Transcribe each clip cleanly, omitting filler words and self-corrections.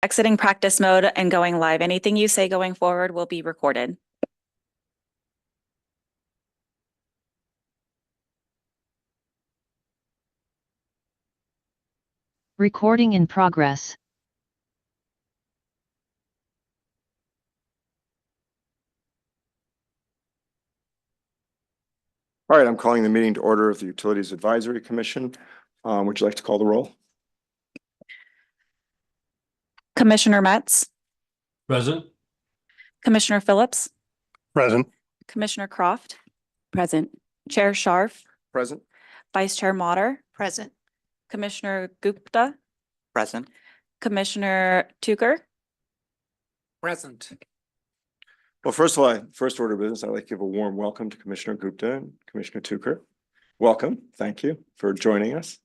exiting practice mode and going live. Anything you say going forward will be recorded. Recording in progress. All right, I'm calling the meeting to order of the Utilities Advisory Commission. Would you like to call the roll? Commissioner Metz, Present. Commissioner Phillips, Present. Commissioner Croft. Present. Chair Scharf, Present. Vice Chair Mater, Present. Commissioner Gupta, Present. Commissioner Tucker. Present. Well, first of all, first order of business, I'd like to give a warm welcome to Commissioner Gupta and Commissioner Tucker. Welcome. Thank you for joining us.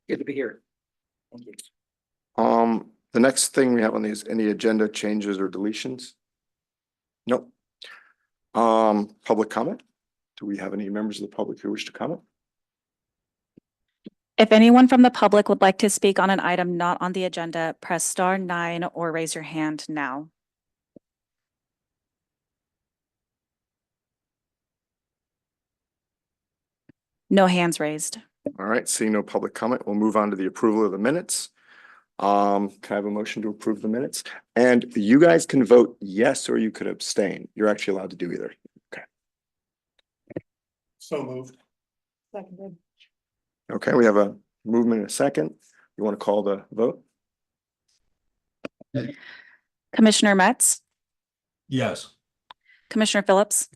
Good to be here. Thank you. The next thing we have on these, any agenda changes or deletions? Nope. Public comment? Do we have any members of the public who wish to comment? If anyone from the public would like to speak on an item not on the agenda, press star 9 or raise your hand now. No hands raised. All right, seeing no public comment, we'll move on to the approval of the minutes. Can I have a motion to approve the minutes? And you guys can vote yes, or you could abstain. You're actually allowed to do either. Okay. So moved. Seconded. Okay, we have a movement in a second. You want to call the vote? Commissioner Metz, Yes. Commissioner Phillips,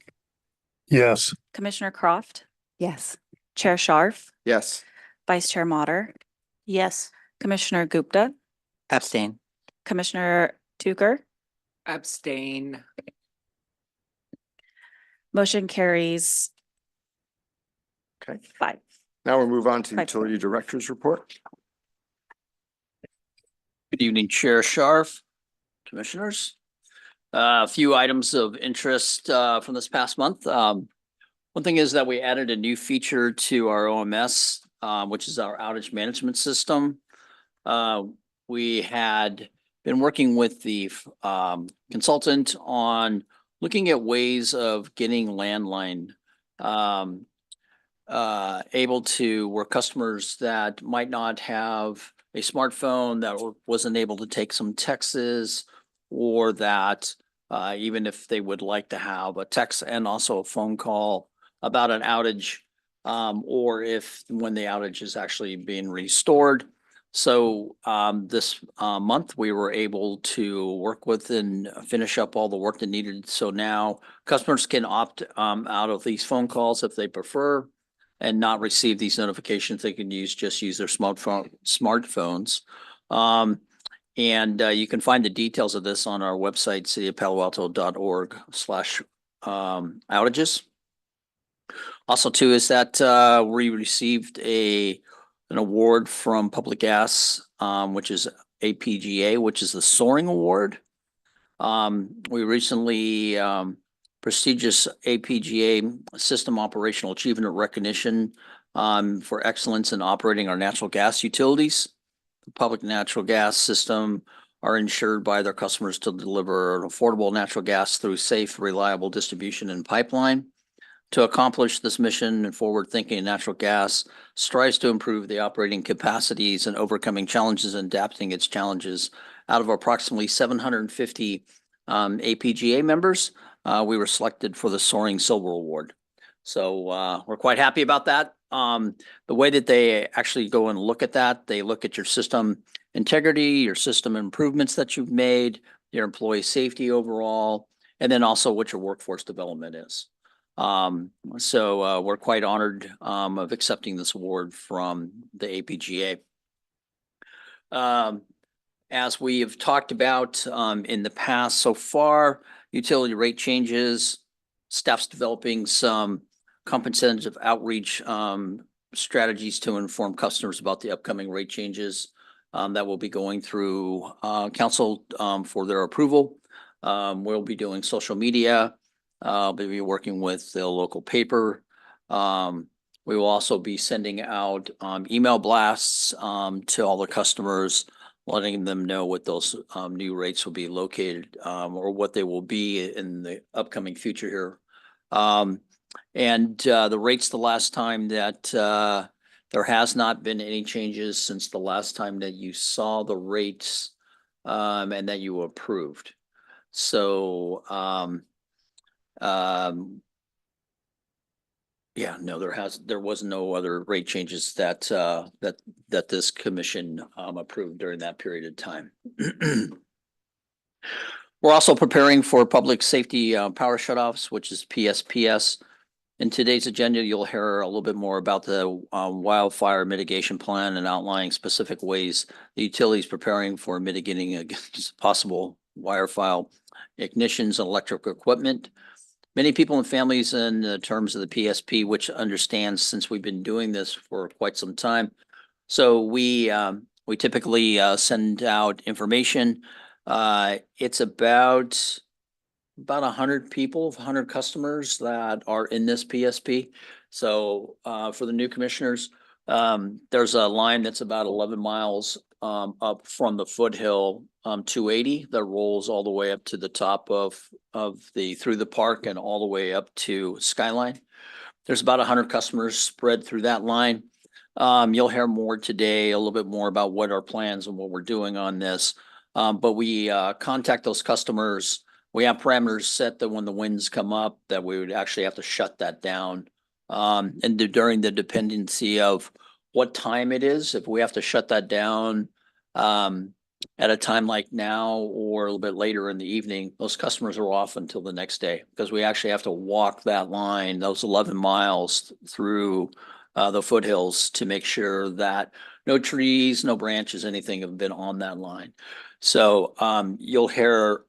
Yes. Commissioner Croft, Yes. Chair Scharf, Yes. Vice Chair Mater, Yes. Commissioner Gupta, Abstain. Commissioner Tucker. Abstain. Motion carries Okay, 5. now we'll move on to Right. utility director's report. Good evening, Chair Scharf, Commissioners. A few items of interest from this past month. One thing is that we added a new feature to our OMS, which is our outage management system. We had been working with the consultant on looking at ways of getting landline able to where customers that might not have a smartphone that wasn't able to take some texts, or that even if they would like to have a text and also a phone call about an outage, or if when the outage is actually being restored. So this month we were able to work with and finish up all the work that needed. So now customers can opt out of these phone calls if they prefer, and not receive these notifications. They can use their smartphones. And you can find the details of this on our website, cityofpaloalto.org/outages. Also too is that we received an award from Public Gas, which is APGA, which is the Soaring Award. We recently prestigious APGA System Operational Achievement Recognition for excellence in operating our natural gas utilities. The public natural gas system are insured by their customers to deliver affordable natural gas through safe, reliable distribution and pipeline. To accomplish this mission, and forward-thinking natural gas strives to improve the operating capacities and overcoming challenges and adapting its challenges. Out of approximately 750 APGA members, we were selected for the Soaring Silver Award. So we're quite happy about that. The way that they actually go and look at that, they look at your system integrity, your system improvements that you've made, your employee safety overall, and then also what your workforce development is. So we're quite honored of accepting this award from the APGA. As we have talked about in the past so far, utility rate changes, staff's developing some comprehensive outreach strategies to inform customers about the upcoming rate changes that will be going through council for their approval. We'll be doing social media. We'll be working with the local paper. We will also be sending out email blasts to all the customers letting them know what those new rates will be located or what they will be in the upcoming future here. And the rates the last time that there has not been any changes since the last time that you saw the rates and that you approved. So yeah, no, there was no other rate changes that that this commission approved during that period of time. We're also preparing for public safety power shutoffs, which is PSPS. In today's agenda, you'll hear a little bit more about the wildfire mitigation plan and outlining specific ways the utility is preparing for mitigating against possible wildfire ignitions and electric equipment. Many people and families in terms of the PSP, which understands since we've been doing this for quite some time. So we typically send out information. It's about 100 people, 100 customers that are in this PSP. So for the new commissioners, there's a line that's about 11 miles up from the foothill 280 that rolls all the way up to the top of through the park and all the way up to Skyline. There's about 100 customers spread through that line. You'll hear more today, a little bit more about what our plans and what we're doing on this. But we contact those customers. We have parameters set that when the winds come up that we would actually have to shut that down. And during the dependency of what time it is, if we have to shut that down at a time like now or a little bit later in the evening, those customers are off until the next day because we actually have to walk that line, those 11 miles through the foothills to make sure that no trees, no branches, anything have been on that line. So you'll hear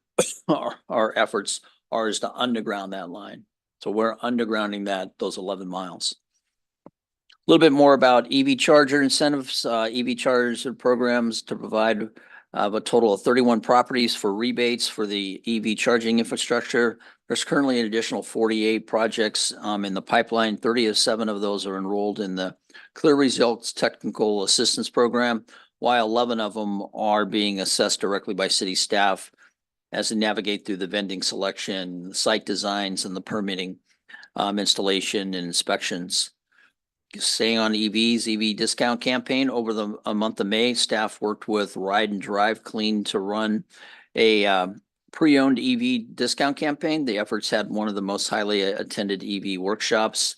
our efforts are is to underground that line. So we're undergrounding those 11 miles. A little bit more about EV charger incentives, EV charger programs to provide a total of 31 properties for rebates for the EV charging infrastructure. There's currently an additional 48 projects in the pipeline. 37 of those are enrolled in the Clear Results Technical Assistance Program, while 11 of them are being assessed directly by city staff as they navigate through the vending selection, site designs, and the permitting, installation and inspections. Staying on EVs, EV discount campaign over the month of May, staff worked with Ride and Drive Clean to run a pre-owned EV discount campaign. The efforts had one of the most highly attended EV workshops.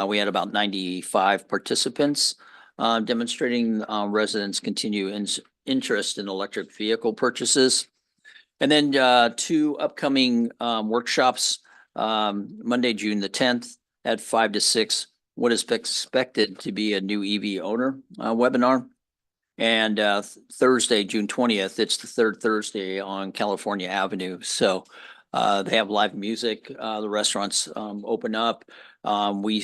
We had about 95 participants, demonstrating residents' continued interest in electric vehicle purchases. And then 2 upcoming workshops, Monday, June the 10th at 5 to 6, what is expected to be a new EV owner webinar. And Thursday, June 20th, it's the 3rd Thursday on California Avenue. So they have live music. The restaurants open up. We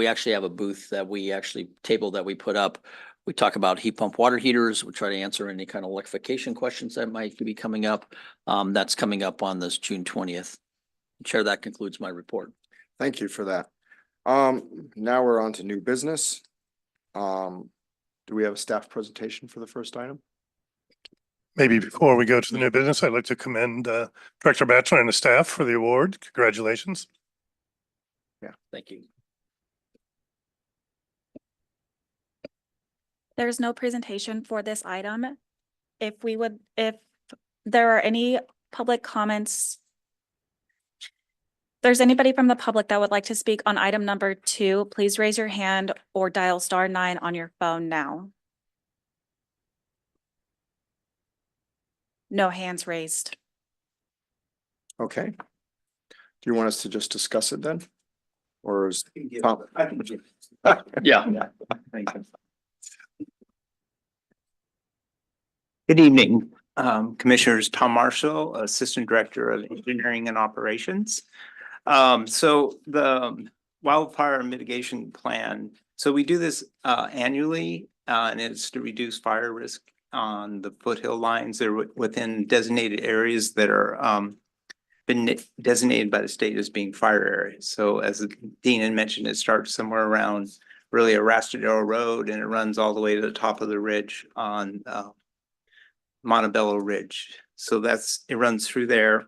actually have a booth that table that we put up. We talk about heat pump water heaters. We try to answer any kind of electrification questions that might be coming up. That's coming up on this June 20th. Chair, that concludes my report. Thank you for that. Now we're on to new business. Do we have a staff presentation for the first item? Maybe before we go to the new business, I'd like to commend Director Batchelor and the staff for the award. Congratulations. Thank you. There's no presentation for this item. If there are any public comments, if there's anybody from the public that would like to speak on item number 2, please raise your hand or dial *9 on your phone now. No hands raised. Okay. Do you want us to just discuss it then? Or is Tom? Yeah. Thank you. Good evening, Commissioners. Tom Marshall, Assistant Director of Engineering and Operations. So the wildfire mitigation plan, so we do this annually, and it's to reduce fire risk on the foothill lines. They're within designated areas that are been designated by the state as being fire areas. So as Dean had mentioned, it starts somewhere around really Arastadero Road, and it runs all the way to the top of the ridge on Montebello Ridge. So it runs through there.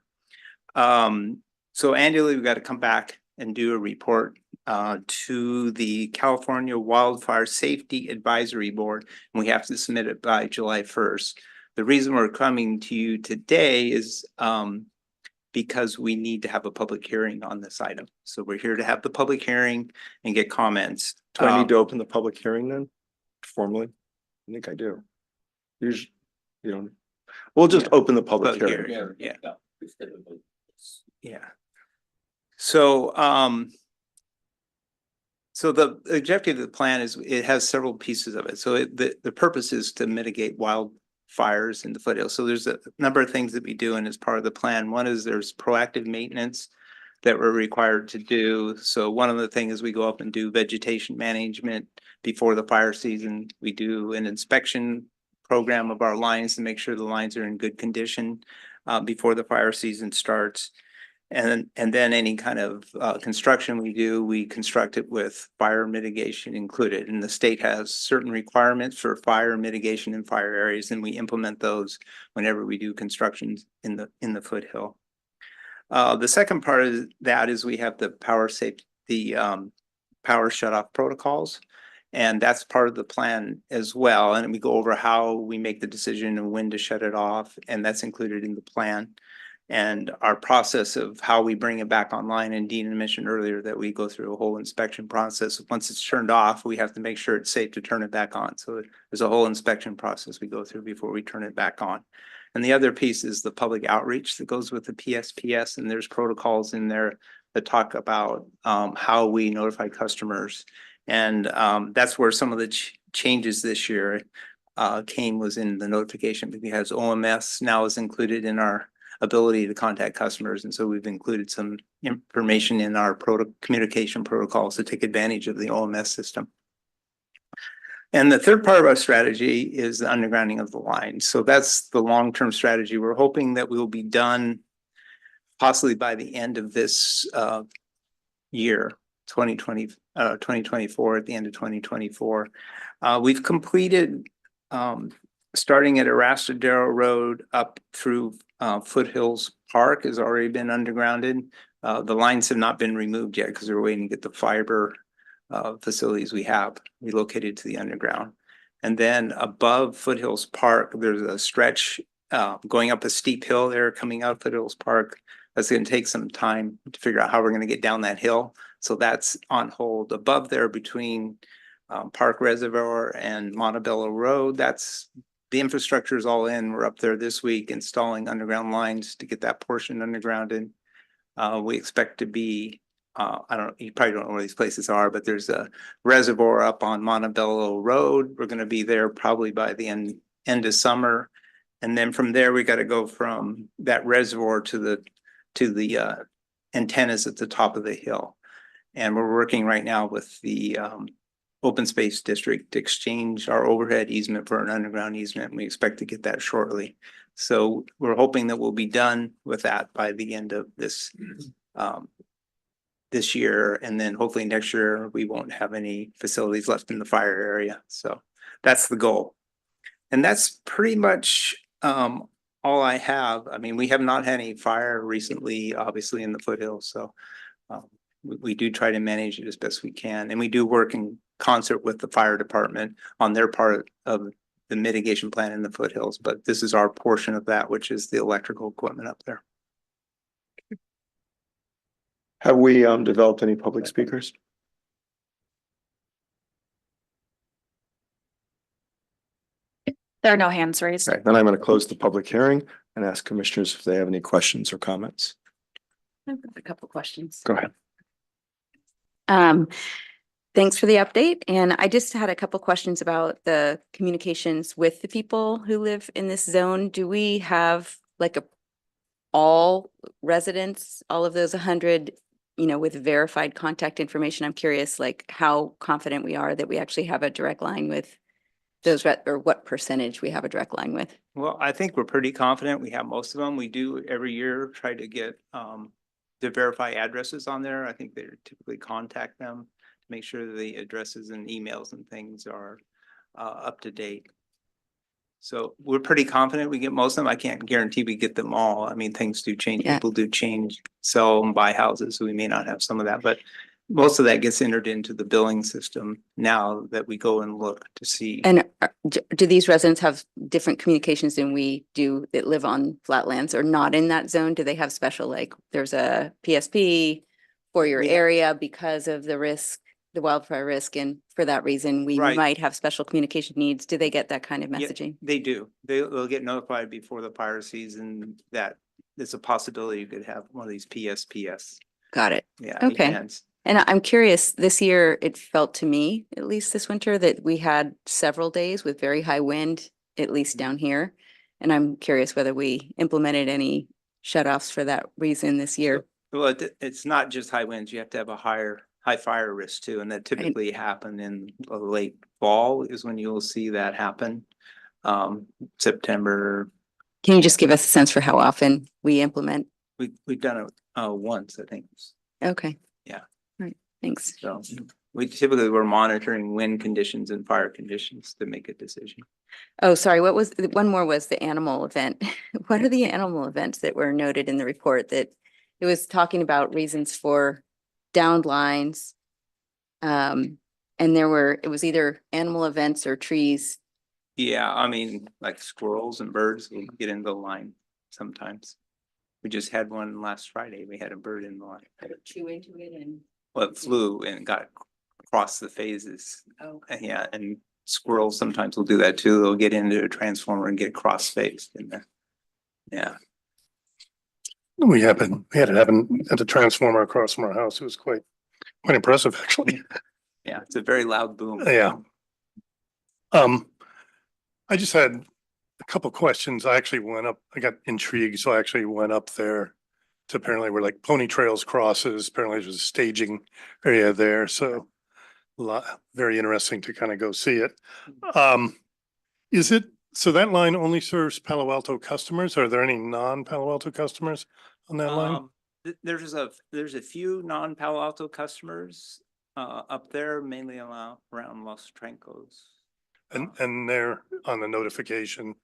So annually, we've got to come back and do a report to the California Wildfire Safety Advisory Board, and we have to submit it by July 1st. The reason we're coming to you today is because we need to have a public hearing on this item. So we're here to have the public hearing and get comments. Do I need to open the public hearing then formally? I think I do. Usually, you don't. We'll just Yeah. open the public Public hearing. hearing, yeah. Yeah. So, so the objective of the plan is it has several pieces of it. So the purpose is to mitigate wildfires in the foothills. So there's a number of things that we do and as part of the plan. One is there's proactive maintenance that we're required to do. So one of the things is we go up and do vegetation management before the fire season. We do an inspection program of our lines to make sure the lines are in good condition before the fire season starts. And then any kind of construction we do, we construct it with fire mitigation included. And the state has certain requirements for fire mitigation in fire areas, and we implement those whenever we do constructions in the foothill. The second part of that is we have the power shutoff protocols. And that's part of the plan as well. And we go over how we make the decision and when to shut it off. And that's included in the plan. And our process of how we bring it back online, and Dean mentioned earlier that we go through a whole inspection process. Once it's turned off, we have to make sure it's safe to turn it back on. So there's a whole inspection process we go through before we turn it back on. And the other piece is the public outreach that goes with the PSPS. And there's protocols in there that talk about how we notify customers. And that's where some of the changes this year was in the notification, because OMS now is included in our ability to contact customers. And so we've included some information in our communication protocols to take advantage of the OMS system. And the third part of our strategy is the undergrounding of the line. So that's the long-term strategy. We're hoping that we will be done possibly by the end of this year, 2024, at the end of 2024. We've completed starting at Arastadero Road up through Foothills Park has already been undergrounded. The lines have not been removed yet because we're waiting to get the fiber facilities we have relocated to the underground. And then above Foothills Park, there's a stretch going up a steep hill there coming out of Foothills Park. That's going to take some time to figure out how we're going to get down that hill. So that's on hold. Above there between Park Reservoir and Montebello Road, that's the infrastructure is all in. We're up there this week installing underground lines to get that portion undergrounded. We expect to be, you probably don't know where these places are, but there's a reservoir up on Montebello Road. We're going to be there probably by the end of summer. And then from there, we got to go from that reservoir to the antennas at the top of the hill. And we're working right now with the Open Space District to exchange our overhead easement for an underground easement. And we expect to get that shortly. So we're hoping that we'll be done with that by the end of this year. And then hopefully next year, we won't have any facilities left in the fire area. So that's the goal. And that's pretty much all I have. I mean, we have not had any fire recently, obviously in the foothills. So we do try to manage it as best we can. And we do work in concert with the fire department on their part of the mitigation plan in the foothills. But this is our portion of that, which is the electrical equipment up there. Have we developed any public speakers? There are no hands raised. Okay, then I'm going to close the public hearing and ask commissioners if they have any questions or comments. I've got a couple questions. Go ahead. Thanks for the update. And I just had a couple questions about the communications with the people who live in this zone. Do we have like all residents, all of those 100, with verified contact information? I'm curious, like how confident we are that we actually have a direct line with those, or what percentage we have a direct line with? Well, I think we're pretty confident we have most of them. We do every year try to get to verify addresses on there. I think they typically contact them to make sure the addresses and emails and things are up to date. So we're pretty confident we get most of them. I can't guarantee we get them all. I mean, things do change. Yeah. People do change, sell and buy houses, so we may not have some of that, but most of that gets entered into the billing system now that we go and look to see. And do these residents have different communications than we do that live on flatlands or not in that zone? Do they have special, like, there's a PSP for your Yeah. area because of the risk, the wildfire risk, and for that reason, we Right. might have special communication needs? Do they get that kind of Yeah, messaging? They do. They'll get notified before the fire season that there's a possibility you could have one of these PSPS. Got it. Yeah. Okay. events. And I'm curious, this year, it felt to me, at least this winter, that we had several days with very high wind, at least down here. And I'm curious whether we implemented any shut-offs for that reason this year. Well, it's not just high winds. You have to have a high fire risk too, and that typically happen in the late fall is when you'll see that happen. September, Can you just give us a sense for how often we implement? we've done it once, I think. Okay. Yeah. Right, thanks. So we typically were monitoring wind conditions and fire conditions to make a decision. Oh, sorry, one more was the animal event. What are the animal events that were noted in the report that it was talking about reasons for downed lines? And it was either animal events or trees. Yeah, I mean, like squirrels and birds will get in the line sometimes. We just had one last Friday. We had a bird in the line. Chew into it and. Well, it flew and got across the phases. Oh. Yeah, and squirrels sometimes will do that too. They'll get into a transformer and get cross-phased in there. Yeah, We had it happen at the transformer across from our house. It was quite impressive, actually. yeah, it's a very loud boom. Yeah. I just had a couple questions. I got intrigued, so I actually went up there to apparently where like Pony Trails crosses, apparently there's a staging area there, so very interesting to kind of go see it. So that line only serves Palo Alto customers? Are there any non-Palo Alto customers on that line? There's a few non-Palo Alto customers up there, mainly around Los Trancos. And they're on the notification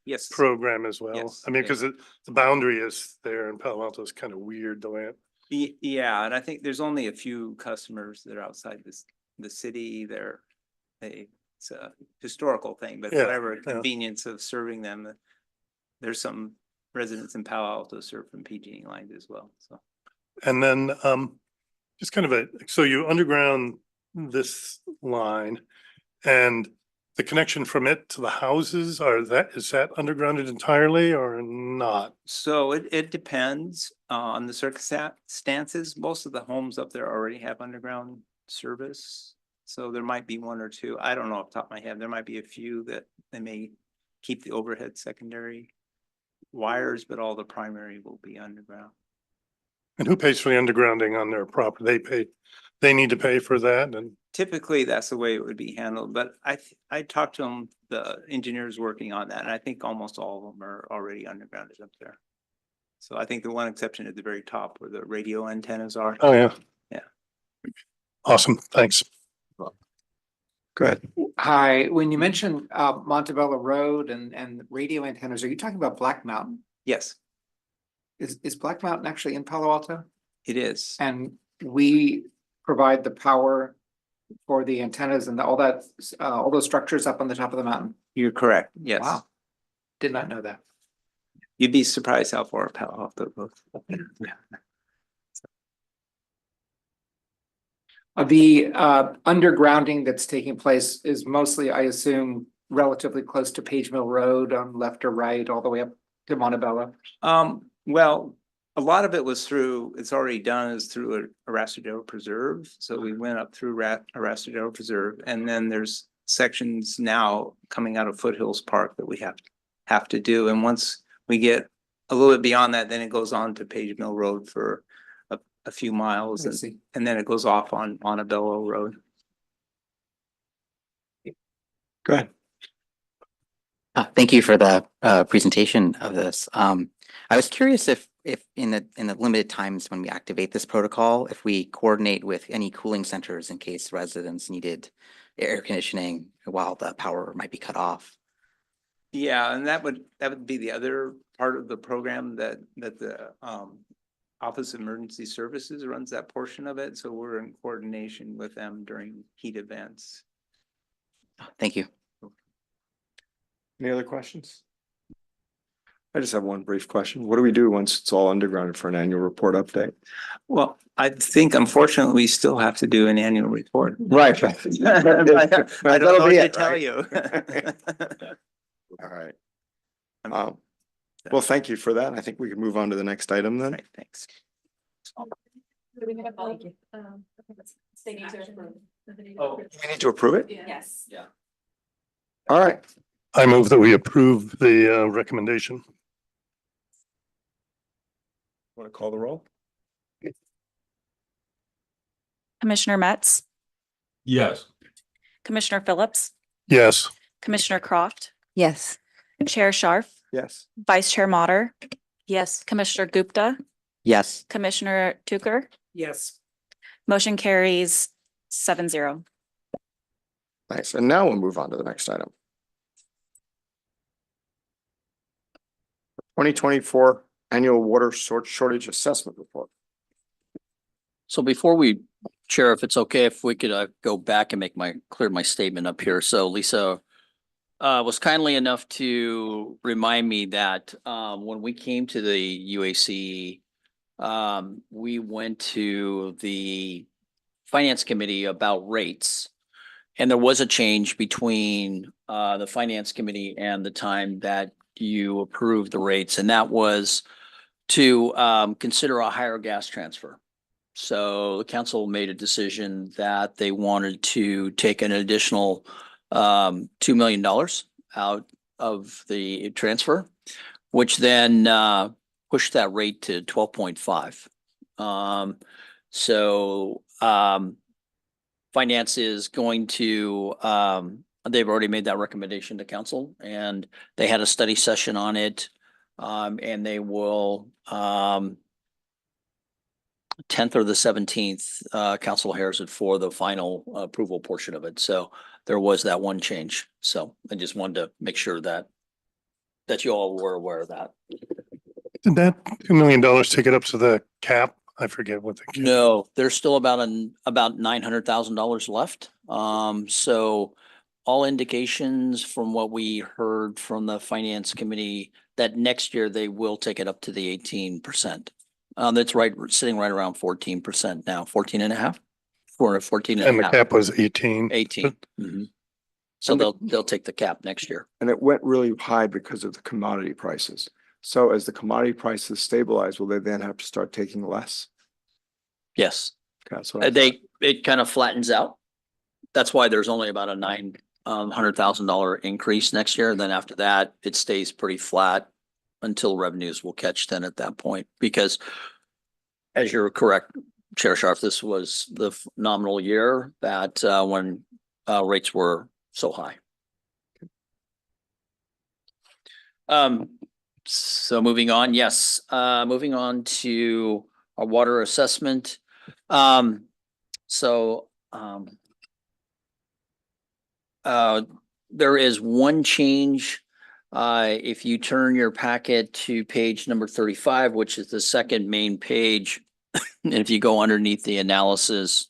Yes. program as well? Yes, I mean, yeah. because the boundary is there in Palo Alto is kind of weird the way it. Yeah, and I think there's only a few customers that are outside the city. It's a historical thing, but Yeah, whatever yeah. convenience of serving them, there's some residents in Palo Alto served from PG&E lines as well, so. And then just kind of so you underground this line and the connection from it to the houses, is that undergrounded entirely or not? So it depends on the circumstances. Most of the homes up there already have underground service. So there might be one or two, I don't know off the top of my head, there might be a few that they may keep the overhead secondary wires, but all the primary will be underground. And who pays for the undergrounding on their property? They need to pay for that and, Typically, that's the way it would be handled, but I talked to them, the engineers working on that, and I think almost all of them are already undergrounded up there. So I think the one exception at the very top where the radio antennas are. oh yeah. Yeah. Awesome, thanks. Go ahead. Hi, when you mentioned Montebello Road and radio antennas, are you talking about Black Mountain? Yes, Is Black Mountain actually in Palo Alto? it is. And we provide the power for the antennas and all that, all those structures up on the top of the mountain? You're correct. Yes. Wow. Did not know that. You'd be surprised how far Palo Alto goes. The undergrounding that's taking place is mostly, I assume, relatively close to Page Mill Road on left or right, all the way up to Montebello. Well, a lot of it was it's already done is through Arastradero Preserve. So we went up through Arastradero Preserve, and then there's sections now coming out of Foothills Park that we have to do. And once we get a little bit beyond that, then it goes on to Page Mill Road for a few miles, I see. and then it goes off on Montebello Road. Go ahead. Thank you for the presentation of this. I was curious if in the limited times when we activate this protocol, if we coordinate with any cooling centers in case residents needed air conditioning while the power might be cut off. Yeah, and that would be the other part of the program that the Office of Emergency Services runs that portion of it. So we're in coordination with them during heat events. Thank you. Any other questions? I just have one brief question. What do we do once it's all underground for an annual report update? Well, I think unfortunately, we still have to do an annual report. Right. I don't know what to tell you. All right. Well, thank you for that. I think we can move on to the next item then. Right, thanks. We need to approve it? Yes. All right. I move that we approve the recommendation. Want to call the roll? Commissioner Metz, Yes. Commissioner Phillips, Yes. Commissioner Croft, Yes. Chair Scharf, Yes. Vice Chair Mater, Yes. Commissioner Gupta, Yes. Commissioner Tucker. Yes. Motion carries 7-0. Nice. And now we'll move on to the next item. 2024 Annual Water Shortage Assessment Report. So before we, Chair, if it's okay, if we could go back and clear my statement up here. So Lisa was kindly enough to remind me that when we came to the UAC, we went to the Finance Committee about rates. And there was a change between the Finance Committee and the time that you approved the rates, and that was to consider a higher gas transfer. So the council made a decision that they wanted to take an additional $2 million out of the transfer, which then pushed that rate to 12.5. Finance is going to they've already made that recommendation to council, and they had a study session on it. And they will 10th or the 17th, council hears it for the final approval portion of it. So there was that one change. So I just wanted to make sure that you all were aware of that. Did that $2 million take it up to the cap? I forget what the. cap- No, there's still about $900,000 left. So all indications from what we heard from the Finance Committee that next year they will take it up to the 18%. That's right, sitting right around 14% now, 14 and a half, or 14 And and a the half, cap was 18. 18. Mhm. So they'll take the cap next year. And it went really high because of the commodity prices. So as the commodity prices stabilize, will they then have to start taking less? Yes, Okay, that's what I thought. it kind of flattens out. That's why there's only about a $900,000 increase next year. Then after that, it stays pretty flat until revenues will catch then at that point. Because as you're correct, Chair Scharf, this was the nominal year that when rates were so high. So moving on, yes, moving on to our water assessment. There is one change. If you turn your packet to page number 35, which is the second main page, and if you go underneath the analysis,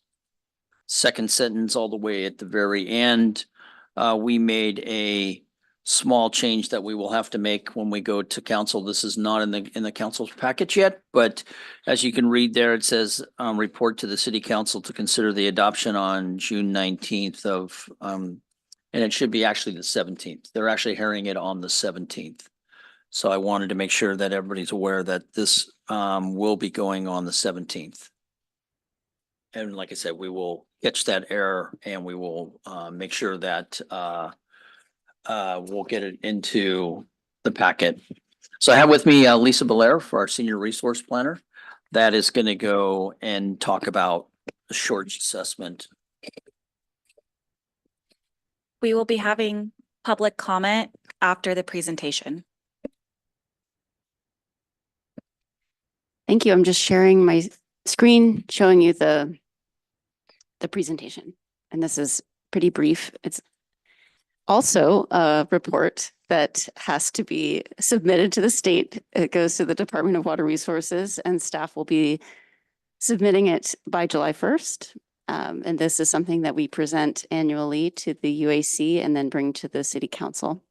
second sentence all the way at the very end, we made a small change that we will have to make when we go to council. This is not in the council's package yet, but as you can read there, it says report to the city council to consider the adoption on June 19th of and it should be actually the 17th. They're actually hearing it on the 17th. So I wanted to make sure that everybody's aware that this will be going on the 17th. And like I said, we will catch that error and we will make sure that we'll get it into the packet. So I have with me Lisa Belair for our senior resource planner. That is going to go and talk about the shortage assessment. We will be having public comment after the presentation. Thank you. I'm just sharing my screen, showing you the presentation. And this is pretty brief. It's also a report that has to be submitted to the state. It goes to the Department of Water Resources, and staff will be submitting it by July 1st. And this is something that we present annually to the UAC and then bring to the city council.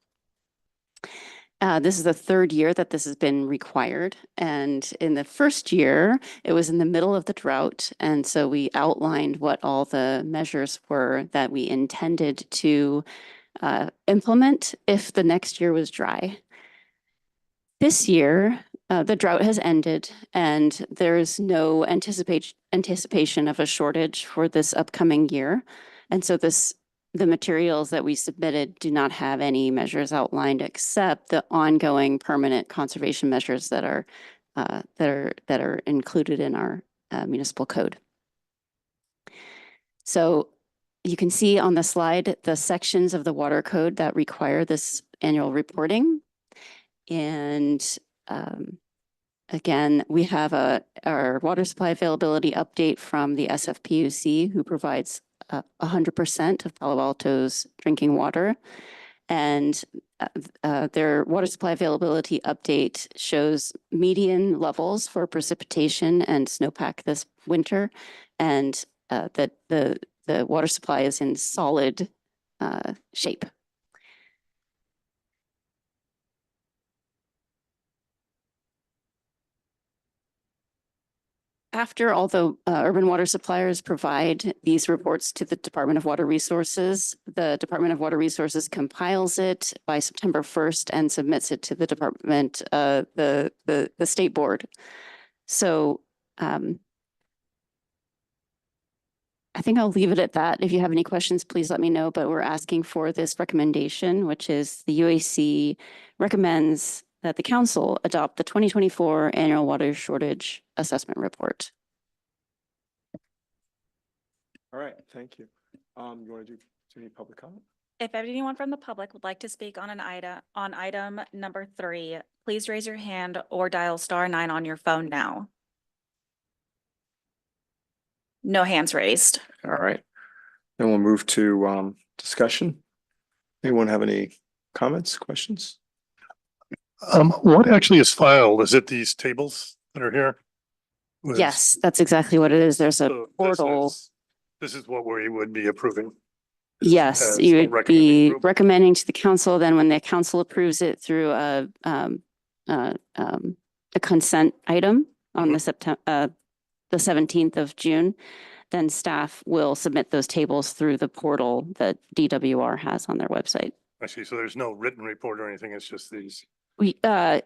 This is the third year that this has been required. And in the first year, it was in the middle of the drought. And so we outlined what all the measures were that we intended to implement if the next year was dry. This year, the drought has ended and there's no anticipation of a shortage for this upcoming year. And so the materials that we submitted do not have any measures outlined except the ongoing permanent conservation measures that are included in our municipal code. So you can see on the slide the sections of the water code that require this annual reporting. And again, we have our water supply availability update from the SFPUC, who provides 100% of Palo Alto's drinking water. And their water supply availability update shows median levels for precipitation and snowpack this winter, and that the water supply is in solid shape. Although urban water suppliers provide these reports to the Department of Water Resources, the Department of Water Resources compiles it by September 1st and submits it to the department, the state board. So I think I'll leave it at that. If you have any questions, please let me know. But we're asking for this recommendation, which is the UAC recommends that the council adopt the 2024 annual water shortage assessment report. All right, thank you. You want to do any public comment? If anyone from the public would like to speak on item number 3, please raise your hand or dial *9 on your phone now. No hands raised. All right. Then we'll move to discussion. Anyone have any comments, questions? What actually is filed? Is it these tables that are here? With- Yes, that's exactly what it is. There's a so portal. This is what we would be approving. Yes, as you a would recommending be group. recommending to the council, then when the council approves it through a consent item on the the 17th of June, then staff will submit those tables through the portal that DWR has on their website. I see. So there's no written report or anything. It's just these. The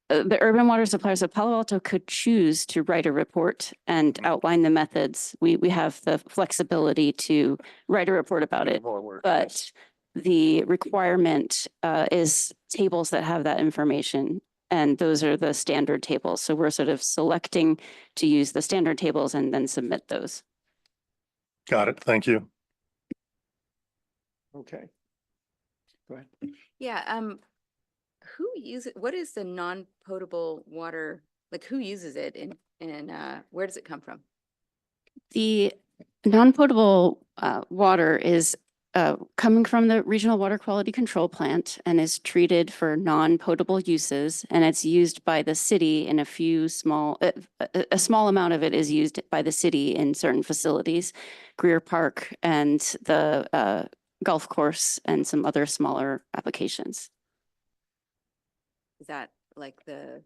urban water suppliers of Palo Alto could choose to write a report and outline the methods. We have the flexibility to write a report about it, More work. but the requirement is tables that have that information. And those are the standard tables. So we're sort of selecting to use the standard tables and then submit those. Got it. Thank you. Okay. Go ahead. Yeah, what is the non-potable water, like who uses it and where does it come from? The non-potable water is coming from the Regional Water Quality Control Plant and is treated for non-potable uses, and it's used by the city in a small amount of it is used by the city in certain facilities, Greer Park and the golf course and some other smaller applications. Is that like the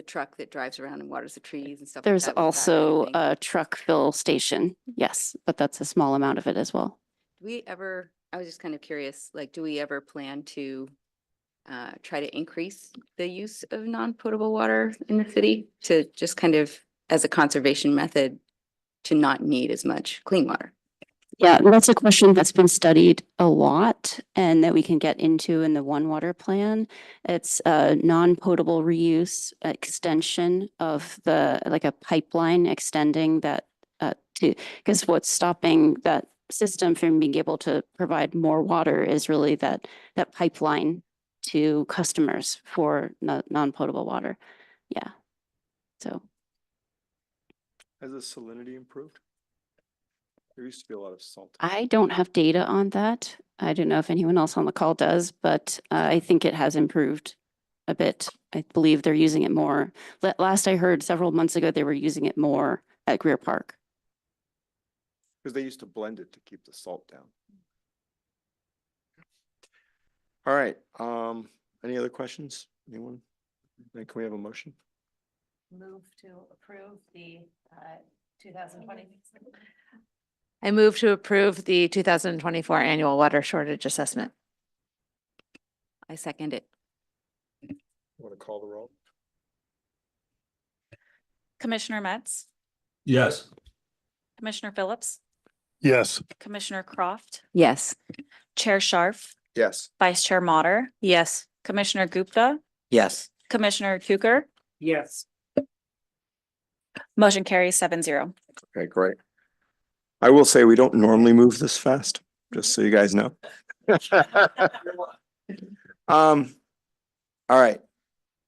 truck that drives around and waters the trees and stuff like There's that? Was that also anything? a truck fill station, yes, but that's a small amount of it as well. I was just kind of curious, like, do we ever plan to try to increase the use of non-potable water in the city to just kind of as a conservation method to not need as much clean water? Yeah, that's a question that's been studied a lot and that we can get into in the One Water Plan. It's a non-potable reuse extension of like a pipeline extending that because what's stopping that system from being able to provide more water is really that pipeline to customers for non-potable water. Yeah. So. Has the salinity improved? There used to be a lot of salt. I don't have data on that. I don't know if anyone else on the call does, but I think it has improved a bit. I believe they're using it more. Last I heard several months ago, they were using it more at Greer Park. Because they used to blend it to keep the salt down. All right, any other questions? Anyone? Then can we have a motion? Move to approve the 2020. I move to approve the 2024 annual water shortage assessment. I second it. Want to call the roll? Commissioner Metz, Yes. Commissioner Phillips, Yes. Commissioner Croft, Yes. Chair Scharf, Yes. Vice Chair Mater, Yes. Commissioner Gupta, Yes. Commissioner Tucker. Yes. Motion carries 7-0. Okay, great. I will say we don't normally move this fast, just so you guys know. All right.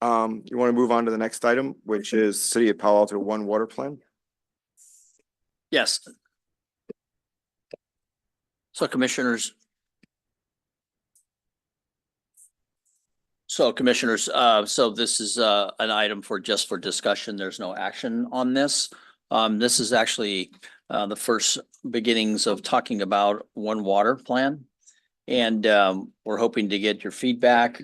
You want to move on to the next item, which is City of Palo Alto One Water Plan? Yes. So commissioners. So this is an item for just for discussion. There's no action on this. This is actually the first beginnings of talking about One Water Plan. And we're hoping to get your feedback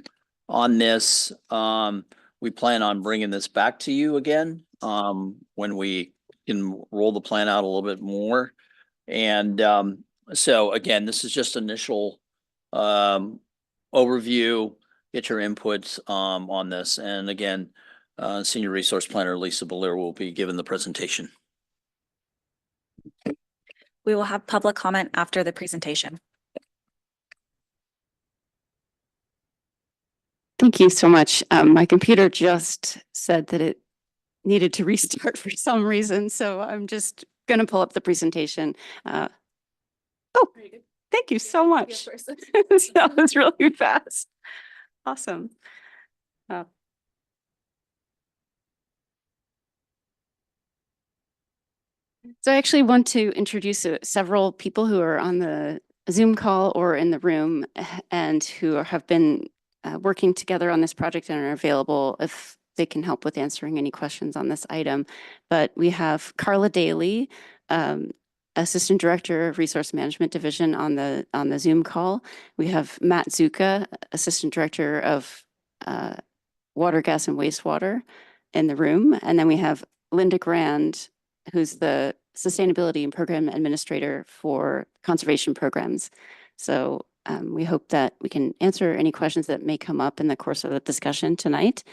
on this. We plan on bringing this back to you again when we can roll the plan out a little bit more. And so again, this is just initial overview, get your inputs on this. And again, Senior Resource Planner Lisa Belair will be giving the presentation. We will have public comment after the presentation. Thank you so much. My computer just said that it needed to restart for some reason, so I'm just going to pull up the presentation. Thank you so much. That was really fast. Awesome. So I actually want to introduce several people who are on the Zoom call or in the room and who have been working together on this project and are available if they can help with answering any questions on this item. But we have Carla Daly, Assistant Director of Resource Management Division on the Zoom call. We have Matt Zuka, Assistant Director of Water, Gas, and Wastewater in the room. And then we have Linda Grand, who's the Sustainability and Program Administrator for Conservation Programs. So we hope that we can answer any questions that may come up in the course of the discussion tonight.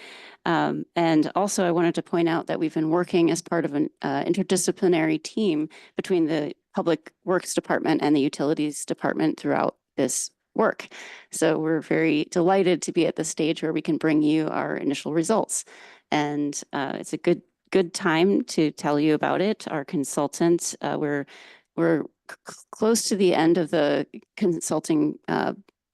And also I wanted to point out that we've been working as part of an interdisciplinary team between the Public Works Department and the Utilities Department throughout this work. So we're very delighted to be at the stage where we can bring you our initial results. And it's a good time to tell you about it. Our consultants, we're close to the end of the consulting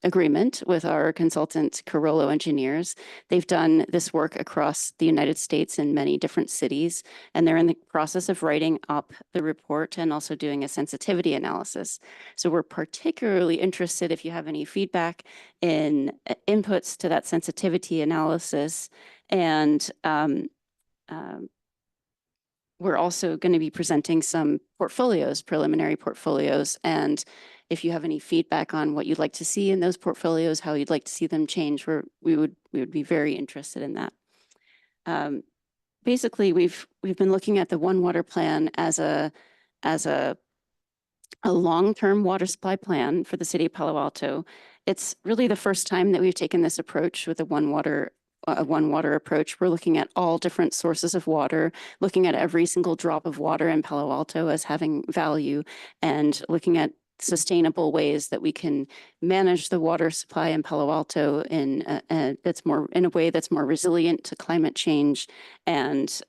agreement with our consultant, Carollo Engineers. They've done this work across the United States in many different cities, and they're in the process of writing up the report and also doing a sensitivity analysis. So we're particularly interested if you have any feedback in inputs to that sensitivity analysis. And we're also going to be presenting some portfolios, preliminary portfolios. And if you have any feedback on what you'd like to see in those portfolios, how you'd like to see them change, we would be very interested in that. Basically, we've been looking at the One Water Plan as a long-term water supply plan for the city of Palo Alto. It's really the first time that we've taken this approach with a One Water approach. We're looking at all different sources of water, looking at every single drop of water in Palo Alto as having value, and looking at sustainable ways that we can manage the water supply in Palo Alto in a way that's more resilient to climate change and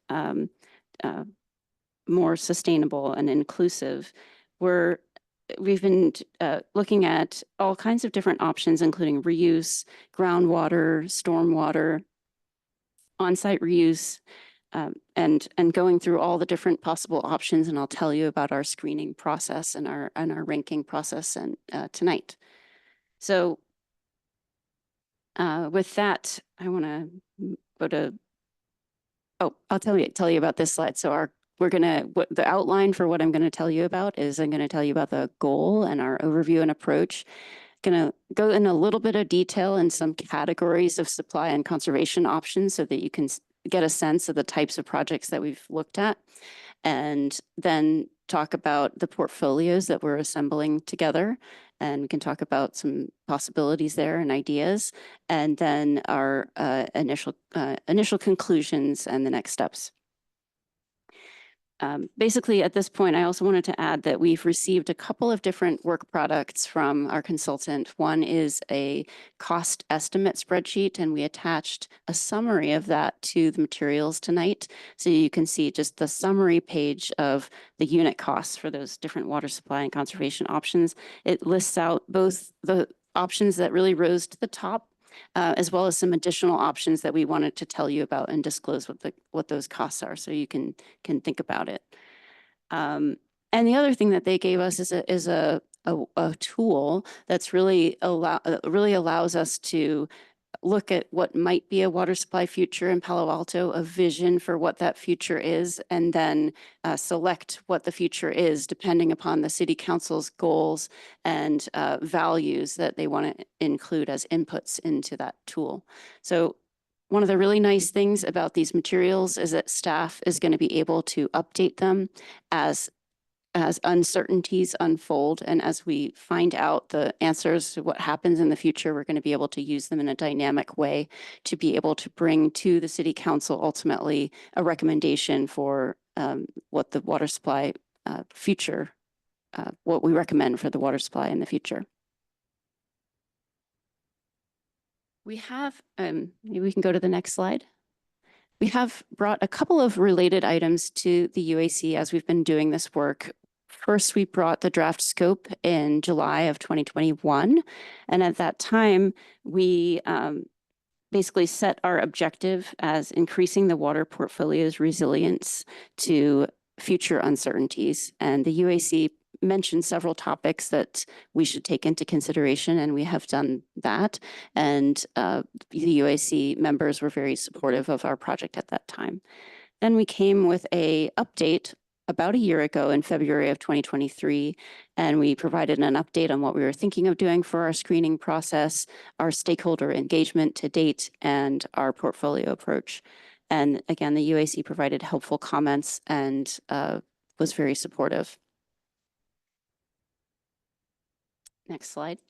more sustainable and inclusive. We've been looking at all kinds of different options, including reuse, groundwater, stormwater, on-site reuse, and going through all the different possible options, and I'll tell you about our screening process and our ranking process and tonight. So with that, I want to go to, oh, I'll tell you about this slide. So the outline for what I'm going to tell you about is I'm going to tell you about the goal and our overview and approach. Going to go in a little bit of detail in some categories of supply and conservation options so that you can get a sense of the types of projects that we've looked at, and then talk about the portfolios that we're assembling together. And we can talk about some possibilities there and ideas, and then our initial conclusions and the next steps. Basically, at this point, I also wanted to add that we've received a couple of different work products from our consultant. One is a cost estimate spreadsheet, and we attached a summary of that to the materials tonight. So you can see just the summary page of the unit costs for those different water supply and conservation options. It lists out both the options that really rose to the top, as well as some additional options that we wanted to tell you about and disclose what those costs are, so you can think about it. And the other thing that they gave us is a tool that's really allows us to look at what might be a water supply future in Palo Alto, a vision for what that future is, and then select what the future is depending upon the city council's goals and values that they want to include as inputs into that tool. So one of the really nice things about these materials is that staff is going to be able to update them as uncertainties unfold, and as we find out the answers to what happens in the future, we're going to be able to use them in a dynamic way to be able to bring to the city council ultimately a recommendation for what the water supply future, what we recommend for the water supply in the future. We have, maybe we can go to the next slide. We have brought a couple of related items to the UAC as we've been doing this work. First, we brought the draft scope in July of 2021. And at that time, we basically set our objective as increasing the water portfolio's resilience to future uncertainties. And the UAC mentioned several topics that we should take into consideration, and we have done that. And the UAC members were very supportive of our project at that time. Then we came with an update about a year ago in February of 2023, and we provided an update on what we were thinking of doing for our screening process, our stakeholder engagement to date, and our portfolio approach. And again, the UAC provided helpful comments and was very supportive. Next slide.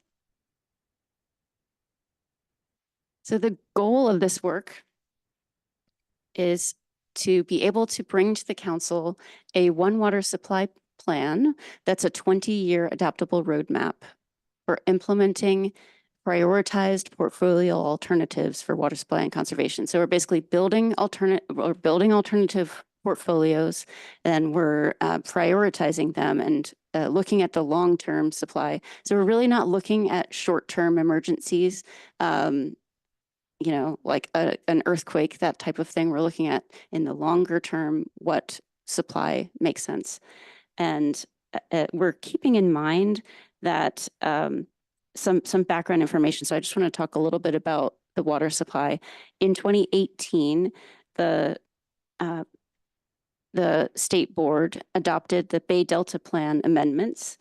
So the goal of this work is to be able to bring to the council a one water supply plan that's a 20-year adaptable roadmap for implementing prioritized portfolio alternatives for water supply and conservation. So we're basically building alternative portfolios, and we're prioritizing them and looking at the long-term supply. So we're really not looking at short-term emergencies, you know, like an earthquake, that type of thing. We're looking at in the longer term what supply makes sense. And we're keeping in mind that some background information. So I just want to talk a little bit about the water supply. In 2018, the state board adopted the Bay Delta Plan amendments,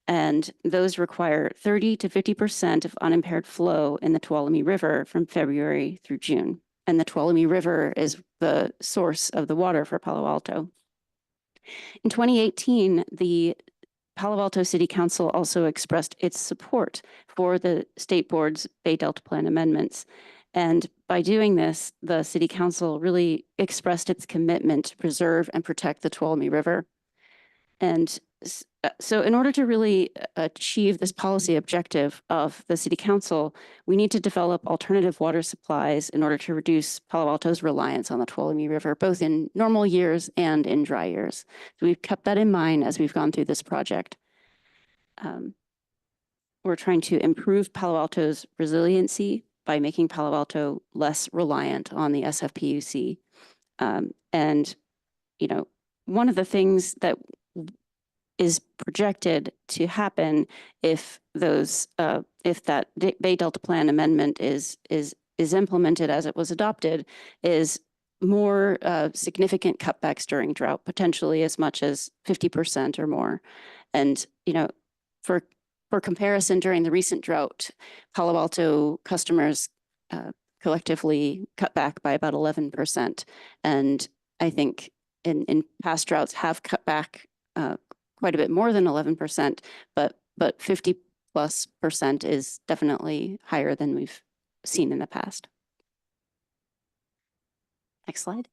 and those require 30 to 50% of unimpaired flow in the Tuolumne River from February through June. And the Tuolumne River is the source of the water for Palo Alto. In 2018, the Palo Alto City Council also expressed its support for the state board's Bay Delta Plan amendments. And by doing this, the City Council really expressed its commitment to preserve and protect the Tuolumne River. And so in order to really achieve this policy objective of the City Council, we need to develop alternative water supplies in order to reduce Palo Alto's reliance on the Tuolumne River, both in normal years and in dry years. So we've kept that in mind as we've gone through this project. We're trying to improve Palo Alto's resiliency by making Palo Alto less reliant on the SFPUC. And, you know, one of the things that is projected to happen if those, if that Bay Delta Plan amendment is implemented as it was adopted, is more significant cutbacks during drought, potentially as much as 50% or more. And, you know, for comparison, during the recent drought, Palo Alto customers collectively cut back by about 11%. And I think in past droughts have cut back quite a bit more than 11%, but 50+% is definitely higher than we've seen in the past. Next slide.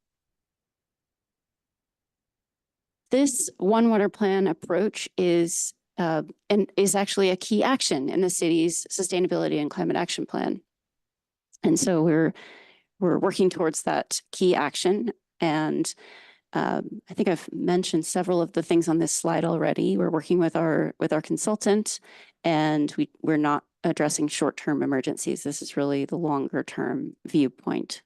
This One Water Plan approach is actually a key action in the city's sustainability and climate action plan. And so we're working towards that key action. And I think I've mentioned several of the things on this slide already. We're working with our consultant, and we're not addressing short-term emergencies. This is really the longer-term viewpoint.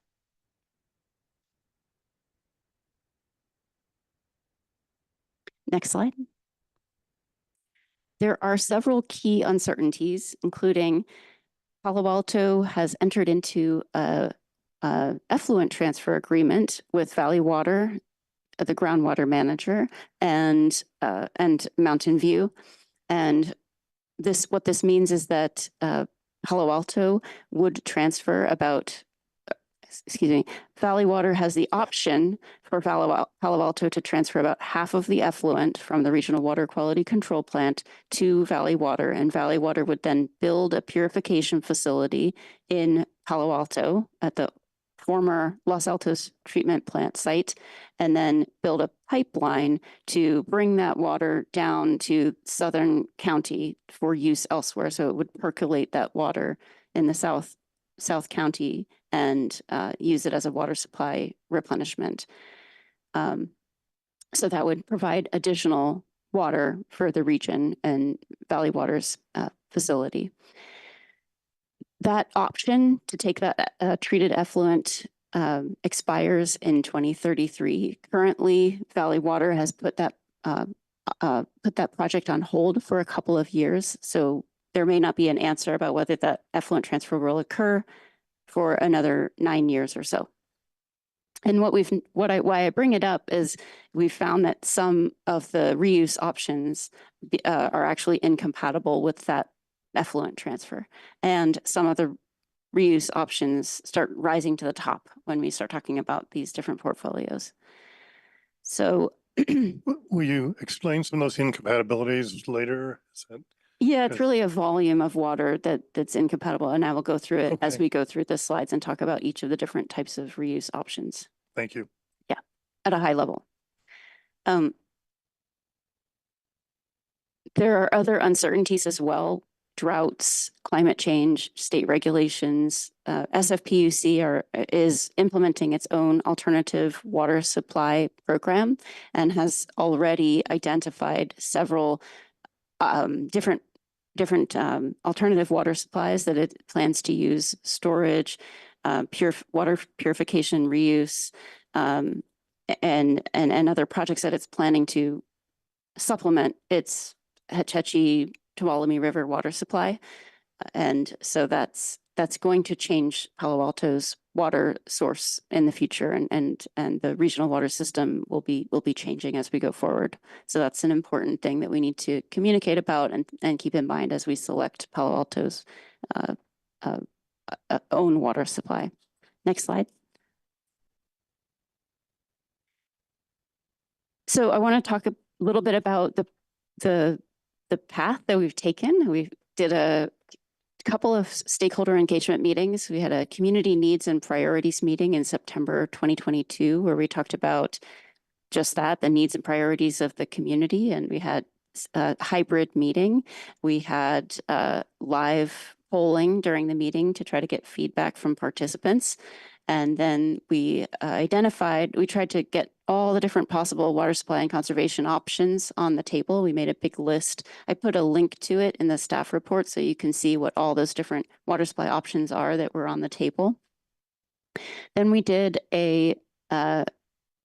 Next slide. There are several key uncertainties, including Palo Alto has entered into a effluent transfer agreement with Valley Water, the groundwater manager, and Mountain View. And what this means is that Palo Alto would transfer about, Valley Water has the option for Palo Alto to transfer about half of the effluent from the Regional Water Quality Control Plant to Valley Water, and Valley Water would then build a purification facility in Palo Alto at the former Los Altos treatment plant site, and then build a pipeline to bring that water down to Southern County for use elsewhere. So it would percolate that water in the South County and use it as a water supply replenishment. So that would provide additional water for the region and Valley Water's facility. That option to take that treated effluent expires in 2033. Currently, Valley Water has put that project on hold for a couple of years. So there may not be an answer about whether that effluent transfer will occur for another 9 years or so. And why I bring it up is we've found that some of the reuse options are actually incompatible with that effluent transfer. And some of the reuse options start rising to the top when we start talking about these different portfolios. So Will you explain some of those incompatibilities later? yeah, it's really a volume of water that's incompatible. And I will go through it as Okay. we go through the slides and talk about each of the different types of reuse options. Thank you. Yeah, at a high level. There are other uncertainties as well. Droughts, climate change, state regulations. SFPUC is implementing its own alternative water supply program and has already identified several different alternative water supplies that it plans to use: storage, water purification, reuse, and other projects that it's planning to supplement its Hetch Hetchy Tuolumne River water supply. And so that's going to change Palo Alto's water source in the future, and the regional water system will be changing as we go forward. So that's an important thing that we need to communicate about and keep in mind as we select Palo Alto's own water supply. Next slide. So I want to talk a little bit about the path that we've taken. We did a couple of stakeholder engagement meetings. We had a community needs and priorities meeting in September 2022, where we talked about just that, the needs and priorities of the community. And we had a hybrid meeting. We had live polling during the meeting to try to get feedback from participants. And then we tried to get all the different possible water supply and conservation options on the table. We made a big list. I put a link to it in the staff report so you can see what all those different water supply options are that were on the table. Then we did a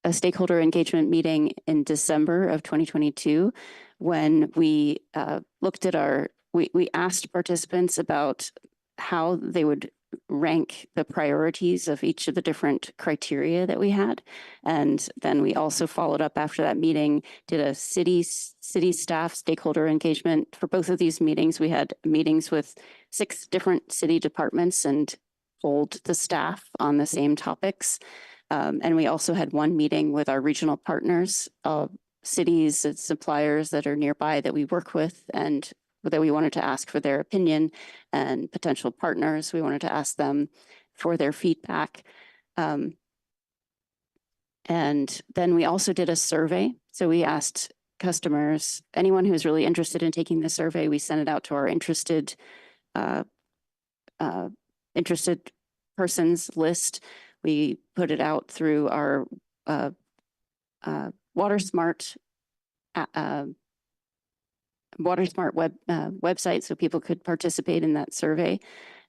a stakeholder engagement meeting in December of 2022 when we looked at we asked participants about how they would rank the priorities of each of the different criteria that we had. And then we also followed up after that meeting, did a city staff stakeholder engagement. For both of these meetings, we had meetings with 6 different city departments and polled the staff on the same topics. And we also had one meeting with our regional partners, cities and suppliers that are nearby that we work with and that we wanted to ask for their opinion, and potential partners. We wanted to ask them for their feedback. And then we also did a survey. So we asked customers, anyone who's really interested in taking the survey, we sent it out to our interested persons list. We put it out through our WaterSmart website so people could participate in that survey.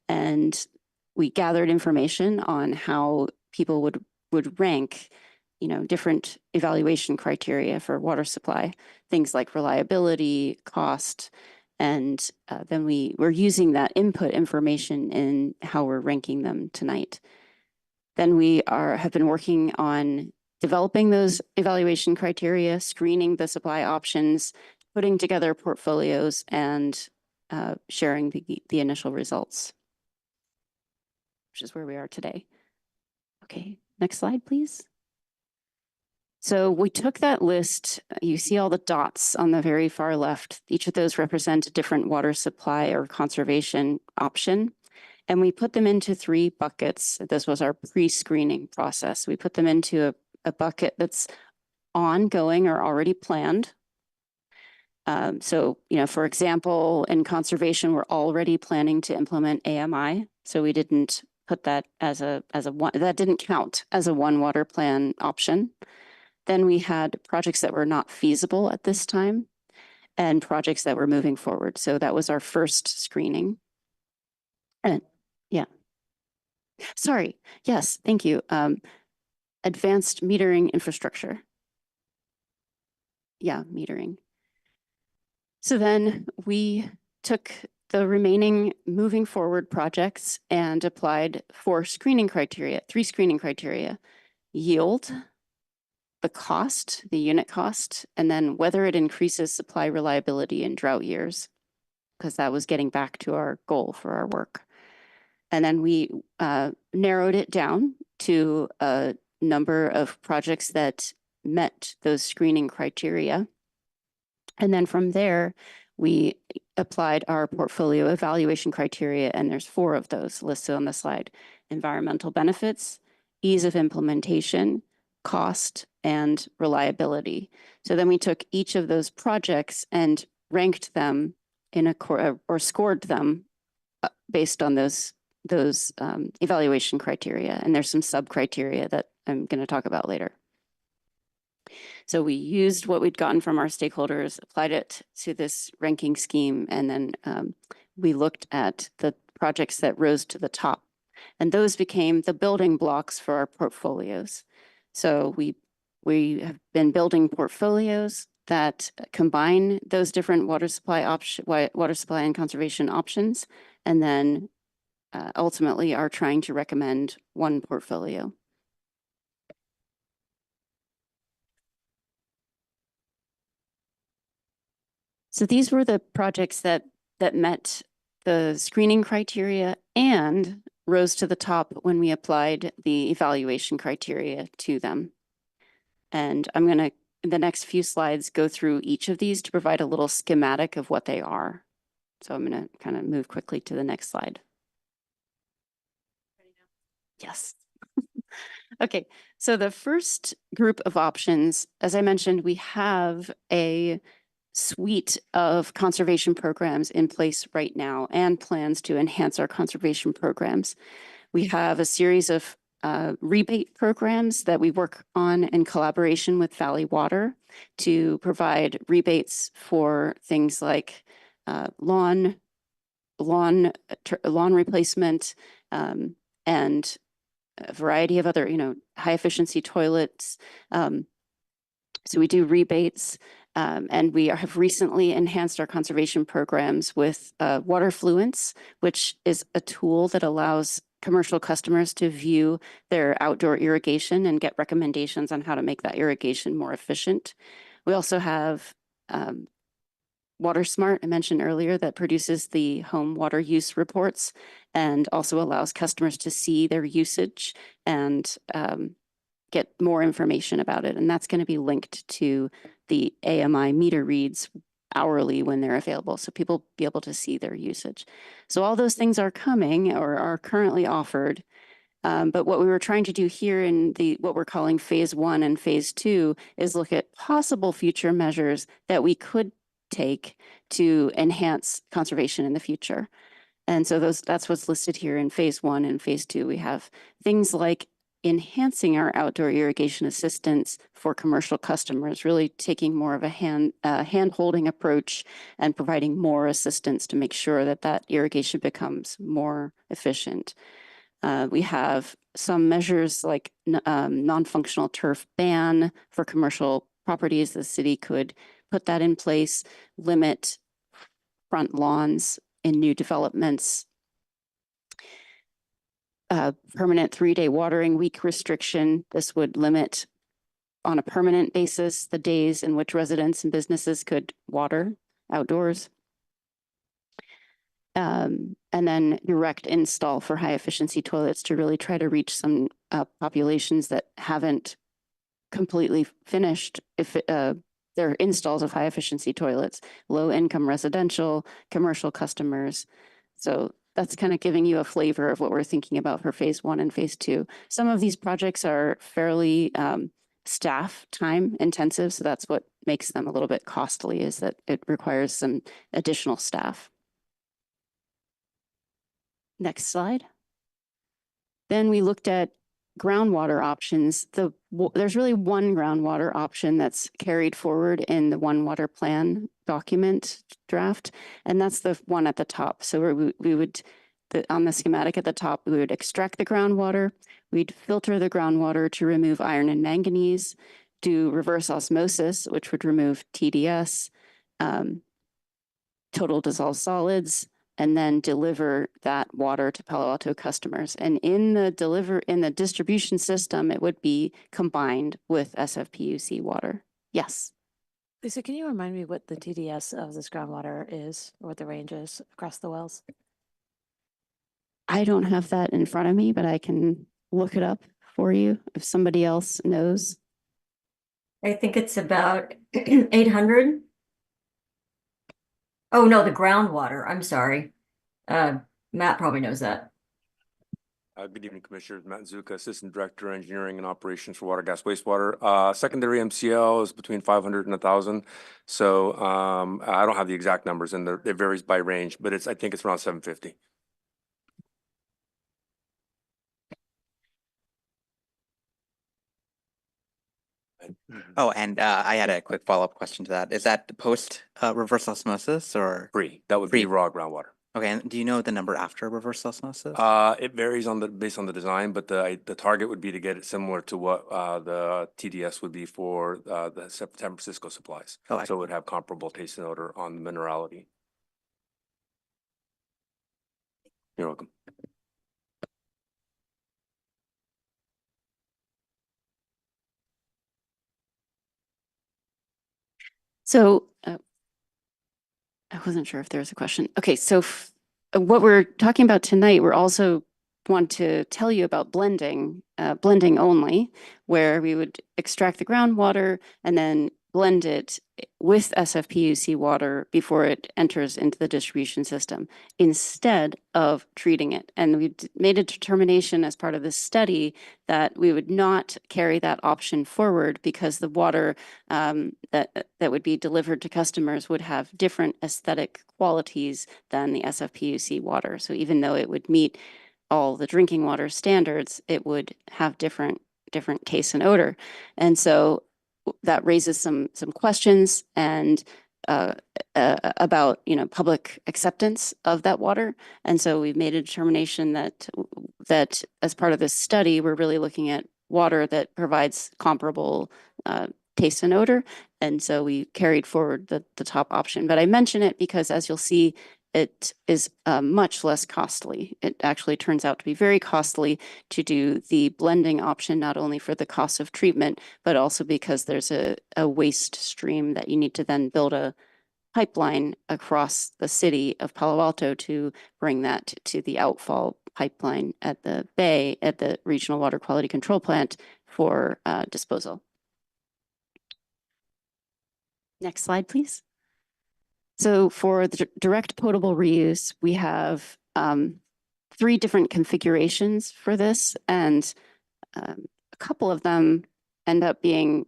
And we gathered information on how people would rank, different evaluation criteria for water supply, things like reliability, cost, and then we're using that input information in how we're ranking them tonight. Then we have been working on developing those evaluation criteria, screening the supply options, putting together portfolios, and sharing the initial results, which is where we are today. Okay, next slide, please. So we took that list. You see all the dots on the very far left. Each of those represent a different water supply or conservation option. And we put them into 3 buckets. This was our pre-screening process. We put them into a bucket that's ongoing or already planned. So, for example, in conservation, we're already planning to implement AMI. So we didn't put that as a one, that didn't count as a one water plan option. Then we had projects that were not feasible at this time and projects that were moving forward. So that was our first screening. And yeah. Sorry. Yes, thank you. Advanced metering infrastructure. Yeah, metering. So then we took the remaining moving forward projects and applied 3 screening criteria: yield, the cost, the unit cost, and then whether it increases supply reliability in drought years, because that was getting back to our goal for our work. And then we narrowed it down to a number of projects that met those screening criteria. And then from there, we applied our portfolio evaluation criteria, and there's 4 of those listed on the slide: environmental benefits, ease of implementation, cost, and reliability. So then we took each of those projects and ranked them or scored them based on those evaluation criteria. And there's some sub-criteria that I'm going to talk about later. So we used what we'd gotten from our stakeholders, applied it to this ranking scheme, and then we looked at the projects that rose to the top. And those became the building blocks for our portfolios. So we have been building portfolios that combine those different water supply and conservation options, and then ultimately are trying to recommend one portfolio. So these were the projects that met the screening criteria and rose to the top when we applied the evaluation criteria to them. And I'm going to, in the next few slides, go through each of these to provide a little schematic of what they are. So I'm going to kind of move quickly to the next slide. Yes. Okay, so the first group of options, as I mentioned, we have a suite of conservation programs in place right now and plans to enhance our conservation programs. We have a series of rebate programs that we work on in collaboration with Valley Water to provide rebates for things like lawn replacement and a variety of other, high efficiency toilets. So we do rebates, and we have recently enhanced our conservation programs with Water Fluence, which is a tool that allows commercial customers to view their outdoor irrigation and get recommendations on how to make that irrigation more efficient. We also have WaterSmart, I mentioned earlier, that produces the home water use reports and also allows customers to see their usage and get more information about it. And that's going to be linked to the AMI meter reads hourly when they're available. So people be able to see their usage. So all those things are coming or are currently offered. But what we were trying to do here in what we're calling phase 1 and phase 2 is look at possible future measures that we could take to enhance conservation in the future. And so that's what's listed here in phase 1 and phase 2. We have things like enhancing our outdoor irrigation assistance for commercial customers, really taking more of a hand-holding approach and providing more assistance to make sure that irrigation becomes more efficient. We have some measures like non-functional turf ban for commercial properties. The city could put that in place, limit front lawns in new developments, permanent 3-day watering week restriction. This would limit on a permanent basis the days in which residents and businesses could water outdoors. And then direct install for high efficiency toilets to really try to reach some populations that haven't completely finished their installs of high efficiency toilets, low income residential, commercial customers. So that's kind of giving you a flavor of what we're thinking about for phase 1 and phase 2. Some of these projects are fairly staff time intensive. So that's what makes them a little bit costly, is that it requires some additional staff. Next slide. Then we looked at groundwater options. There's really one groundwater option that's carried forward in the One Water Plan document draft, and that's the one at the top. So we would, on the schematic at the top, we would extract the groundwater, we'd filter the groundwater to remove iron and manganese, do reverse osmosis, which would remove TDS, total dissolved solids, and then deliver that water to Palo Alto customers. And in the distribution system, it would be combined with SFPUC water. Yes. Lisa, can you remind me what the TDS of this groundwater is, or what the range is across the wells? I don't have that in front of me, but I can look it up for you if somebody else knows. I think it's about 800. Oh, no, the groundwater. I'm sorry. Matt probably knows that. Good evening, Commissioners. Matt Zuka, Assistant Director, Engineering and Operations for Water, Gas, Wastewater. Secondary MCL is between 500 and 1,000. So I don't have the exact numbers, and it varies by range, but I think it's around 750. Oh, and I had a quick follow-up question to that. Is that post reverse osmosis or? Free. That would be raw groundwater. Okay, and do you know the number after reverse osmosis? It varies based on the design, but the target would be to get it similar to what the TDS would be for the San Francisco supplies. Oh, so it would have comparable taste and odor on the minerality. You're welcome. So I wasn't sure if there was a question. Okay, so what we're talking about tonight, we're also want to tell you about blending only, where we would extract the groundwater and then blend it with SFPUC water before it enters into the distribution system instead of treating it. And we made a determination as part of this study that we would not carry that option forward because the water that would be delivered to customers would have different aesthetic qualities than the SFPUC water. So even though it would meet all the drinking water standards, it would have different taste and odor. And so that raises some questions and about, public acceptance of that water. And so we've made a determination that as part of this study, we're really looking at water that provides comparable taste and odor. And so we carried forward the top option. But I mention it because, as you'll see, it is much less costly. It actually turns out to be very costly to do the blending option, not only for the cost of treatment, but also because there's a waste stream that you need to then build a pipeline across the city of Palo Alto to bring that to the outfall pipeline at the bay, at the Regional Water Quality Control Plant for disposal. Next slide, please. So for the direct potable reuse, we have 3 different configurations for this, and a couple of them end up being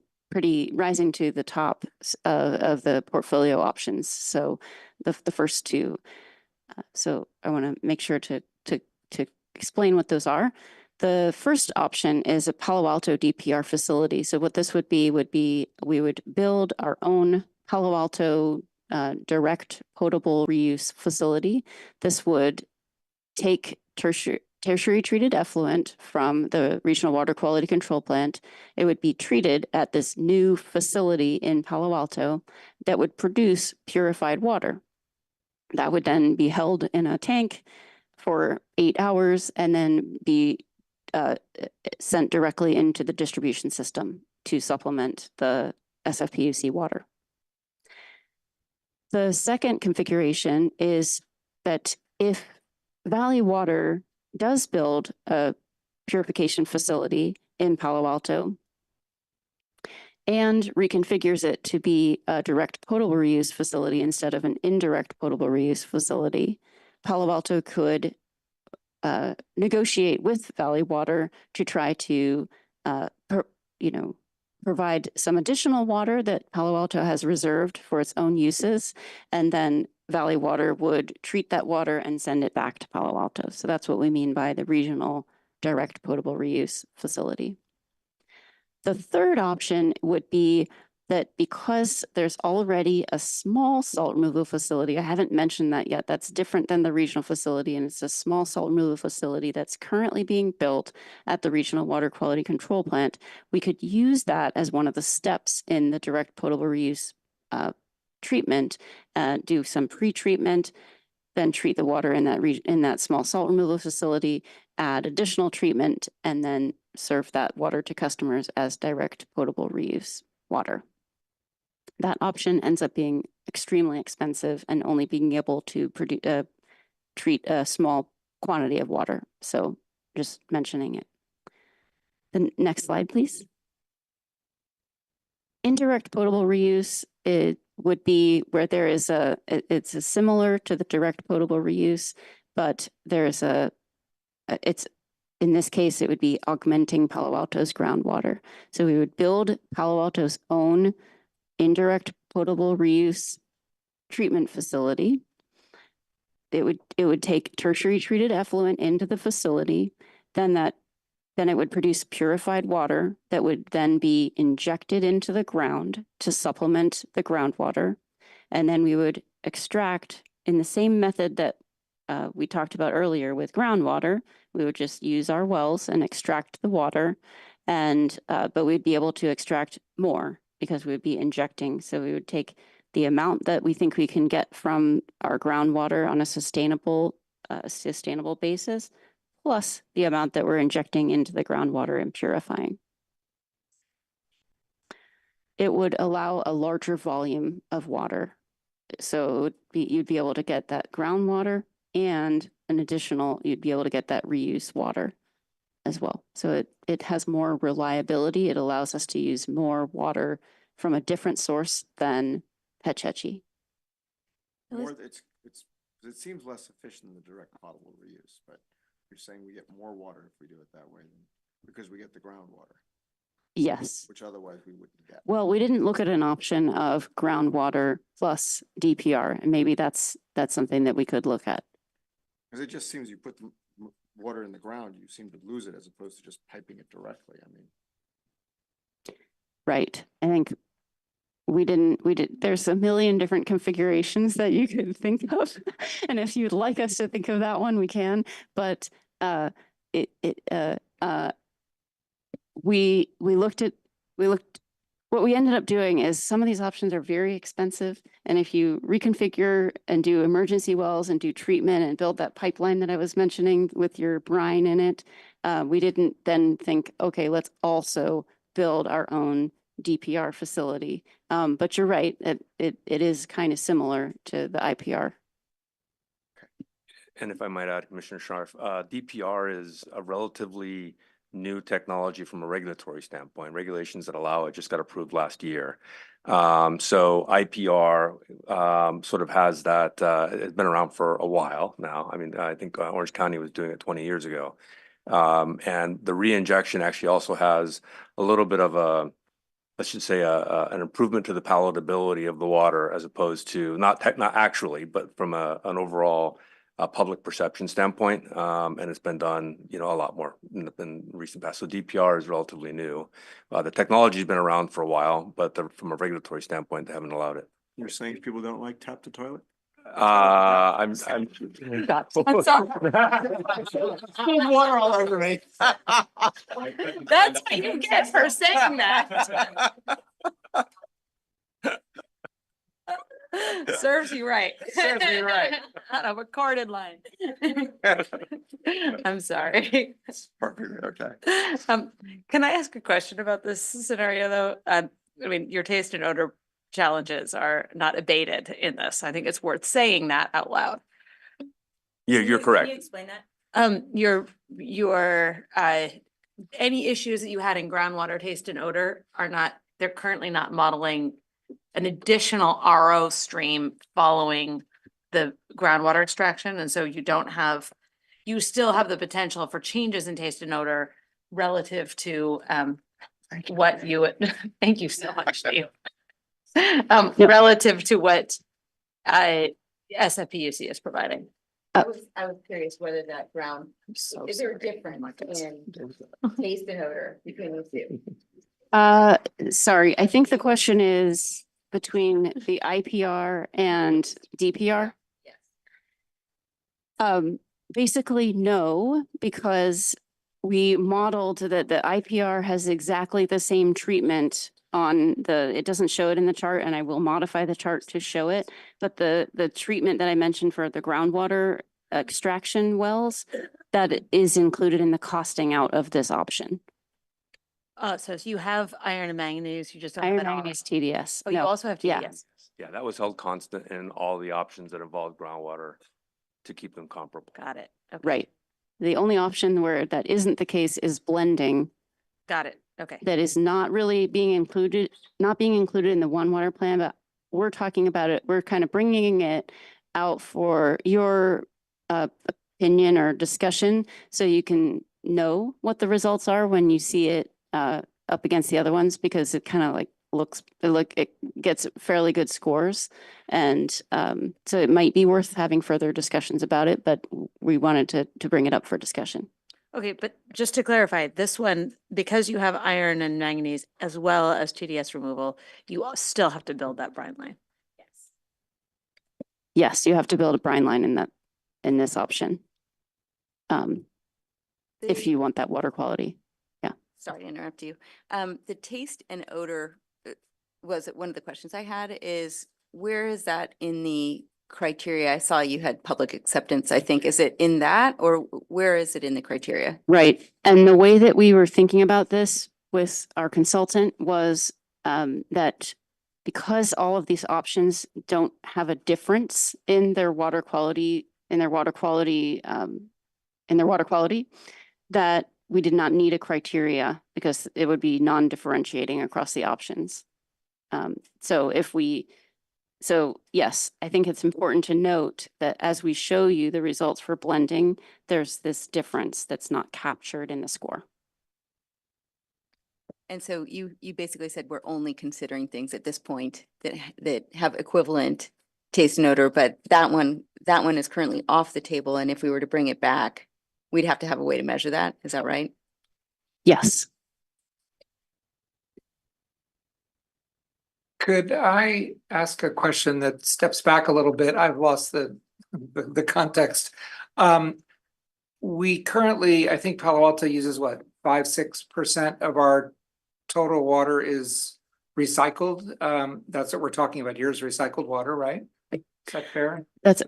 rising to the top of the portfolio options. So the first 2. So I want to make sure to explain what those are. The first option is a Palo Alto DPR facility. So what this would be we would build our own Palo Alto direct potable reuse facility. This would take tertiary treated effluent from the Regional Water Quality Control Plant. It would be treated at this new facility in Palo Alto that would produce purified water. That would then be held in a tank for 8 hours and then be sent directly into the distribution system to supplement the SFPUC water. The second configuration is that if Valley Water does build a purification facility in Palo Alto and reconfigures it to be a direct potable reuse facility instead of an indirect potable reuse facility, Palo Alto could negotiate with Valley Water to try to, provide some additional water that Palo Alto has reserved for its own uses, and then Valley Water would treat that water and send it back to Palo Alto. So that's what we mean by the regional direct potable reuse facility. The third option would be that because there's already a small salt removal facility, I haven't mentioned that yet, that's different than the regional facility, and it's a small salt removal facility that's currently being built at the Regional Water Quality Control Plant. We could use that as one of the steps in the direct potable reuse treatment, do some pre-treatment, then treat the water in that small salt removal facility, add additional treatment, and then serve that water to customers as direct potable reuse water. That option ends up being extremely expensive and only being able to treat a small quantity of water. So just mentioning it. The next slide, please. Indirect potable reuse, it would be where there is it's similar to the direct potable reuse, but there's in this case, it would be augmenting Palo Alto's groundwater. So we would build Palo Alto's own indirect potable reuse treatment facility. It would take tertiary treated effluent into the facility, then it would produce purified water that would then be injected into the ground to supplement the groundwater. And then we would extract in the same method that we talked about earlier with groundwater. We would just use our wells and extract the water, but we'd be able to extract more because we would be injecting. So we would take the amount that we think we can get from our groundwater on a sustainable basis, plus the amount that we're injecting into the groundwater and purifying. It would allow a larger volume of water. So you'd be able to get that groundwater and you'd be able to get that reuse water as well. So it has more reliability. It allows us to use more water from a different source than Hetch Hetchy. It seems less efficient than the direct potable reuse, but you're saying we get more water if we do it that way because we get the groundwater. Yes. Which otherwise we wouldn't get. Well, we didn't look at an option of groundwater plus DPR, and maybe that's something that we could look at. Because it just seems you put the water in the ground, you seem to lose it as opposed to just piping it directly. I mean. Right. I think there's a million different configurations that you could think of. And if you'd like us to think of that one, we can, but we looked, what we ended up doing is some of these options are very expensive. And if you reconfigure and do emergency wells and do treatment and build that pipeline that I was mentioning with your brine in it, we didn't then think, okay, let's also build our own DPR facility. But you're right, it is kind of similar to the IPR. And if I might add, Commissioner Scharf, DPR is a relatively new technology from a regulatory standpoint. Regulations that allow it just got approved last year. So IPR sort of has that, it's been around for a while now. I mean, I think Orange County was doing it 20 years ago. And the re-injection actually also has a little bit of a, I should say, an improvement to the palatability of the water, as opposed to not actually, but from an overall public perception standpoint. And it's been done, a lot more in recent past. So DPR is relatively new. The technology's been around for a while, but from a regulatory standpoint, they haven't allowed it. You're saying people don't like tap to toilet? I'm sorry. Water all over me. That's what you get for saying that. Serves you right. Serves me right. On a recorded line. I'm sorry. Perfect, okay. Can I ask a question about this scenario though? I mean, your taste and odor challenges are not abated in this. I think it's worth saying that out loud. Yeah, you're Can correct. you explain that? Your any issues that you had in groundwater taste and odor they're currently not modeling an additional RO stream following the groundwater extraction. And so you still have the potential for changes in taste and odor relative to what you would, thank you so much, Steve. Relative to what SFPUC is providing. I was curious whether that is there a difference in taste and odor between the two? Sorry, I think the question is between the IPR and DPR. Yes. Basically, no, because we modeled that the IPR has exactly the same treatment it doesn't show it in the chart, and I will modify the chart to show it. But the treatment that I mentioned for the groundwater extraction wells, that is included in the costing out of this option. So you have iron and manganese, you just don't have Iron, an RO. manganese, TDS. Oh, you No, also have yeah. TDS. Yeah, that was held constant in all the options that involved groundwater to keep them comparable. Got it. Okay. Right. The only option where that isn't the case is blending. Got it. Okay. That is not really being included in the One Water Plan, but we're talking about it. We're kind of bringing it out for your opinion or discussion, so you can know what the results are when you see it up against the other ones, because it kind of it gets fairly good scores. And so it might be worth having further discussions about it, but we wanted to bring it up for discussion. Okay, but just to clarify, this one, because you have iron and manganese as well as TDS removal, you still have to build that brine line. Yes. Yes, you have to build a brine line in this option. If you want that water quality. Yeah. Sorry to interrupt you. The taste and odor was one of the questions I had is, where is that in the criteria? I saw you had public acceptance, I think. Is it in that, or where is it in the criteria? Right. And the way that we were thinking about this with our consultant was that because all of these options don't have a difference in their water quality, that we did not need a criteria, because it would be non-differentiating across the options. So yes, I think it's important to note that as we show you the results for blending, there's this difference that's not captured in the score. And so you basically said we're only considering things at this point that have equivalent taste and odor, but that one is currently off the table. And if we were to bring it back, we'd have to have a way to measure that. Is that right? Yes. Could I ask a question that steps back a little bit? I've lost the context. We currently, I think Palo Alto uses what, 5-6% of our total water is recycled. That's what we're talking about here is recycled water, right? Is that fair? That's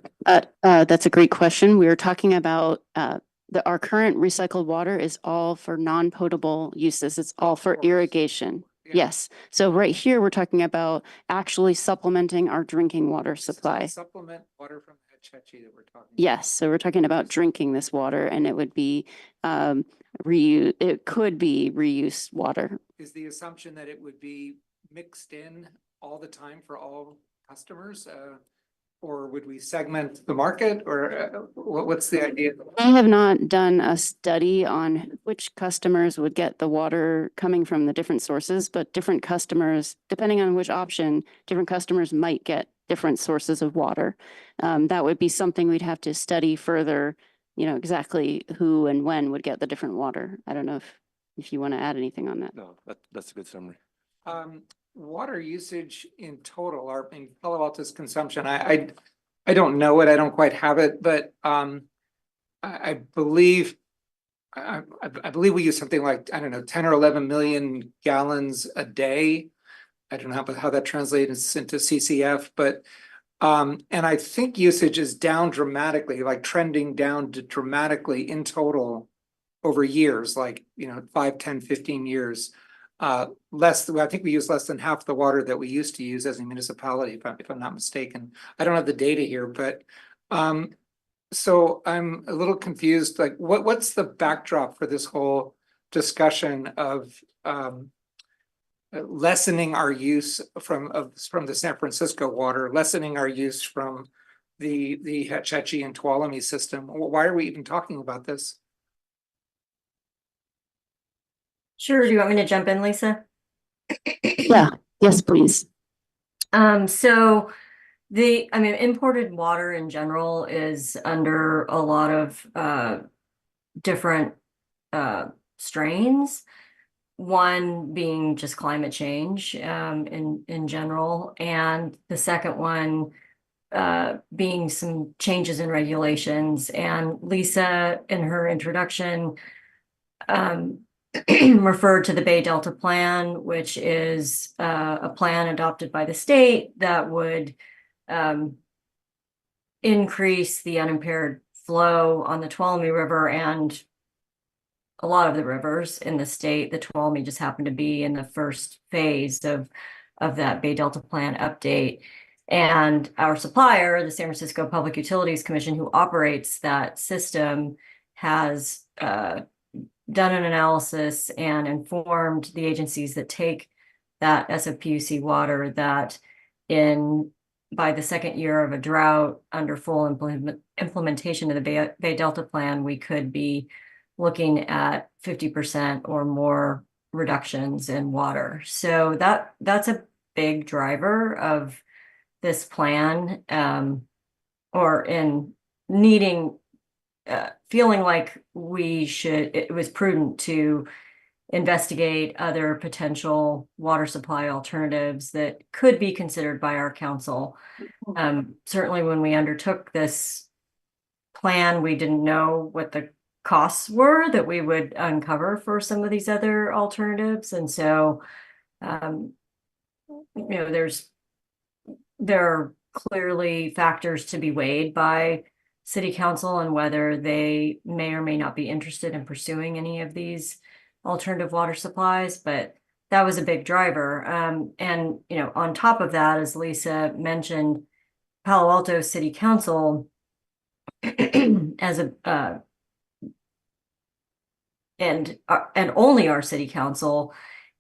a great question. We were talking about our current recycled water is all for non-potable uses. It's all for irrigation. Yeah. Yes. So right here, we're talking about actually supplementing our drinking water supply. Supplement water from Hetch Hetchy that we're talking. Yes. So we're talking about drinking this water, and it would be it could be reused water. Is the assumption that it would be mixed in all the time for all customers? Or would we segment the market, or what's the idea? I have not done a study on which customers would get the water coming from the different sources, but different customers, depending on which option, different customers might get different sources of water. That would be something we'd have to study further, exactly who and when would get the different water. I don't know if you want to add anything on that. No, that's a good summary. Water usage in total, in Palo Alto's consumption, I don't know it, I don't quite have it, but I believe we use something like, I don't know, 10 or 11 million gallons a day. I don't know how that translates into CCF, but and I think usage is down dramatically, like trending down dramatically in total over years, like 5, 10, 15 years. I think we use less than half the water that we used to use as a municipality, if I'm not mistaken. I don't have the data here, but so I'm a little confused. Like, what's the backdrop for this whole discussion of lessening our use from the San Francisco water, lessening our use from the Hetch Hetchy and Tuolumne system? Why are we even talking about this? Sure. Do you want me to jump in, Lisa? Yeah. Yes, please. So imported water in general is under a lot of different strains. One being just climate change in general, and the second one being some changes in regulations. And Lisa, in her introduction, referred to the Bay Delta Plan, which is a plan adopted by the state that would increase the unimpaired flow on the Tuolumne River and a lot of the rivers in the state. The Tuolumne just happened to be in the first phase of that Bay Delta Plan update. And our supplier, the San Francisco Public Utilities Commission, who operates that system, has done an analysis and informed the agencies that take that SFPUC water that by the second year of a drought, under full implementation of the Bay Delta Plan, we could be looking at 50% or more reductions in water. So that's a big driver of this plan, or in needing feeling like it was prudent to investigate other potential water supply alternatives that could be considered by our council. Certainly when we undertook this plan, we didn't know what the costs were that we would uncover for some of these other alternatives. And so, there are clearly factors to be weighed by City Council and whether they may or may not be interested in pursuing any of these alternative water supplies, but that was a big driver. And on top of that, as Lisa mentioned, Palo Alto City Council as and only our City Council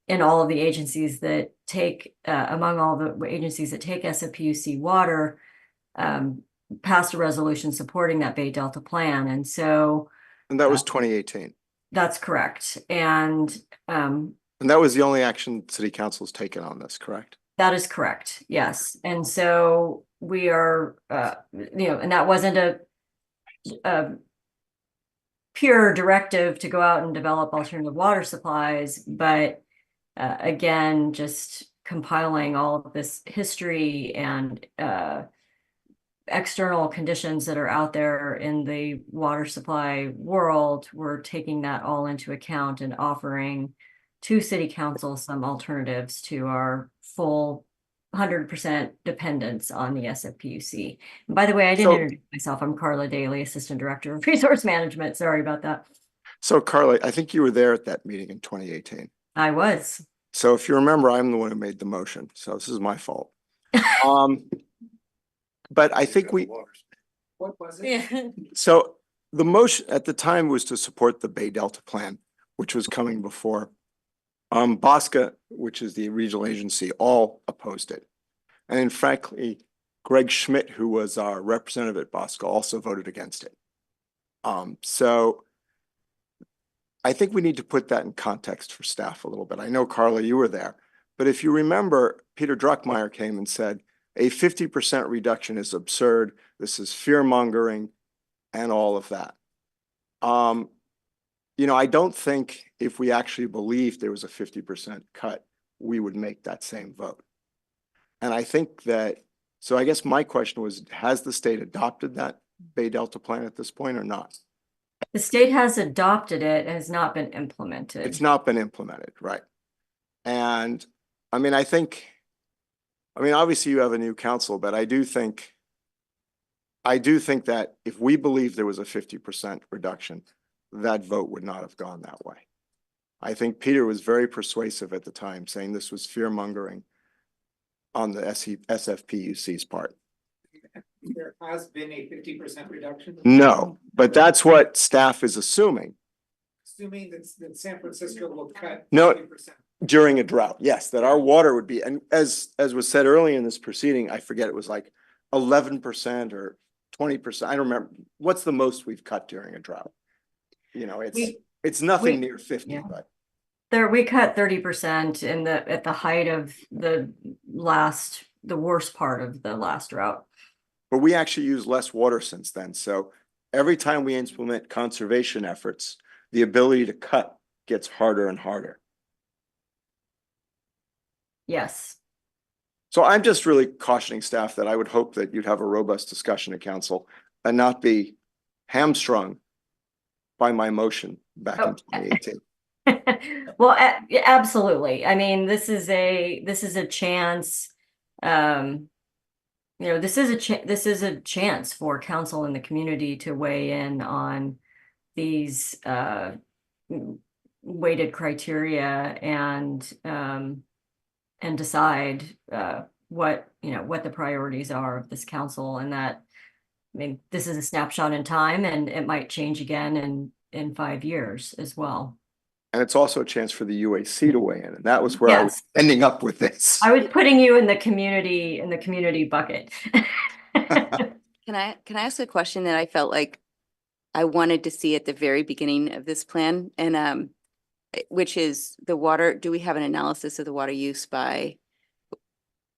and all of the agencies that take among all the agencies that take SFPUC water passed a resolution supporting that Bay Delta Plan. And so. And that was 2018. That's correct. And that was the only action City Council's taken on this, correct? That is correct. Yes. And so we are, and that wasn't a pure directive to go out and develop alternative water supplies, but again, just compiling all of this history and external conditions that are out there in the water supply world, we're taking that all into account and offering to City Council some alternatives to our full 100% dependence on the SFPUC. And by the way, I didn't So- introduce myself. I'm Carla Daly, Assistant Director of Resource Management. Sorry about that. So Carla, I think you were there at that meeting in 2018. I was. So if you remember, I'm the one who made the motion, so this is my fault. But I think What was it? Yeah. so the motion at the time was to support the Bay Delta Plan, which was coming before. Bosca, which is the regional agency, all opposed it. And frankly, Greg Schmidt, who was our representative at Bosca, also voted against it. So I think we need to put that in context for staff a little bit. I know, Carla, you were there, but if you remember, Peter Druckmeyer came and said, a 50% reduction is absurd. This is fear mongering and all of that. You know, I don't think if we actually believed there was a 50% cut, we would make that same vote. And I think that, so I guess my question was, has the state adopted that Bay Delta Plan at this point or not? The state has adopted it, it has not been implemented. It's not been implemented, right? And I mean, obviously you have a new council, but I do think that if we believed there was a 50% reduction, that vote would not have gone that way. I think Peter was very persuasive at the time, saying this was fear mongering on the SFPUC's part. There has been a 50% reduction. No, but that's what staff is assuming Assuming that San Francisco will cut. No. 50%. during a drought. Yes, that our water would be, and as was said earlier in this proceeding, I forget, it was like 11% or 20%. I don't remember. What's the most we've cut during a drought? You know, it's nothing near 50, yeah. but We cut 30% at the height of the worst part of the last drought. we actually use less water since then. So every time we implement conservation efforts, the ability to cut gets harder and harder. Yes. So I'm just really cautioning staff that I would hope that you'd have a robust discussion at council and not be hamstrung by my motion back in 2018. Well, absolutely. I mean, this is a chance. You know, this is a chance for council and the community to weigh in on these weighted criteria and decide what the priorities are of this council, and that, I mean, this is a snapshot in time and it might change again in 5 years as well. And it's also a chance for the UAC to weigh in. And that was where I was ending up with this. I was putting you in the community bucket. Can I ask a question that I felt like I wanted to see at the very beginning of this plan? And which is the water, do we have an analysis of the water use by,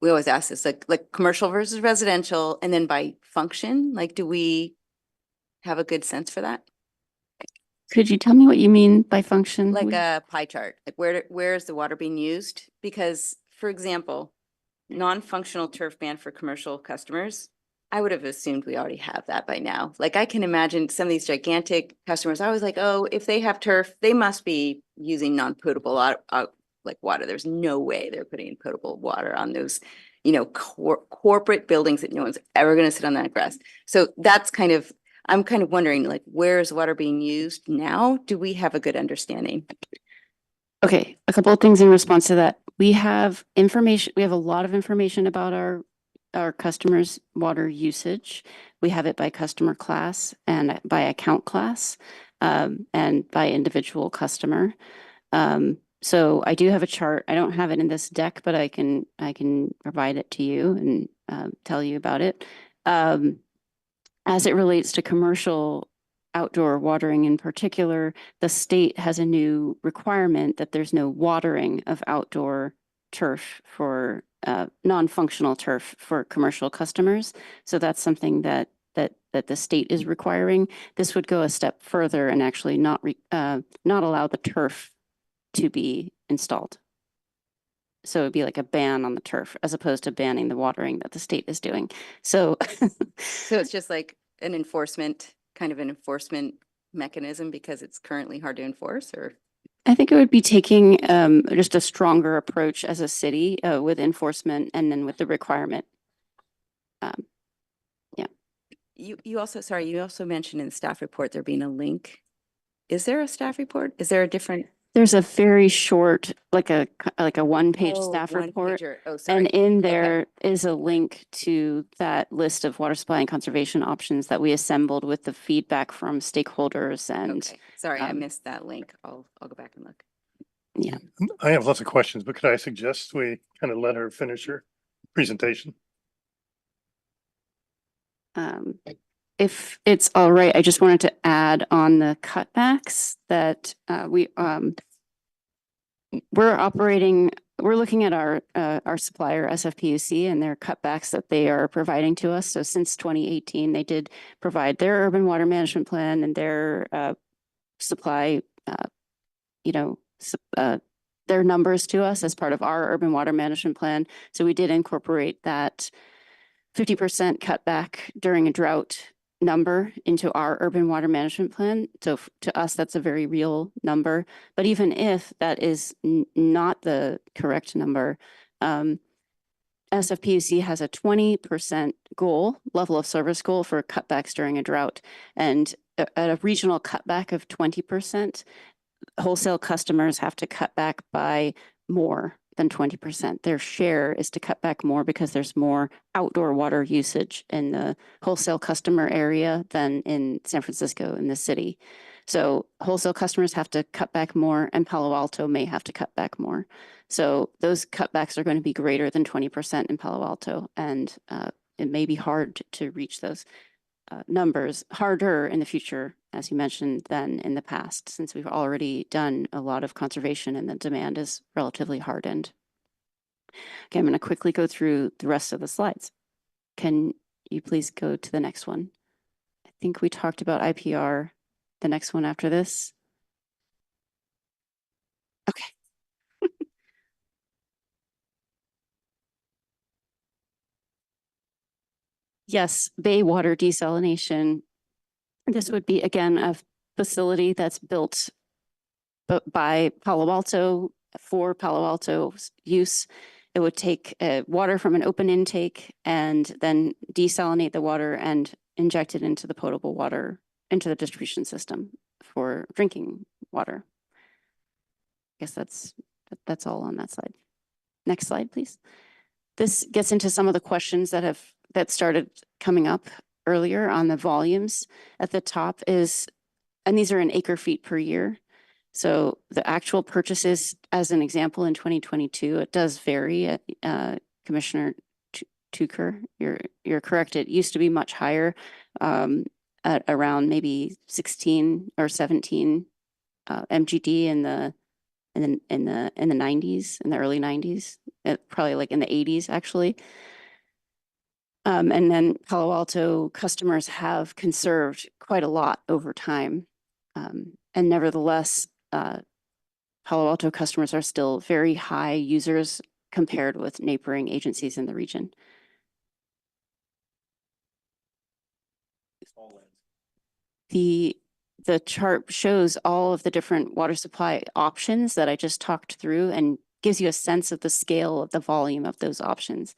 we always ask this, like commercial versus residential, and then by function? Like, do we have a good sense for that? Could you tell me what you mean by function? Like a pie chart, like where is the water being used? Because, for example, non-functional turf ban for commercial customers, I would have assumed we already have that by now. Like, I can imagine some of these gigantic customers, I was like, oh, if they have turf, they must be using non-potable like water. There's no way they're putting in potable water on those, you know, corporate buildings that no one's ever going to sit on that grass. So that's I'm kind of wondering, like, where is water being used now? Do we have a good understanding? Okay, a couple of things in response to that. We have information, we have a lot of information about our customers' water usage. We have it by customer class and by account class, and by individual customer. So I do have a chart. I don't have it in this deck, but I can provide it to you and tell you about it. As it relates to commercial outdoor watering in particular, the state has a new requirement that there's no watering of outdoor turf for non-functional turf for commercial customers. So that's something that the state is requiring. This would go a step further and actually not allow the turf to be installed. So it'd be like a ban on the turf as opposed to banning the watering that the state is doing. So So it's just like an enforcement, kind of an enforcement mechanism because it's currently hard to enforce, or? I think it would be taking just a stronger approach as a city with enforcement and then with the requirement. You also, sorry, you also mentioned in the staff report there being a link. Is there a staff report? Is there a different? There's a very short, like a one-page Oh, staff report. one-pager. Oh, sorry. And in Okay. there is a link to that list of water supply and conservation options that we assembled with the feedback from stakeholders and Okay, sorry, I um, missed that link. I'll go back and look. yeah. I have lots of questions, but could I suggest we kind of let her finish her presentation? If it's all right, I just wanted to add on the cutbacks that we're looking at our supplier SFPUC and their cutbacks that they are providing to us. So since 2018, they did provide their urban water management plan and their supply, their numbers to us as part of our urban water management plan. So we did incorporate that 50% cutback during a drought number into our urban water management plan. So to us, that's a very real number. But even if that is not the correct number, SFPUC has a 20% goal, level of service goal for cutbacks during a drought. And at a regional cutback of 20%, wholesale customers have to cut back by more than 20%. Their share is to cut back more because there's more outdoor water usage in the wholesale customer area than in San Francisco in the city. So wholesale customers have to cut back more and Palo Alto may have to cut back more. So those cutbacks are going to be greater than 20% in Palo Alto. And it may be hard to reach those numbers, harder in the future, as you mentioned, than in the past, since we've already done a lot of conservation and the demand is relatively hardened. Okay, I'm going to quickly go through the rest of the slides. Can you please go to the next one? I think we talked about IPR. The next one after this. Okay. Yes, Bay water desalination. This would be, again, a facility that's built by Palo Alto for Palo Alto's use. It would take water from an open intake and then desalinate the water and inject it into the potable water, into the distribution system for drinking water. I guess that's all on that slide. Next slide, please. This gets into some of the questions that started coming up earlier on the volumes. At the top is, and these are in acre feet per year. So the actual purchases, as an example, in 2022, it does vary. Commissioner Tucker, you're correct. It used to be much higher, at around maybe 16 or 17 MGD in the 90s, in the early 90s, probably like in the 80s actually. And then Palo Alto customers have conserved quite a lot over time. And nevertheless, Palo Alto customers are still very high users compared with neighboring agencies in the region. The chart shows all of the different water supply options that I just talked through and gives you a sense of the scale of the volume of those options.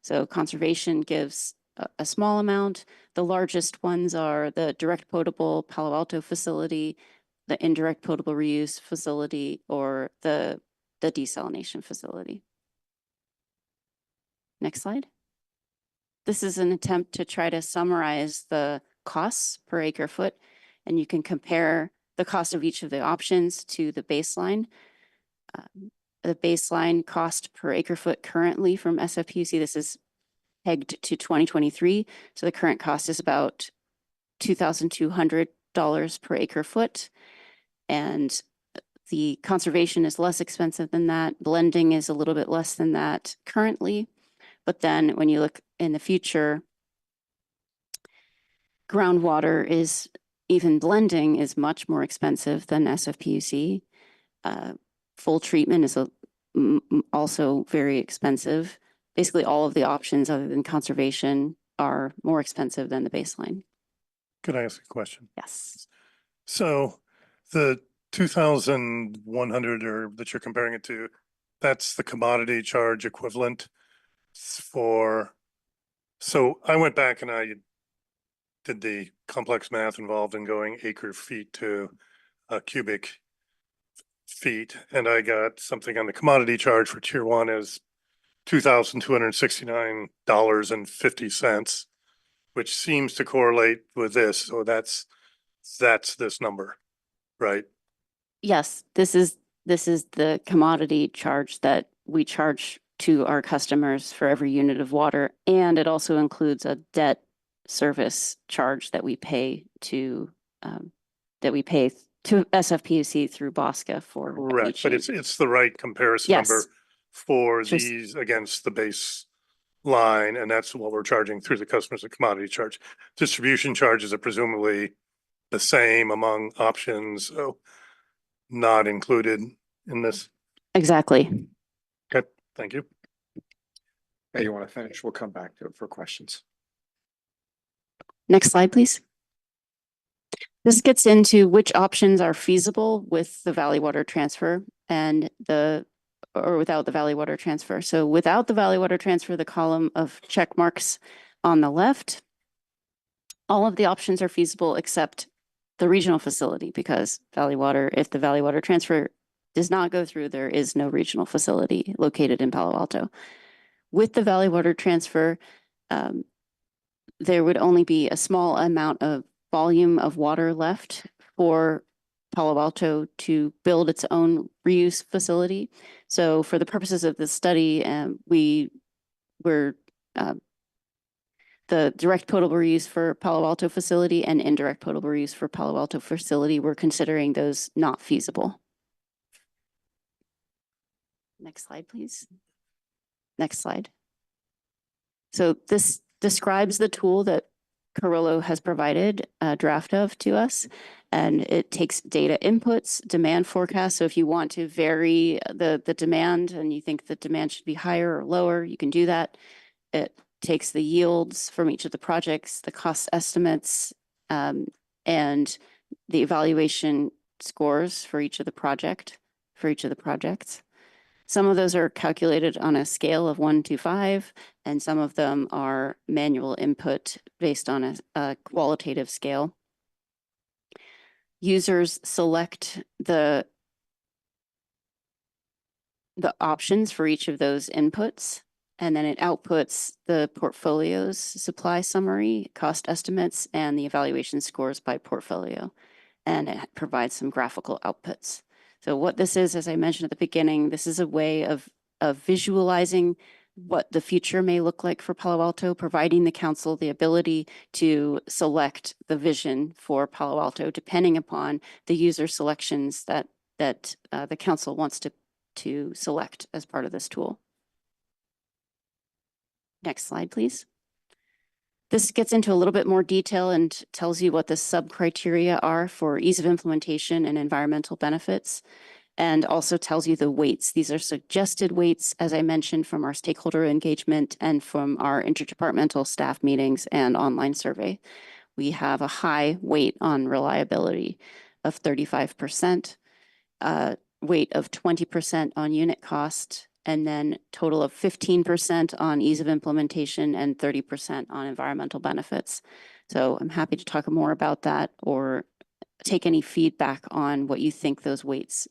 So conservation gives a small amount. The largest ones are the direct potable Palo Alto facility, the indirect potable reuse facility, or the desalination facility. Next slide. This is an attempt to try to summarize the costs per acre foot, and you can compare the cost of each of the options to the baseline. The baseline cost per acre foot currently from SFPUC, this is pegged to 2023. So the current cost is about $2,200 per acre foot. And the conservation is less expensive than that. Blending is a little bit less than that currently. But then when you look in the future, groundwater is, even blending is much more expensive than SFPUC. Full treatment is also very expensive. Basically, all of the options other than conservation are more expensive than the baseline. Could I ask a question? Yes. So the 2,100 or that you're comparing it to, that's the commodity charge equivalent for, so I went back and I did the complex math involved in going acre feet to cubic feet, and I got something on the commodity charge for tier one as $2,269.50, which seems to correlate with this. So that's this number, right? Yes, this is the commodity charge that we charge to our customers for every unit of water. And it also includes a debt service charge that we pay to SFPUC through BOSCA for. Correct, but it's the right comparison Yes. number for Just- these against the base line, and that's what we're charging through the customers, a commodity charge. Distribution charges are presumably the same among options, so not included in this. Exactly. Okay, thank you. Hey, you want to finish? We'll come back to it for questions. Next slide, please. This gets into which options are feasible with the Valley Water Transfer and or without the Valley Water Transfer. So without the Valley Water Transfer, the column of check marks on the left, all of the options are feasible except the regional facility, because Valley Water, if the Valley Water Transfer does not go through, there is no regional facility located in Palo Alto. With the Valley Water Transfer, there would only be a small amount of volume of water left for Palo Alto to build its own reuse facility. So for the purposes of this study, the direct potable reuse for Palo Alto facility and indirect potable reuse for Palo Alto facility, we're considering those not feasible. Next slide, please. Next slide. So this describes the tool that Carrillo has provided a draft of to us, and it takes data inputs, demand forecasts. So if you want to vary the demand and you think the demand should be higher or lower, you can do that. It takes the yields from each of the projects, the cost estimates, and the evaluation scores for each of the projects. Some of those are calculated on a scale of 1 to 5, and some of them are manual input based on a qualitative scale. Users select the options for each of those inputs, and then it outputs the portfolio's supply summary, cost estimates, and the evaluation scores by portfolio. And it provides some graphical outputs. So what this is, as I mentioned at the beginning, this is a way of visualizing what the future may look like for Palo Alto, providing the council the ability to select the vision for Palo Alto, depending upon the user selections that the council wants to select as part of this tool. Next slide, please. This gets into a little bit more detail and tells you what the sub-criteria are for ease of implementation and environmental benefits, and also tells you the weights. These are suggested weights, as I mentioned, from our stakeholder engagement and from our interdepartmental staff meetings and online survey. We have a high weight on reliability of 35%, weight of 20% on unit cost, and then total of 15% on ease of implementation and 30% on environmental benefits. So I'm happy to talk more about that or take any feedback on what you think those weights,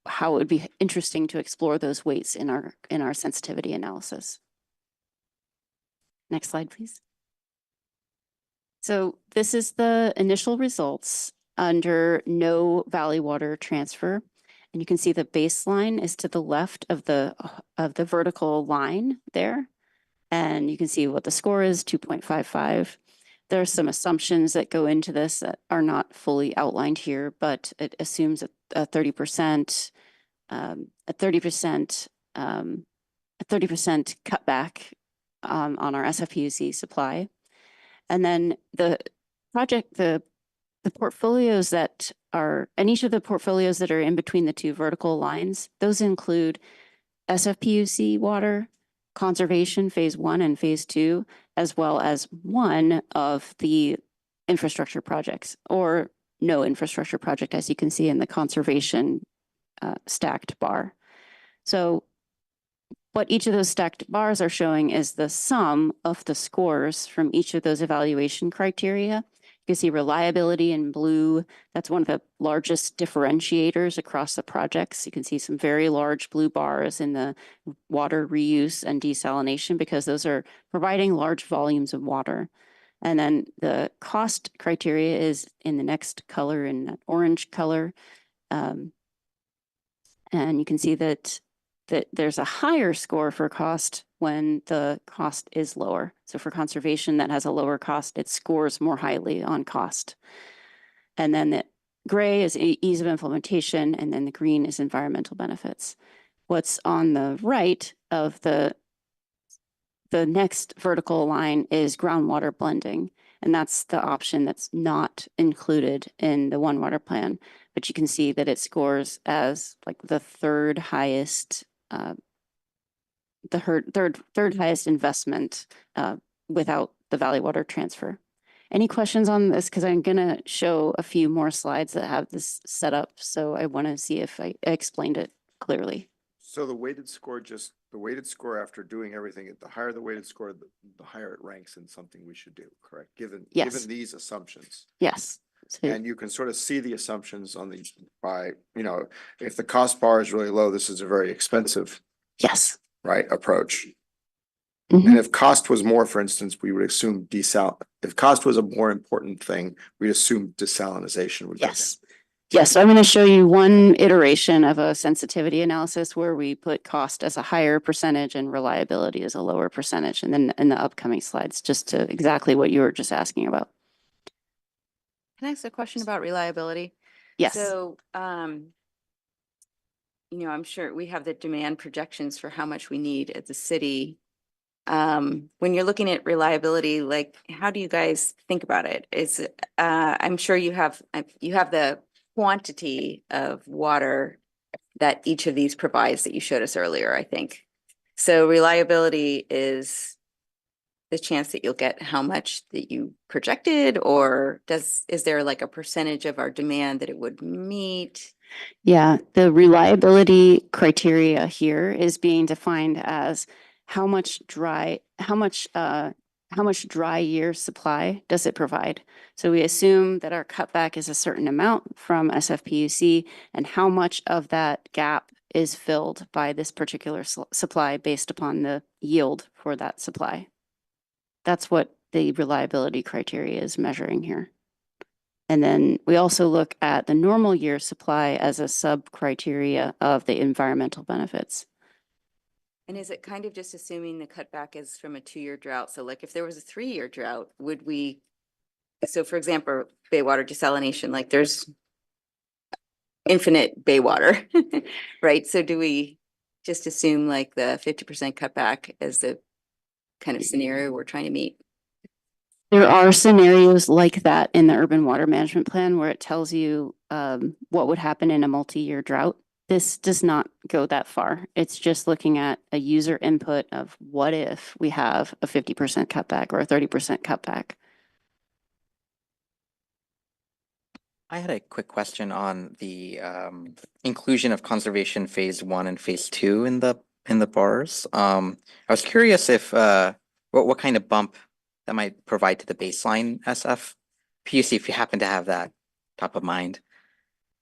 how it would be interesting to explore those weights in our sensitivity analysis. Next slide, please. So this is the initial results under no Valley Water Transfer. And you can see the baseline is to the left of the vertical line there. And you can see what the score is, 2.55. There are some assumptions that go into this that are not fully outlined here, but it assumes a 30% cutback on our SFPUC supply. And then the the portfolios that are, and each of the portfolios that are in between the two vertical lines, those include SFPUC water, conservation phase 1 and phase 2, as well as one of the infrastructure projects or no infrastructure project, as you can see in the conservation stacked bar. So what each of those stacked bars are showing is the sum of the scores from each of those evaluation criteria. You can see reliability in blue. That's one of the largest differentiators across the projects. You can see some very large blue bars in the water reuse and desalination because those are providing large volumes of water. And then the cost criteria is in the next color, in that orange color. And you can see that there's a higher score for cost when the cost is lower. So for conservation that has a lower cost, it scores more highly on cost. And then the gray is ease of implementation, and then the green is environmental benefits. What's on the right of the next vertical line is groundwater blending, and that's the option that's not included in the One Water Plan. But you can see that it scores as like the third highest third highest investment without the Valley Water transfer. Any questions on this? Because I'm going to show a few more slides that have this set up. So I want to see if I explained it clearly. So the weighted score after doing everything, the higher the weighted score, the higher it ranks in something we should do, correct? Given these assumptions. Yes. So, And you can sort of see the assumptions on these by, if the cost bar is really low, this is a very expensive, yes. right, approach. Mhm. And if cost was more, for instance, we would assume if cost was a more important thing, we'd assume desalinization would go down. Yes. Yes, so I'm going to show you one iteration of a sensitivity analysis where we put cost as a higher percentage and reliability as a lower percentage. And then in the upcoming slides, just to exactly what you were just asking about. Can I ask a question about reliability? Yes. So, I'm sure we have the demand projections for how much we need at the city. When you're looking at reliability, like, how do you guys think about it? I'm sure you have the quantity of water that each of these provides that you showed us earlier, I think. So reliability is the chance that you'll get how much that you projected, or is there like a percentage of our demand that it would meet? Yeah, the reliability criteria here is being defined as how much dry year supply does it provide? So we assume that our cutback is a certain amount from SFPUC, and how much of that gap is filled by this particular supply based upon the yield for that supply. That's what the reliability criteria is measuring here. And then we also look at the normal year supply as a sub-criteria of the environmental benefits. And is it kind of just assuming the cutback is from a 2-year drought? So like if there was a 3-year drought, so for example, Baywater desalination, like there's infinite bay water, right? So do we just assume like the 50% cutback as the kind of scenario we're trying to meet? There are scenarios like that in the urban water management plan where it tells you what would happen in a multi-year drought. This does not go that far. It's just looking at a user input of what if we have a 50% cutback or a 30% cutback. I had a quick question on the inclusion of conservation phase 1 and phase 2 in the bars. I was curious if what kind of bump that might provide to the baseline SFPUC, if you happen to have that top of mind.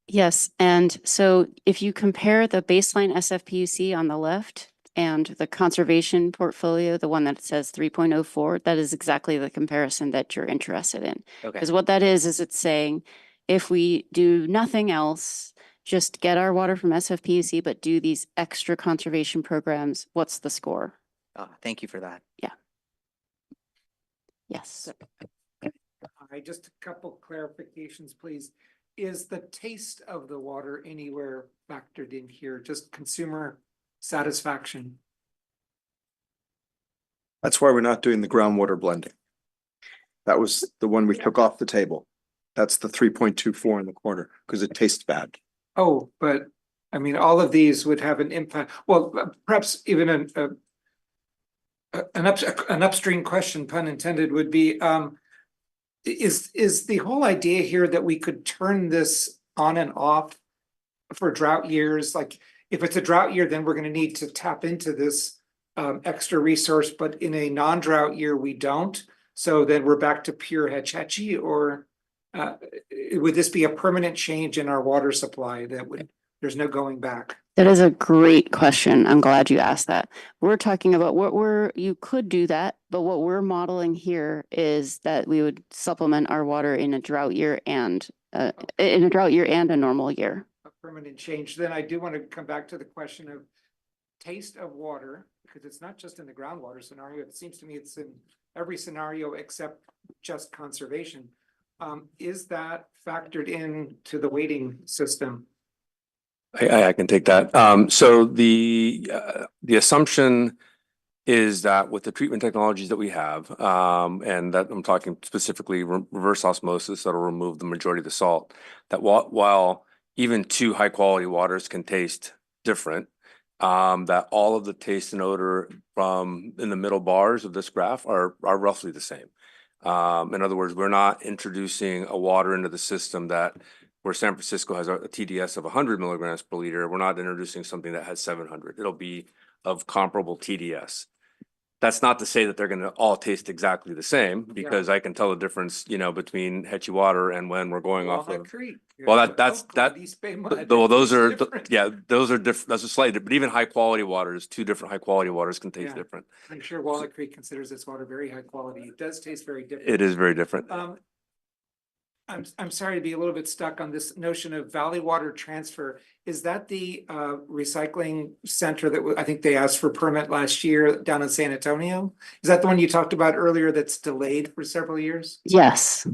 Yes, and so if you compare the baseline SFPUC on the left and the conservation portfolio, the one that says 3.04, that is exactly the comparison that you're interested in. Okay. Because what that is it's saying if we do nothing else, just get our water from SFPUC, but do these extra conservation programs, what's the score? Thank you for that. Yeah. Yes. All right, just a couple clarifications, please. Is the taste of the water anywhere factored in here? Just consumer satisfaction? That's why we're not doing the groundwater blending. That was the one we took off the table. That's the 3.24 in the quarter, because it tastes bad. Oh, but I mean, all of these would have an impact. Well, perhaps even an upstream question, pun intended, would be, is the whole idea here that we could turn this on and off for drought years? Like, if it's a drought year, then we're gonna need to tap into this extra resource, but in a non-drought year, we don't. So then we're back to pure Hetch Hetchy, or would this be a permanent change in our water supply that would, there's no going back? That is a great question. I'm glad you asked that. We're talking about you could do that, but what we're modeling here is that we would supplement our water in a drought year and a normal year. A permanent change. Then I do want to come back to the question of taste of water, because it's not just in the groundwater scenario. It seems to me it's in every scenario except just conservation. Is that factored into the weighting system? I can take that. So the assumption is that with the treatment technologies that we have, and that I'm talking specifically reverse osmosis that'll remove the majority of the salt, that while even two high quality waters can taste different, that all of the taste and odor from in the middle bars of this graph are roughly the same. In other words, we're not introducing a water into the system that where San Francisco has a TDS of 100 milligrams per liter, we're not introducing something that has 700. It'll be of comparable TDS. That's not to say that they're going to all taste exactly the same, because I can tell the difference, you know, between Hetchy water and when we're going off of. Well, those are different. That's a slight, but even high quality waters, two different high quality waters can taste different. I'm sure Walnut Creek considers its water very high quality. It does taste very different. It is very different. I'm sorry to be a little bit stuck on this notion of Valley Water Transfer. Is that the recycling center that I think they asked for permit last year down in San Antonio? Is that the one you talked about earlier that's delayed for several years? Yes.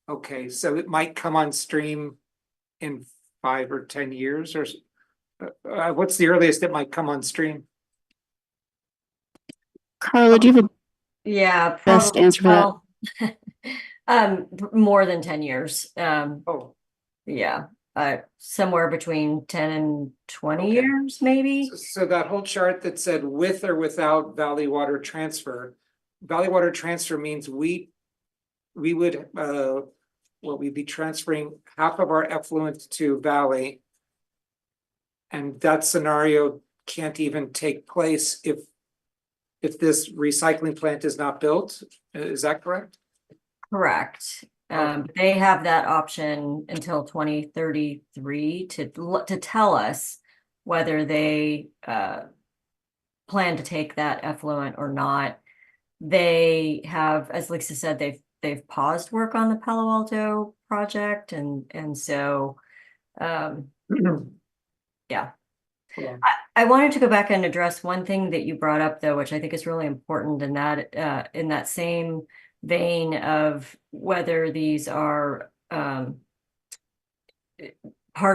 Okay, so it might come on stream in 5 or 10 years, or what's the earliest it might come on stream? Carla, do you have a Yeah. best probably, answer for that? well, more than 10 years. Oh, Yeah, somewhere between 10 and 20 Okay. years, maybe. so that whole chart that said with or without Valley Water Transfer means we would, we'd be transferring half of our effluent to Valley. And that scenario can't even take place if this recycling plant is not built. Is that correct? Correct. They have that option until 2033 to tell us whether they plan to take that effluent or not. They have, as Lisa said, they've paused work on the Palo Alto project, and so yeah. I wanted to go back and address one thing that you brought up, though, which I think is really important, and that in that same vein of whether these are part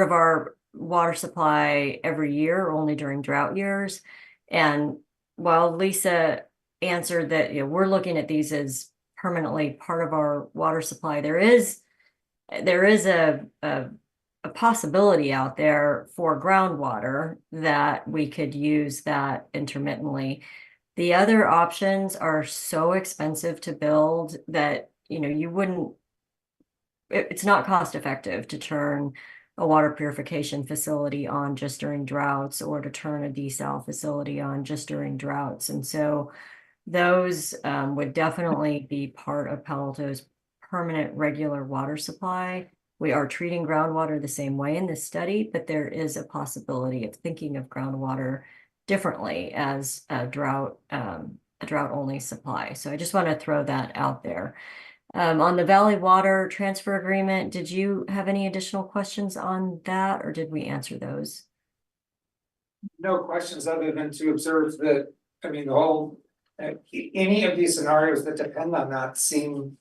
of our water supply every year or only during drought years. And while Lisa answered that, we're looking at these as permanently part of our water supply, there is a possibility out there for groundwater that we could use that intermittently. The other options are so expensive to build that, it's not cost effective to turn a water purification facility on just during droughts, or to turn a desal facility on just during droughts. And so those would definitely be part of Palo Alto's permanent regular water supply. We are treating groundwater the same way in this study, but there is a possibility of thinking of groundwater differently as a drought only supply. So I just want to throw that out there. On the Valley Water Transfer Agreement, did you have any additional questions on that, or did we answer those? No questions other than to observe that, I mean, the whole, any of these scenarios that depend on that seem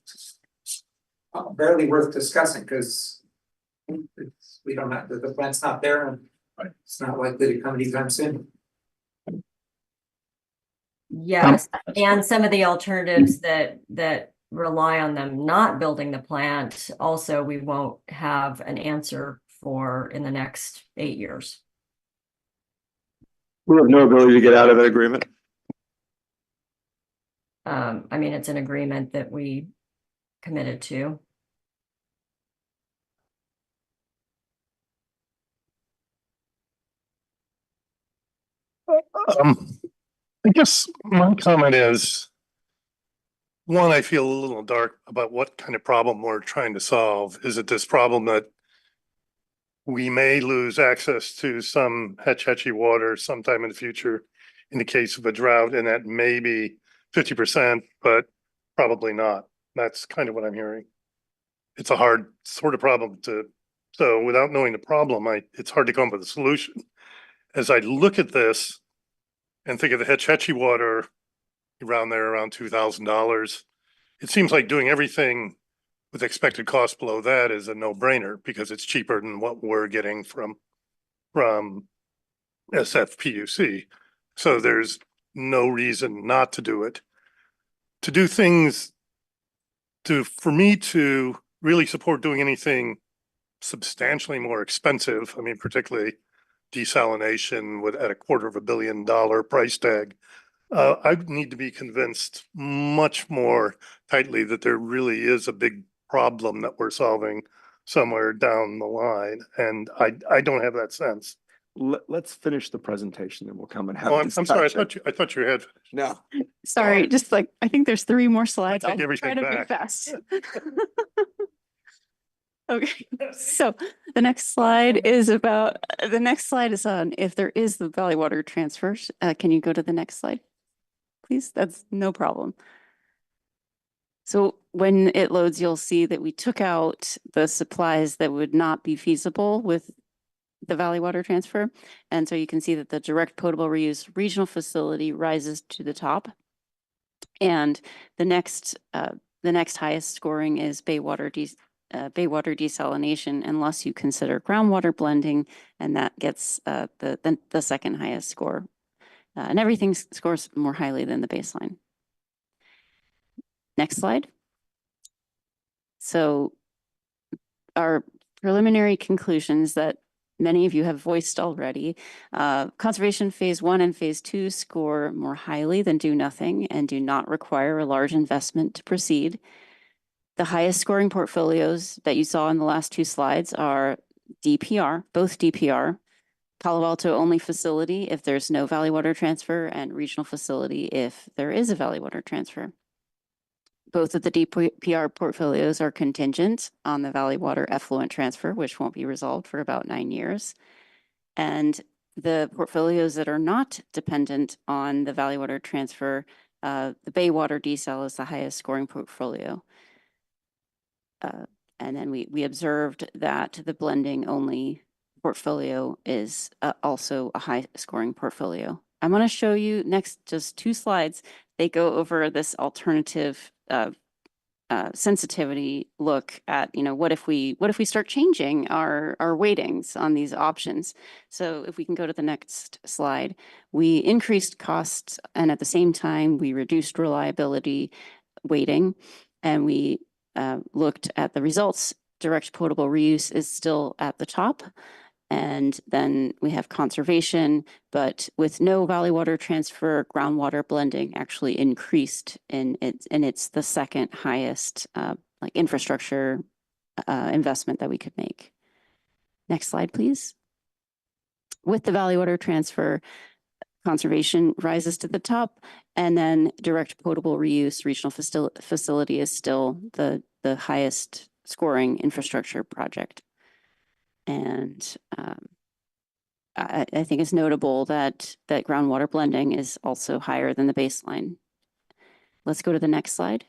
barely worth discussing, because we don't have, the plant's not there, and it's not likely to come anytime soon. Yes, and some of the alternatives that rely on them not building the plant, also we won't have an answer for in the next 8 years. We have no ability to get out of that agreement. I mean, it's an agreement that we committed to. I guess my comment is, one, I feel a little dark about what kind of problem we're trying to solve. Is it this problem that we may lose access to some Hetch Hetchy water sometime in the future in the case of a drought, and that may be 50%, but probably not. That's kind of what I'm hearing. It's a hard sort of problem so without knowing the problem, it's hard to come up with a solution. As I look at this and think of the Hetch Hetchy water around $2,000, it seems like doing everything with expected cost below that is a no-brainer because it's cheaper than what we're getting from SFPUC. So there's no reason not to do it. To do things for me to really support doing anything substantially more expensive, I mean, particularly desalination at a $250 million price tag, I need to be convinced much more tightly that there really is a big problem that we're solving somewhere down the line. And I don't have that sense. Let's finish the presentation and we'll come and have Oh, a I'm sorry. discussion. I thought you had. No. Sorry, just like, I think there's 3 more slides. take I'll try everything to be back. fast. Okay, so the next slide is on if there is the Valley Water transfers. Can you go to the next slide, please? That's no problem. So when it loads, you'll see that we took out the supplies that would not be feasible with the Valley Water transfer. And so you can see that the direct potable reuse regional facility rises to the top. And the next highest scoring is Bay Water desalination, unless you consider groundwater blending, and that gets the second highest score. And everything scores more highly than the baseline. Next slide. So our preliminary conclusions that many of you have voiced already, conservation phase 1 and phase 2 score more highly than do nothing and do not require a large investment to proceed. The highest scoring portfolios that you saw in the last 2 slides are DPR, both DPR, Palo Alto only facility if there's no Valley Water transfer, and regional facility if there is a Valley Water transfer. Both of the DPR portfolios are contingent on the Valley Water effluent transfer, which won't be resolved for about 9 years. And the portfolios that are not dependent on the Valley Water transfer, the Bay Water desal is the highest scoring portfolio. And then we observed that the blending only portfolio is also a high scoring portfolio. I'm going to show you next just 2 slides. They go over this alternative sensitivity look at, what if we start changing our weightings on these options. So if we can go to the next slide, we increased costs and at the same time we reduced reliability weighting, and we looked at the results. Direct potable reuse is still at the top. And then we have conservation, but with no Valley Water transfer, groundwater blending actually increased and it's the second highest infrastructure investment that we could make. Next slide, please. With the Valley Water transfer, conservation rises to the top, and then direct potable reuse regional facility is still the highest scoring infrastructure project. And I think it's notable that groundwater blending is also higher than the baseline. Let's go to the next slide.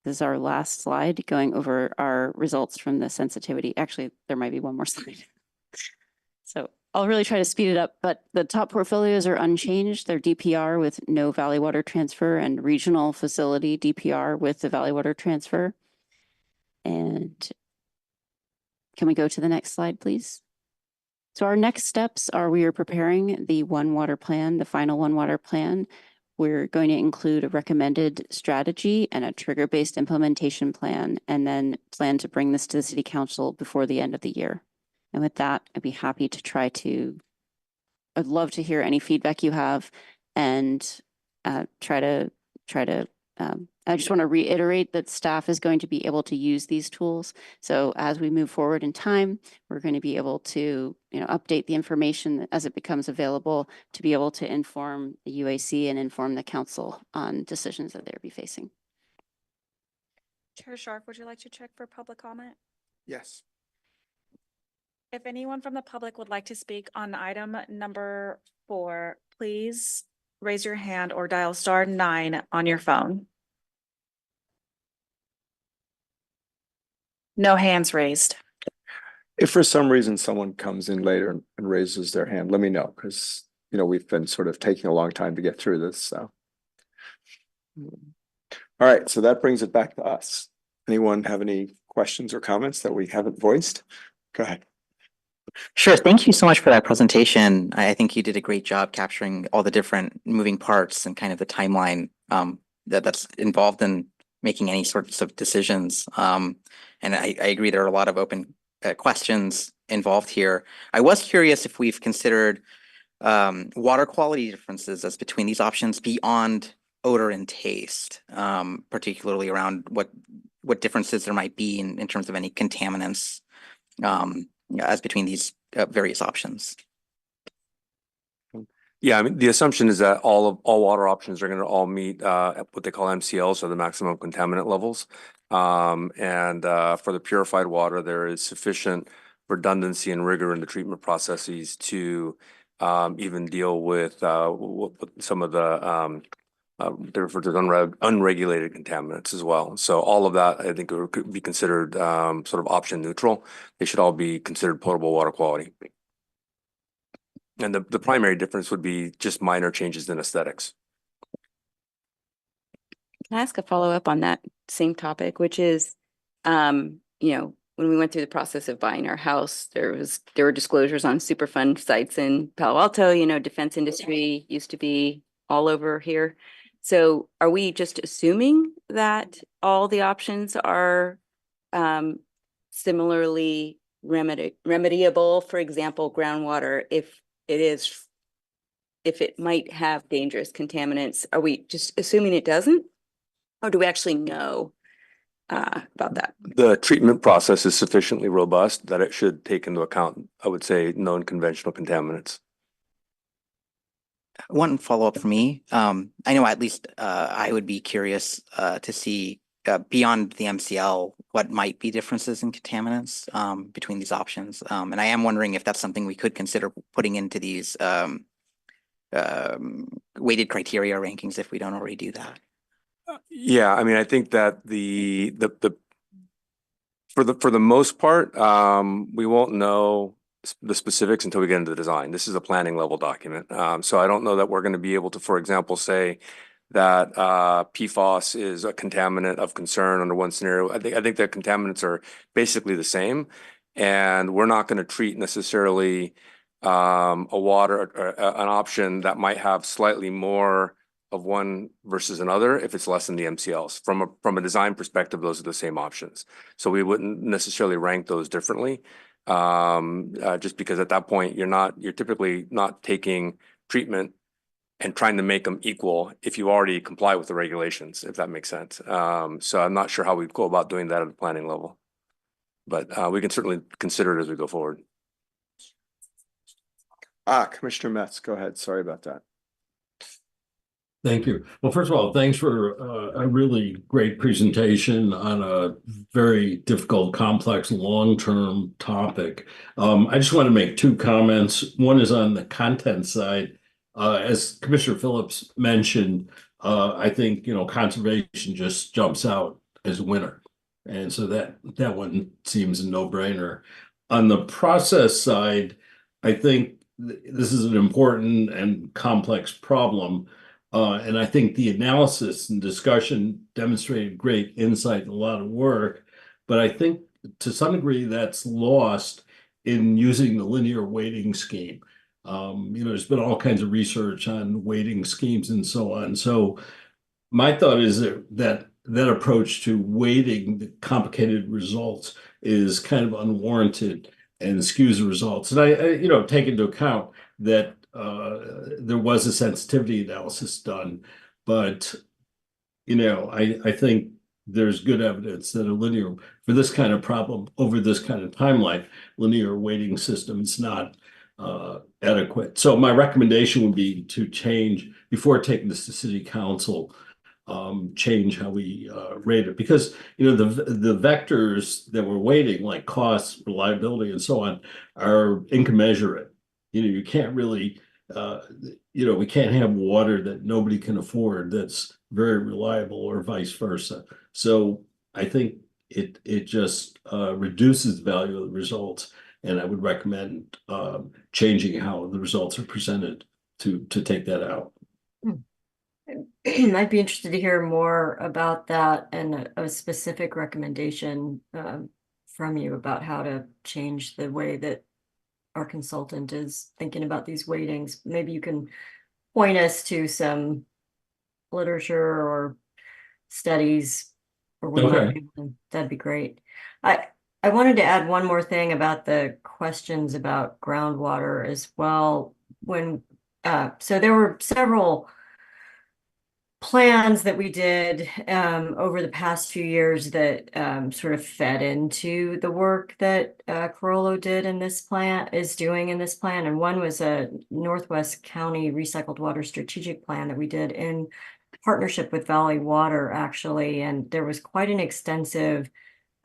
This is our last slide going over our results from the sensitivity. Actually, there might be one more slide. So I'll really try to speed it up, but the top portfolios are unchanged. They're DPR with no Valley Water transfer and regional facility DPR with the Valley Water transfer. And can we go to the next slide, please? So our next steps are we are preparing the One Water Plan, the final One Water Plan. we're going to include a recommended strategy and a trigger-based implementation plan, and then plan to bring this to the city council before the end of the year. And with that, I'd be happy to I'd love to hear any feedback you have and I just want to reiterate that staff is going to be able to use these tools. So as we move forward in time, we're going to be able to, update the information as it becomes available to be able to inform the UAC and inform the council on decisions that they'll be facing. Chair Sharp, would you like to check for public comment? Yes. If anyone from the public would like to speak on item number 4, please raise your hand or dial *9 on your phone. No hands raised. If for some reason someone comes in later and raises their hand, let me know, because, we've been sort of taking a long time to get through this, so. All right, so that brings it back to us. Anyone have any questions or comments that we haven't voiced? Go ahead. Sure. Thank you so much for that presentation. I think you did a great job capturing all the different moving parts and kind of the timeline that's involved in making any sorts of decisions. And I agree there are a lot of open questions involved here. I was curious if we've considered water quality differences as between these options beyond odor and taste, particularly around what differences there might be in terms of any contaminants as between these various options. Yeah, I mean, the assumption is that all water options are going to all meet what they call MCLs, so the maximum contaminant levels. And for the purified water, there is sufficient redundancy and rigor in the treatment processes to even deal with some of the they're referred to as unregulated contaminants as well. So all of that, I think, could be considered sort of option neutral. They should all be considered potable water quality. And the primary difference would be just minor changes in aesthetics. Can I ask a follow-up on that same topic, which is, when we went through the process of buying our house, there were disclosures on Superfund sites in Palo Alto, defense industry used to be all over here. So are we just assuming that all the options are similarly remediable? For example, groundwater, if it might have dangerous contaminants, are we just assuming it doesn't? Or do we actually know about that? The treatment process is sufficiently robust that it should take into account, I would say, known conventional contaminants. One follow-up for me. I know at least I would be curious to see beyond the MCL what might be differences in contaminants between these options. And I am wondering if that's something we could consider putting into these weighted criteria rankings if we don't already do that. Yeah, I mean, I think that for the most part, we won't know the specifics until we get into the design. This is a planning level document. So I don't know that we're going to be able to, for example, say that PFAS is a contaminant of concern under one scenario. I think that contaminants are basically the same, and we're not going to treat necessarily a water or an option that might have slightly more of one versus another if it's less than the MCLs. From a design perspective, those are the same options. So we wouldn't necessarily rank those differently. Just because at that point you're typically not taking treatment and trying to make them equal if you already comply with the regulations, if that makes sense. So I'm not sure how we go about doing that at the planning level, but we can certainly consider it as we go forward. Commissioner Metz, go ahead. Sorry about that. Thank you. Well, first of all, thanks for a really great presentation on a very difficult, complex, long-term topic. I just want to make 2 comments. One is on the content side. As Commissioner Phillips mentioned, I think, conservation just jumps out as a winner. And so that one seems a no-brainer. On the process side, I think this is an important and complex problem. And I think the analysis and discussion demonstrated great insight and a lot of work, but I think to some degree that's lost in using the linear weighting scheme. There's been all kinds of research on weighting schemes and so on. So my thought is that approach to weighting the complicated results is kind of unwarranted and skews the results. And I take into account that there was a sensitivity analysis done, but I think there's good evidence that a linear, for this kind of problem over this kind of timeline, linear weighting system is not adequate. So my recommendation would be to change, before taking this to city council, change how we rate it, because the vectors that we're weighting, like cost, reliability, and so on, are incommensurate. You can't really we can't have water that nobody can afford that's very reliable, or vice versa. So I think it just reduces the value of the results, and I would recommend changing how the results are presented to take that out. I'd be interested to hear more about that and a specific recommendation from you about how to change the way that our consultant is thinking about these weightings. Maybe you can point us to some literature or studies or whatnot. Okay. That'd be great. I wanted to add one more thing about the questions about groundwater as well. So there were several plans that we did over the past few years that sort of fed into the work that Carollo did in this plan, is doing in this plan. And one was a Northwest County Recycled Water Strategic Plan that we did in partnership with Valley Water, actually. And there was quite an extensive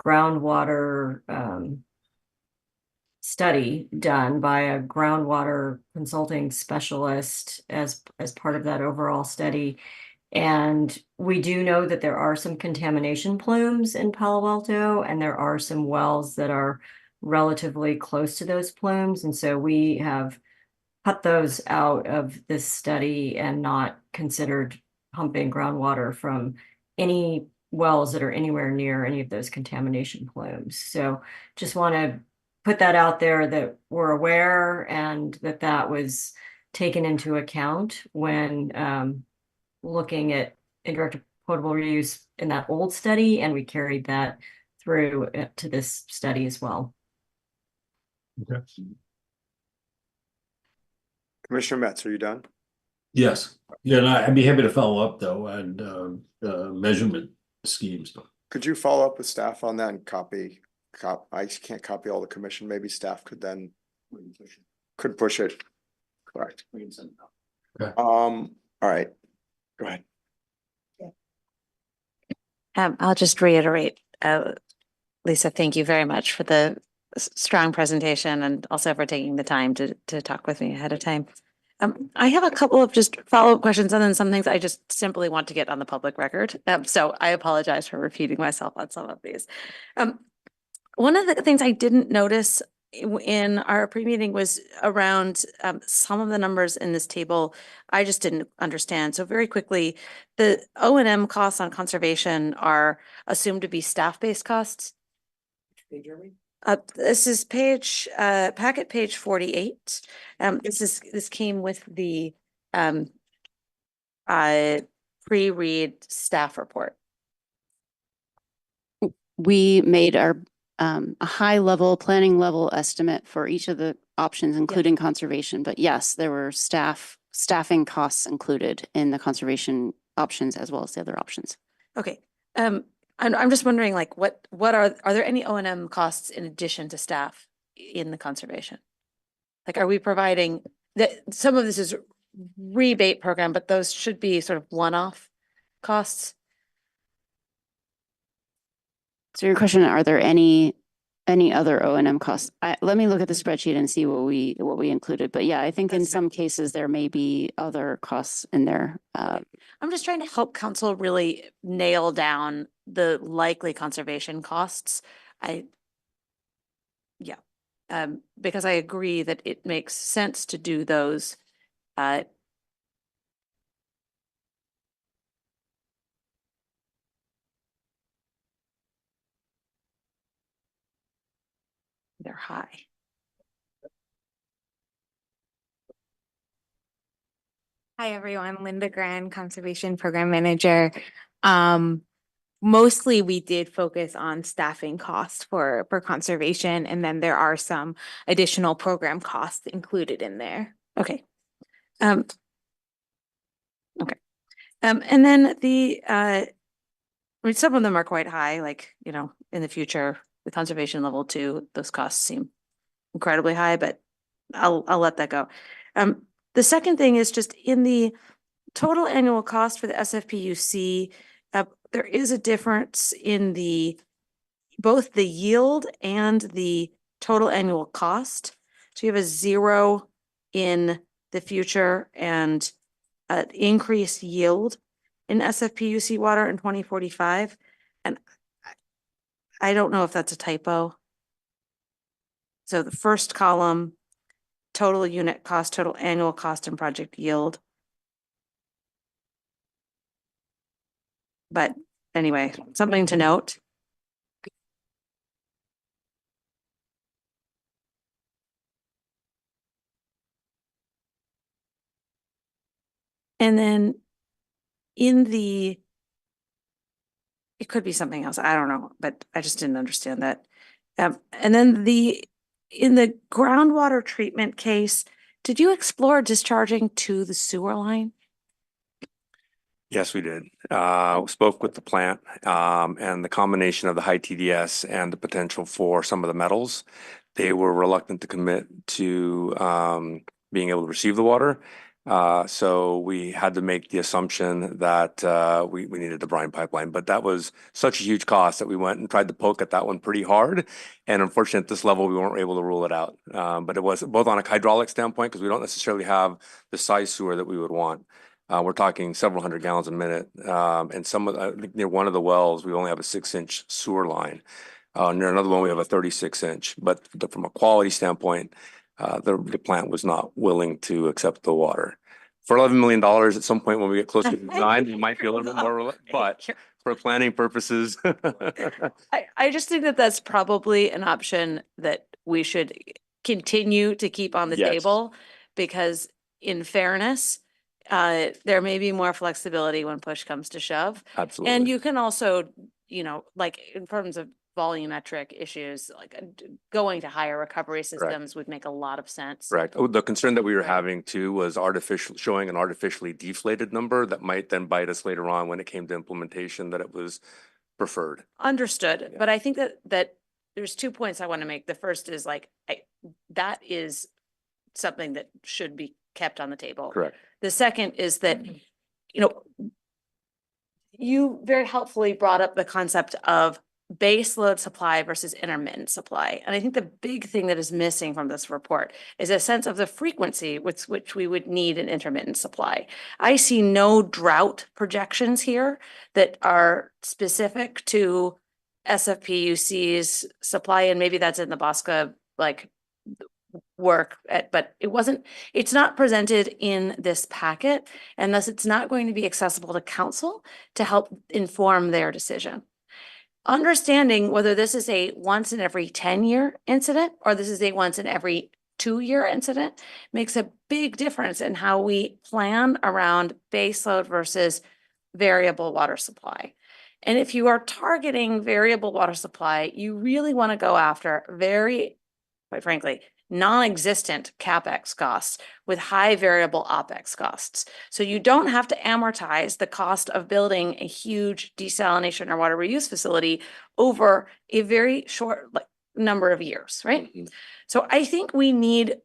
groundwater study done by a groundwater consulting specialist as part of that overall study. And we do know that there are some contamination plumes in Palo Alto, and there are some wells that are relatively close to those plumes. And so we have cut those out of this study and not considered pumping groundwater from any wells that are anywhere near any of those contamination plumes. So just want to put that out there, that we're aware and that was taken into account when looking at indirect potable reuse in that old study, and we carried that through to this study as well. Okay. Commissioner Metz, are you done? Yes. Yeah, and I'd be happy to follow up though on measurement schemes. Could you follow up with staff on that and copy? I can't copy all the commission. Maybe staff could then push it. Correct. Okay. All right. Go ahead. I'll just reiterate, Lisa, thank you very much for the strong presentation and also for taking the time to talk with me ahead of time. I have a couple of just follow-up questions and then some things I just simply want to get on the public record. So I apologize for repeating myself on some of these. One of the things I didn't notice in our pre-meeting was around some of the numbers in this table I just didn't understand. So very quickly, the O&M costs on conservation are assumed to be staff-based costs. This is packet page 48. This came with the pre-read staff report. We made our a high level planning level estimate for each of the options, including conservation. But yes, there were staffing costs included in the conservation options as well as the other options. Okay. I'm just wondering, like, what are there any O&M costs in addition to staff in the conservation? Like, are we providing that some of this is rebate program, but those should be sort of one-off costs? So your question, are there any other O&M costs? Let me look at the spreadsheet and see what we included. But yeah, I think in some cases there may be other costs in there. I'm just trying to help council really nail down the likely conservation costs. Because I agree that it makes sense to do those. They're high. Hi, everyone. Linda Gran, Conservation Program Manager. Mostly we did focus on staffing costs for conservation, and then there are some additional program costs included in there. Okay. Okay. And then I mean, some of them are quite high, like, you know, in the future, the conservation level 2, those costs seem incredibly high, but I'll let that go. The second thing is just in the total annual cost for the SFPUC, there is a difference in both the yield and the total annual cost. So you have a 0 in the future and an increased yield in SFPUC water in 2045. And I don't know if that's a typo. So the first column, total unit cost, total annual cost and project yield. But anyway, something to note. And then it could be something else. I don't know, but I just didn't understand that. And then in the groundwater treatment case, did you explore discharging to the sewer line? Yes, we did. Spoke with the plant, and the combination of the high TDS and the potential for some of the metals. They were reluctant to commit to being able to receive the water. So we had to make the assumption that we needed the brine pipeline, but that was such a huge cost that we went and tried to poke at that one pretty hard. And unfortunately, at this level, we weren't able to rule it out. But it was both on a hydraulic standpoint, because we don't necessarily have the size sewer that we would want. We're talking several hundred gallons a minute. And I think near one of the wells, we only have a 6-inch sewer line. Near another one, we have a 36-inch. But from a quality standpoint, the plant was not willing to accept the water. For $11 million, at some point when we get closer to design, we might be a little bit more, but for planning purposes. I just think that that's probably an option that we should continue to keep on the Yes. table, because in fairness, there may be more flexibility when push comes to shove. Absolutely. And you can also, you know, like in terms of volumetric issues, like going to higher recovery systems would make a lot of sense. Correct. Oh, the concern that we were Right. having too was showing an artificially deflated number that might then bite us later on when it came to implementation, that it was preferred. Understood, Yeah. but I think that there's 2 points I want to make. The first is like, that is something that should be kept on the table. Correct. The second is that, you know, you very helpfully brought up the concept of base load supply versus intermittent supply. And I think the big thing that is missing from this report is a sense of the frequency with which we would need an intermittent supply. I see no drought projections here that are specific to SFPUC's supply, and maybe that's in the Bosca work, but it's not presented in this packet, and thus it's not going to be accessible to council to help inform their decision. Understanding whether this is a once in every 10-year incident or this is a once in every 2-year incident makes a big difference in how we plan around baseload versus variable water supply. And if you are targeting variable water supply, you really want to go after quite frankly, non-existent CapEx costs with high variable OpEx costs. So you don't have to amortize the cost of building a huge desalination or water reuse facility over a very short number of years, right? Mhm. So I think we need,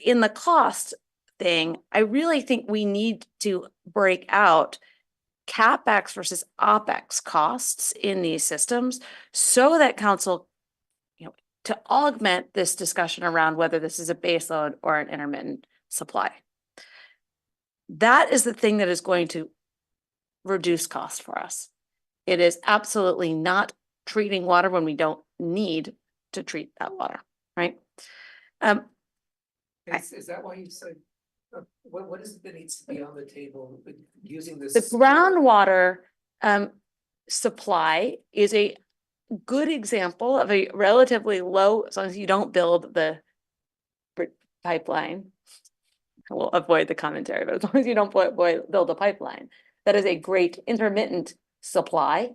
in the cost thing, I really think we need to break out CapEx versus OpEx costs in these systems so that council, to augment this discussion around whether this is a baseload or an intermittent supply. That is the thing that is going to reduce cost for us. It is absolutely not treating water when we don't need to treat that water, right? Is that why you said, what is it that needs to be on the table with using this? The groundwater supply is a good example of a relatively low, as long as you don't build the pipeline. will avoid the commentary, but as long as you don't build a pipeline, that is a great intermittent supply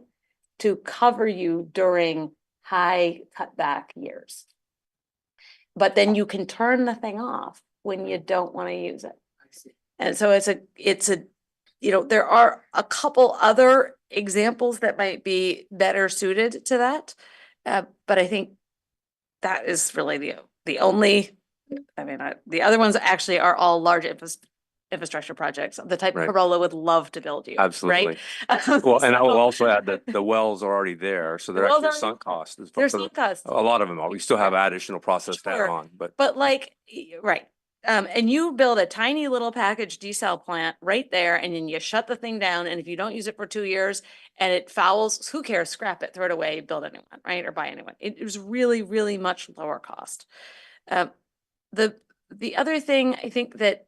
to cover you during high cutback years. But then you can turn the thing off when you don't want to use it. And so it's a, you know, there are a couple other examples that might be better suited to that. But I think that is really the only, I mean, the other ones actually are all large infrastructure projects, the type Right. Corolla would love to build you, Absolutely. right? Well, and I will So- also add that the wells are already there, so The they're wells actually are- sunk costs. There's sunk costs. A lot of them are. We still have additional process to add Sure. on, but But like, right. And you build a tiny little package desal plant right there, and then you shut the thing down. And if you don't use it for 2 years and it fouls, who cares? Scrap it, throw it away, build a new one, right? Or buy a new one. It was really, really much lower cost. The other thing I think that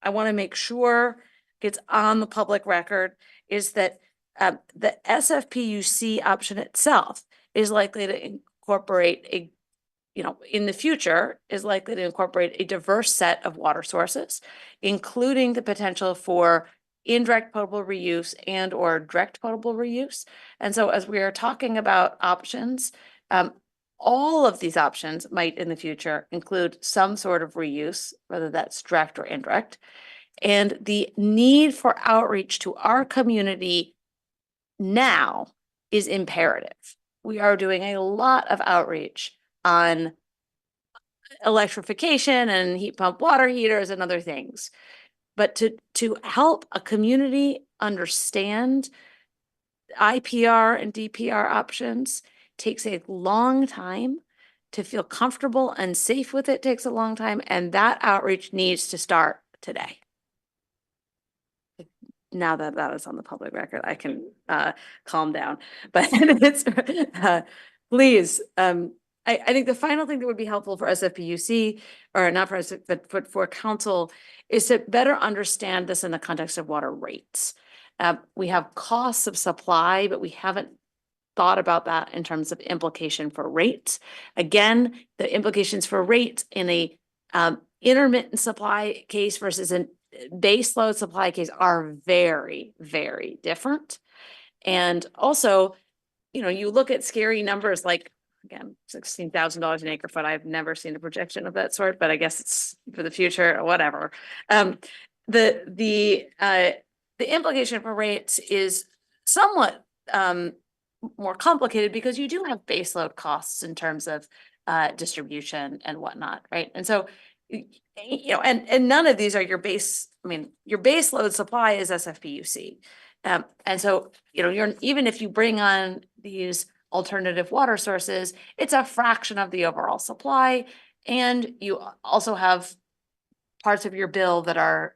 I want to make sure gets on the public record is that the SFPUC option itself is likely to incorporate a, you know, in the future is likely to incorporate a diverse set of water sources, including the potential for indirect potable reuse and or direct potable reuse. And so as we are talking about options, all of these options might in the future include some sort of reuse, whether that's direct or indirect. And the need for outreach to our community now is imperative. We are doing a lot of outreach on electrification and heat pump water heaters and other things. But to help a community understand IPR and DPR options takes a long time. To feel comfortable and safe with it takes a long time, and that outreach needs to start today. Now that that is on the public record, I can calm down. But it's please, I think the final thing that would be helpful for SFPUC, or not for us, but for council, is to better understand this in the context of water rates. We have costs of supply, but we haven't thought about that in terms of implication for rates. Again, the implications for rates in a intermittent supply case versus a base load supply case are very, very different. And also, you know, you look at scary numbers like, again, $16,000 an acre foot. I've never seen a projection of that sort, but I guess it's for the future or whatever. The implication for rates is somewhat more complicated because you do have baseload costs in terms of distribution and whatnot, right? And so, you know, and none of these are your base. I mean, your base load supply is SFPUC, and so, you know, even if you bring on these alternative water sources, it's a fraction of the overall supply, and you also have parts of your bill that are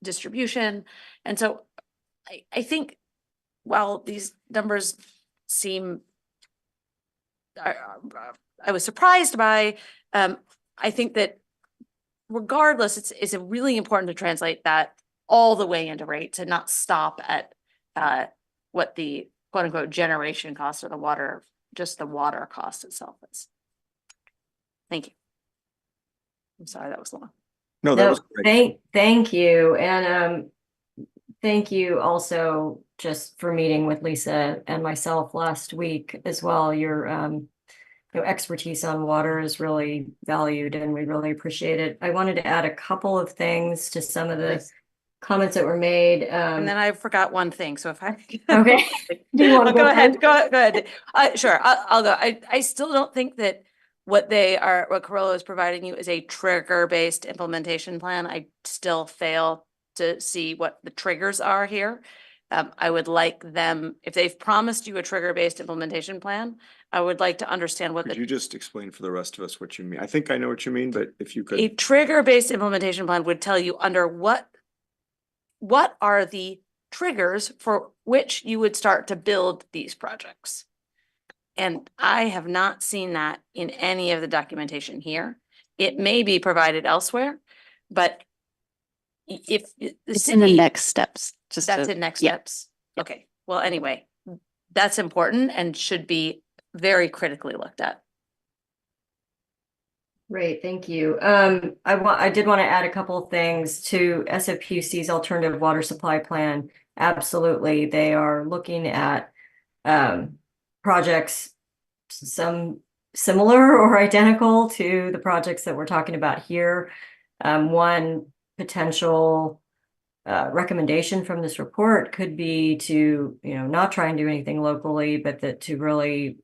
distribution. And so, I think while these numbers seem, I was surprised by, I think that regardless, it's really important to translate that all the way into rates and not stop at what the quote unquote generation cost of the water, just the water cost itself is. Thank you. I'm sorry, that was long. No, that was great. Thank you. And thank you also just for meeting with Lisa and myself last week as well. Your expertise on water is really valued and we really appreciate it. I wanted to add a couple of things to some of the comments that were made. And then I forgot one thing, so if I. Okay. Do you want to Go go ahead, go ahead. Sure, I'll go. I still don't think that what Corolla is providing you is a trigger-based implementation plan. I still fail to see what the triggers are here. I would like them, if they've promised you a trigger-based implementation plan, I would like to understand what Could you just explain for the rest of us what you mean? I think I know what you mean, but if you a could. trigger-based implementation plan would tell you under what are the triggers for which you would start to build these projects. And I have not seen that in any of the documentation here. It may be provided elsewhere, but if It's in the next steps. That's in next yeah. steps. Okay, well, anyway, that's important and should be very critically looked at. Great, thank you. I did want to add a couple of things to SFPUC's alternative water supply plan. Absolutely, they are looking at projects, some similar or identical to the projects that we're talking about here. One potential recommendation from this report could be to, not try and do anything locally, but that to really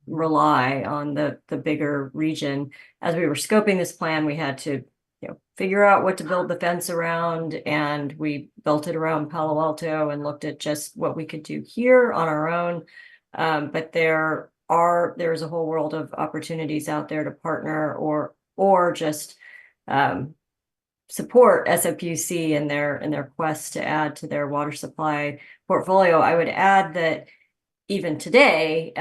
rely on the bigger region. As we were scoping this plan, we had to, figure out what to build the fence around, and we built it around Palo Alto and looked at just what we could do here on our own. But there's a whole world of opportunities out there to partner or just support SFPUC in their quest to add to their water supply portfolio. I would add that even today,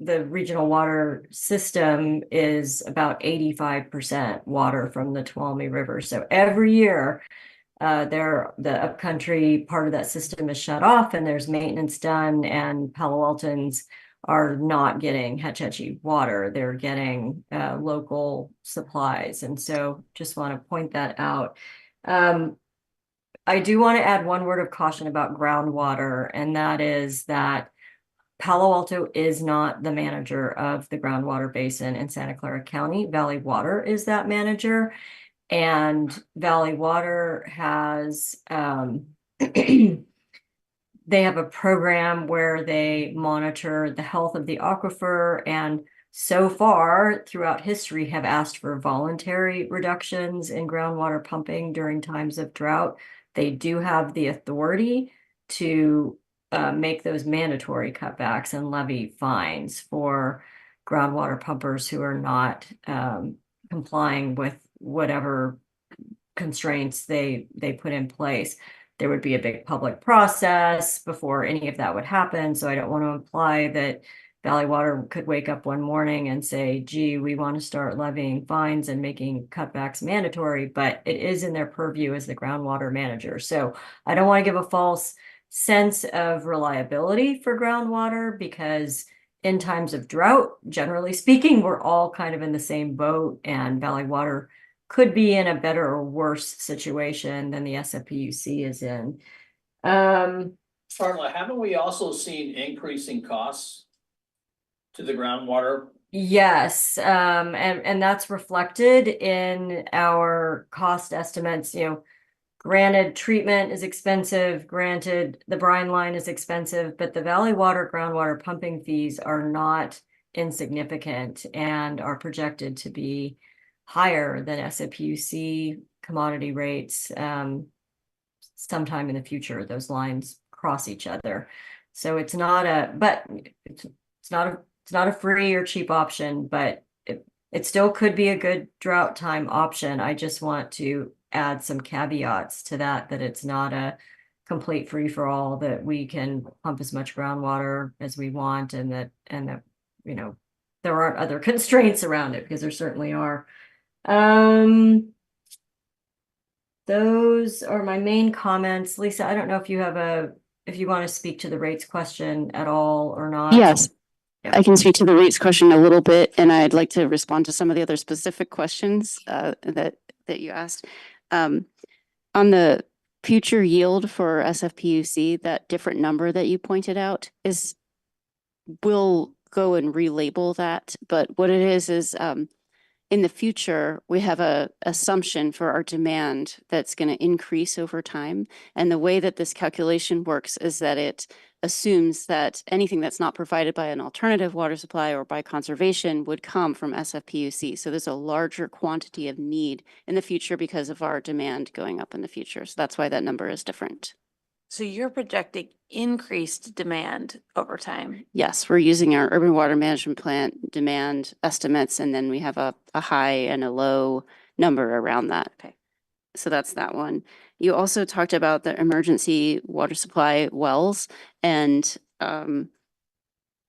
the regional water system is about 85% water from the Tuolumne River. So every year, the upcountry part of that system is shut off and there's maintenance done, and Palo Altans are not getting Hetch Hetchy water. They're getting local supplies. And so just want to point that out. I do want to add one word of caution about groundwater, and that is that Palo Alto is not the manager of the groundwater basin in Santa Clara County. Valley Water is that manager. And Valley Water has, they have a program where they monitor the health of the aquifer, and so far throughout history have asked for voluntary reductions in groundwater pumping during times of drought. They do have the authority to make those mandatory cutbacks and levy fines for groundwater pumpers who are not complying with whatever constraints they put in place. There would be a big public process before any of that would happen. So I don't want to imply that Valley Water could wake up one morning and say, gee, we want to start levying fines and making cutbacks mandatory, but it is in their purview as the groundwater manager. So I don't want to give a false sense of reliability for groundwater, because in times of drought, generally speaking, we're all kind of in the same boat, and Valley Water could be in a better or worse situation than the SFPUC is in. Carla, haven't we also seen increasing costs to the groundwater? Yes, and that's reflected in our cost estimates. Granted, treatment is expensive, granted, the brine line is expensive, but the Valley Water groundwater pumping fees are not insignificant and are projected to be higher than SFPUC commodity rates sometime in the future. Those lines cross each other. So it's not a free or cheap option, but it still could be a good drought time option. I just want to add some caveats to that it's not a complete free for all, that we can pump as much groundwater as we want, and that there aren't other constraints around it, because there certainly are. Those are my main comments. Lisa, I don't know if you want to speak to the rates question at all or not. Yes. Yeah. I can speak to the rates question a little bit, and I'd like to respond to some of the other specific questions that you asked. On the future yield for SFPUC, that different number that you pointed out we'll go and relabel that. But what it is in the future, we have a assumption for our demand that's going to increase over time. And the way that this calculation works is that it assumes that anything that's not provided by an alternative water supply or by conservation would come from SFPUC. So there's a larger quantity of need in the future because of our demand going up in the future. So that's why that number is different. So you're projecting increased demand over time? Yes, we're using our urban water management plan demand estimates, and then we have a high and a low number around that. Okay. So that's that one. You also talked about the emergency water supply wells, and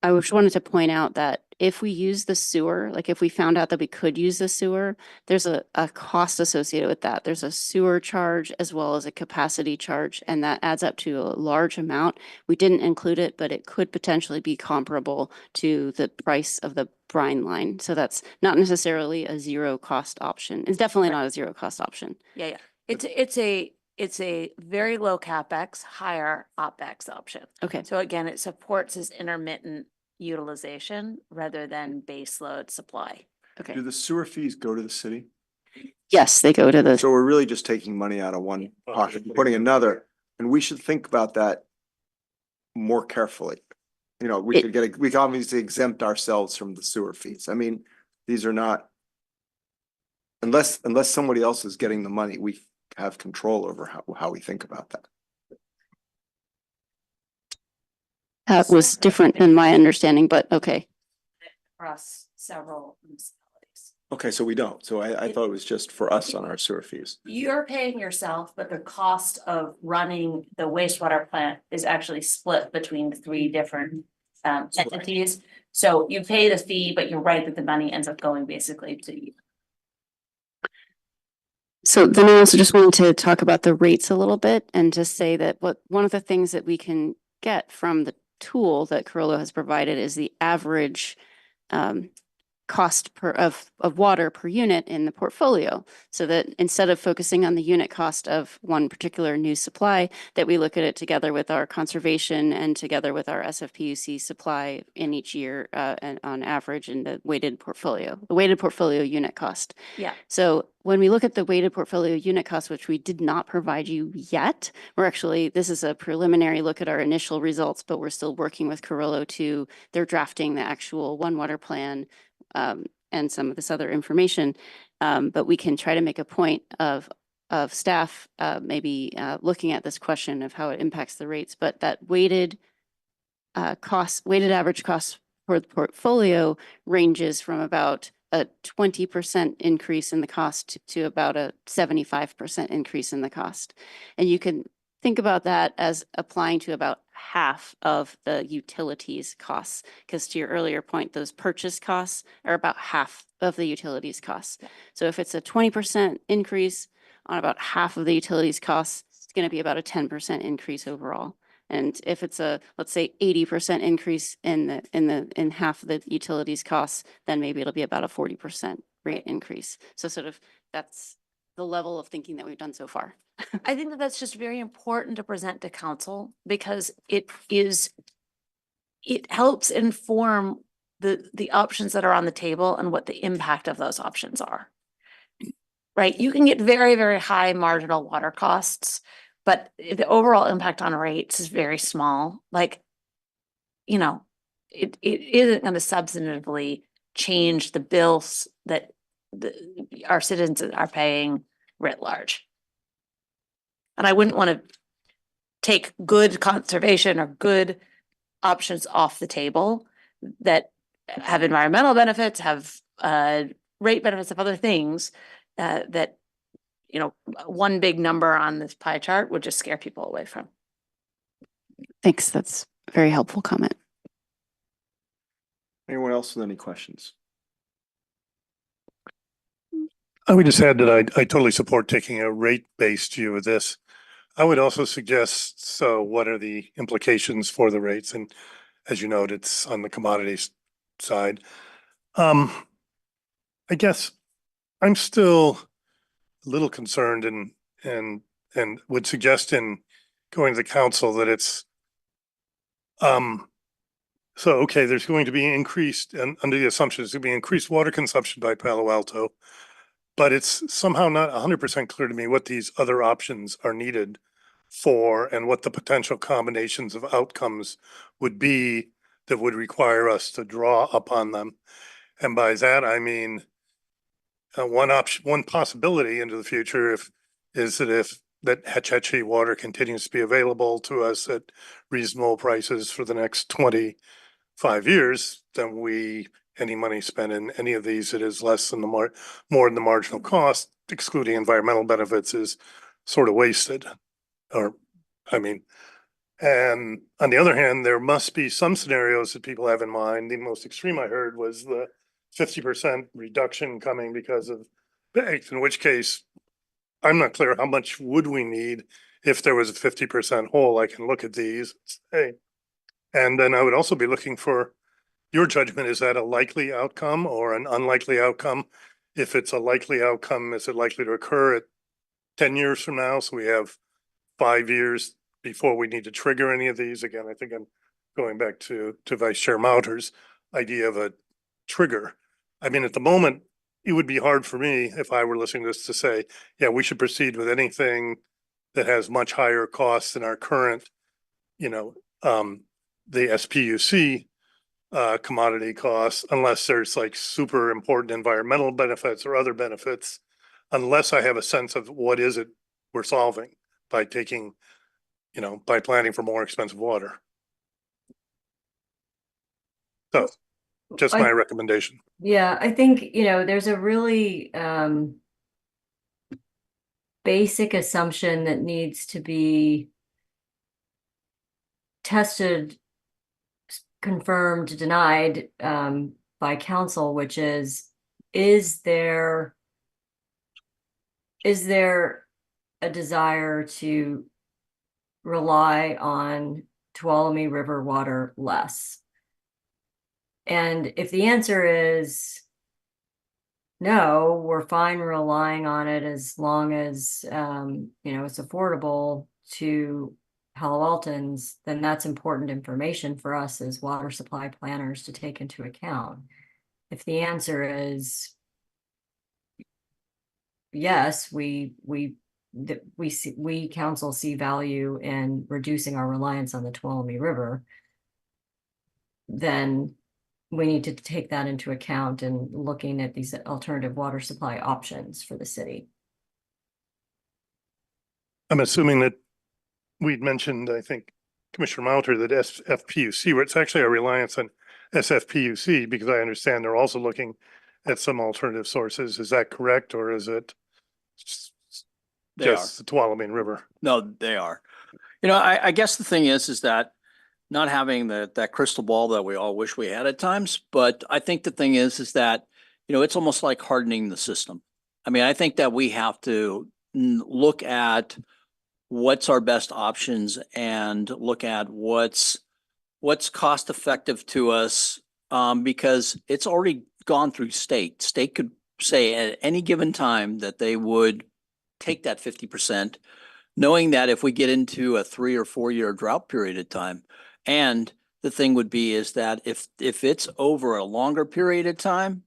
I just wanted to point out that if we use the sewer, like if we found out that we could use the sewer, there's a cost associated with that. There's a sewer charge as well as a capacity charge, and that adds up to a large amount. We didn't include it, but it could potentially be comparable to the price of the brine line. So that's not necessarily a zero cost option. It's definitely not a zero cost option. Yeah. It's a very low CapEx, higher OpEx option. Okay. So again, it supports this intermittent utilization rather than base load supply. Okay. Do the sewer fees go to the city? Yes, they go to the. So we're really just taking money out of one pocket, and putting another, and we should think about that more carefully. You know, we could obviously exempt ourselves from the sewer fees. I mean, these are not, unless somebody else is getting the money, we have control over how we think about that. That was different than my understanding, but okay. Across several municipalities. Okay, so we don't. So I thought it was just for us on our sewer fees. You're paying yourself, but the cost of running the wastewater plant is actually split between 3 different entities. So you pay the fee, but you're right that the money ends up going basically to you. So then I also just wanted to talk about the rates a little bit and just say that one of the things that we can get from the tool that Carollo has provided is the average cost of water per unit in the portfolio. So that instead of focusing on the unit cost of one particular new supply, that we look at it together with our conservation and together with our SFPUC supply in each year and on average in the weighted portfolio unit cost. Yeah. So when we look at the weighted portfolio unit cost, which we did not provide you yet, this is a preliminary look at our initial results, but we're still working with Carollo they're drafting the actual One Water plan and some of this other information. But we can try to make a point of staff maybe looking at this question of how it impacts the rates, but that weighted average cost for the portfolio ranges from about a 20% increase in the cost to about a 75% increase in the cost. And you can think about that as applying to about half of the utilities costs, because to your earlier point, those purchase costs are about half of the utilities costs. So if it's a 20% increase on about half of the utilities costs, it's going to be about a 10% increase overall. And if it's let's say 80% increase in half of the utilities costs, then maybe it'll be about a 40% rate increase. So sort of that's the level of thinking that we've done so far. I think that that's just very important to present to council because it helps inform the options that are on the table and what the impact of those options are. Right? You can get very, very high marginal water costs, but the overall impact on rates is very small. Like, it isn't going to substantively change the bills that our citizens are paying writ large. And I wouldn't want to take good conservation or good options off the table that have environmental benefits, have rate benefits of other things that, one big number on this pie chart would just scare people away from. Thanks. That's a very helpful comment. Anyone else with any questions? I would just add that I totally support taking a rate-based view of this. I would also suggest, so what are the implications for the rates? And as you noted, it's on the commodities side. I guess I'm still a little concerned and would suggest in going to the council that it's okay, there's going to be increased, and under the assumption there's going to be increased water consumption by Palo Alto, but it's somehow not 100% clear to me what these other options are needed for and what the potential combinations of outcomes would be that would require us to draw upon them. And by that, I mean, one possibility into the future is that Hetch Hetchy water continues to be available to us at reasonable prices for the next 25 years, then any money spent in any of these, it is less than more than the marginal cost, excluding environmental benefits, is sort of wasted. Or, I mean, And on the other hand, there must be some scenarios that people have in mind. The most extreme I heard was the 50% reduction coming because of bags, in which case I'm not clear how much would we need if there was a 50% hole. I can look at these, and say, and then I would also be looking for your judgment. Is that a likely outcome or an unlikely outcome? If it's a likely outcome, is it likely to occur at 10 years from now? So we have 5 years before we need to trigger any of these. Again, I think I'm going back to Vice Chair Mauter's idea of a trigger. I mean, at the moment, it would be hard for me if I were listening to this to say, yeah, we should proceed with anything that has much higher costs than our current, the SPUC commodity costs, unless there's like super important environmental benefits or other benefits, unless I have a sense of what is it we're solving by taking, by planning for more expensive water. So just my recommendation. Yeah, I think, there's a really basic assumption that needs to be tested, confirmed, denied by council, which is there a desire to rely on Tuolumne River water less? And if the answer is no, we're fine relying on it as long as it's affordable to Palo Altans, then that's important information for us as water supply planners to take into account. If the answer is yes, we council see value in reducing our reliance on the Tuolumne River, then we need to take that into account in looking at these alternative water supply options for the city. I'm assuming that we'd mentioned, I think, Commissioner Mauter, that SFPUC, where it's actually a reliance on SFPUC, because I understand they're also looking at some alternative sources. Is that correct? Or is it just the Tuolumne River? No, they are. I guess the thing is that not having that crystal ball that we all wish we had at times, but I think the thing is that, it's almost like hardening the system. I mean, I think that we have to look at what's our best options and look at what's cost effective to us, because it's already gone through state. State could say at any given time that they would take that 50%, knowing that if we get into a 3 or 4 year drought period of time, and the thing would be is that if it's over a longer period of time,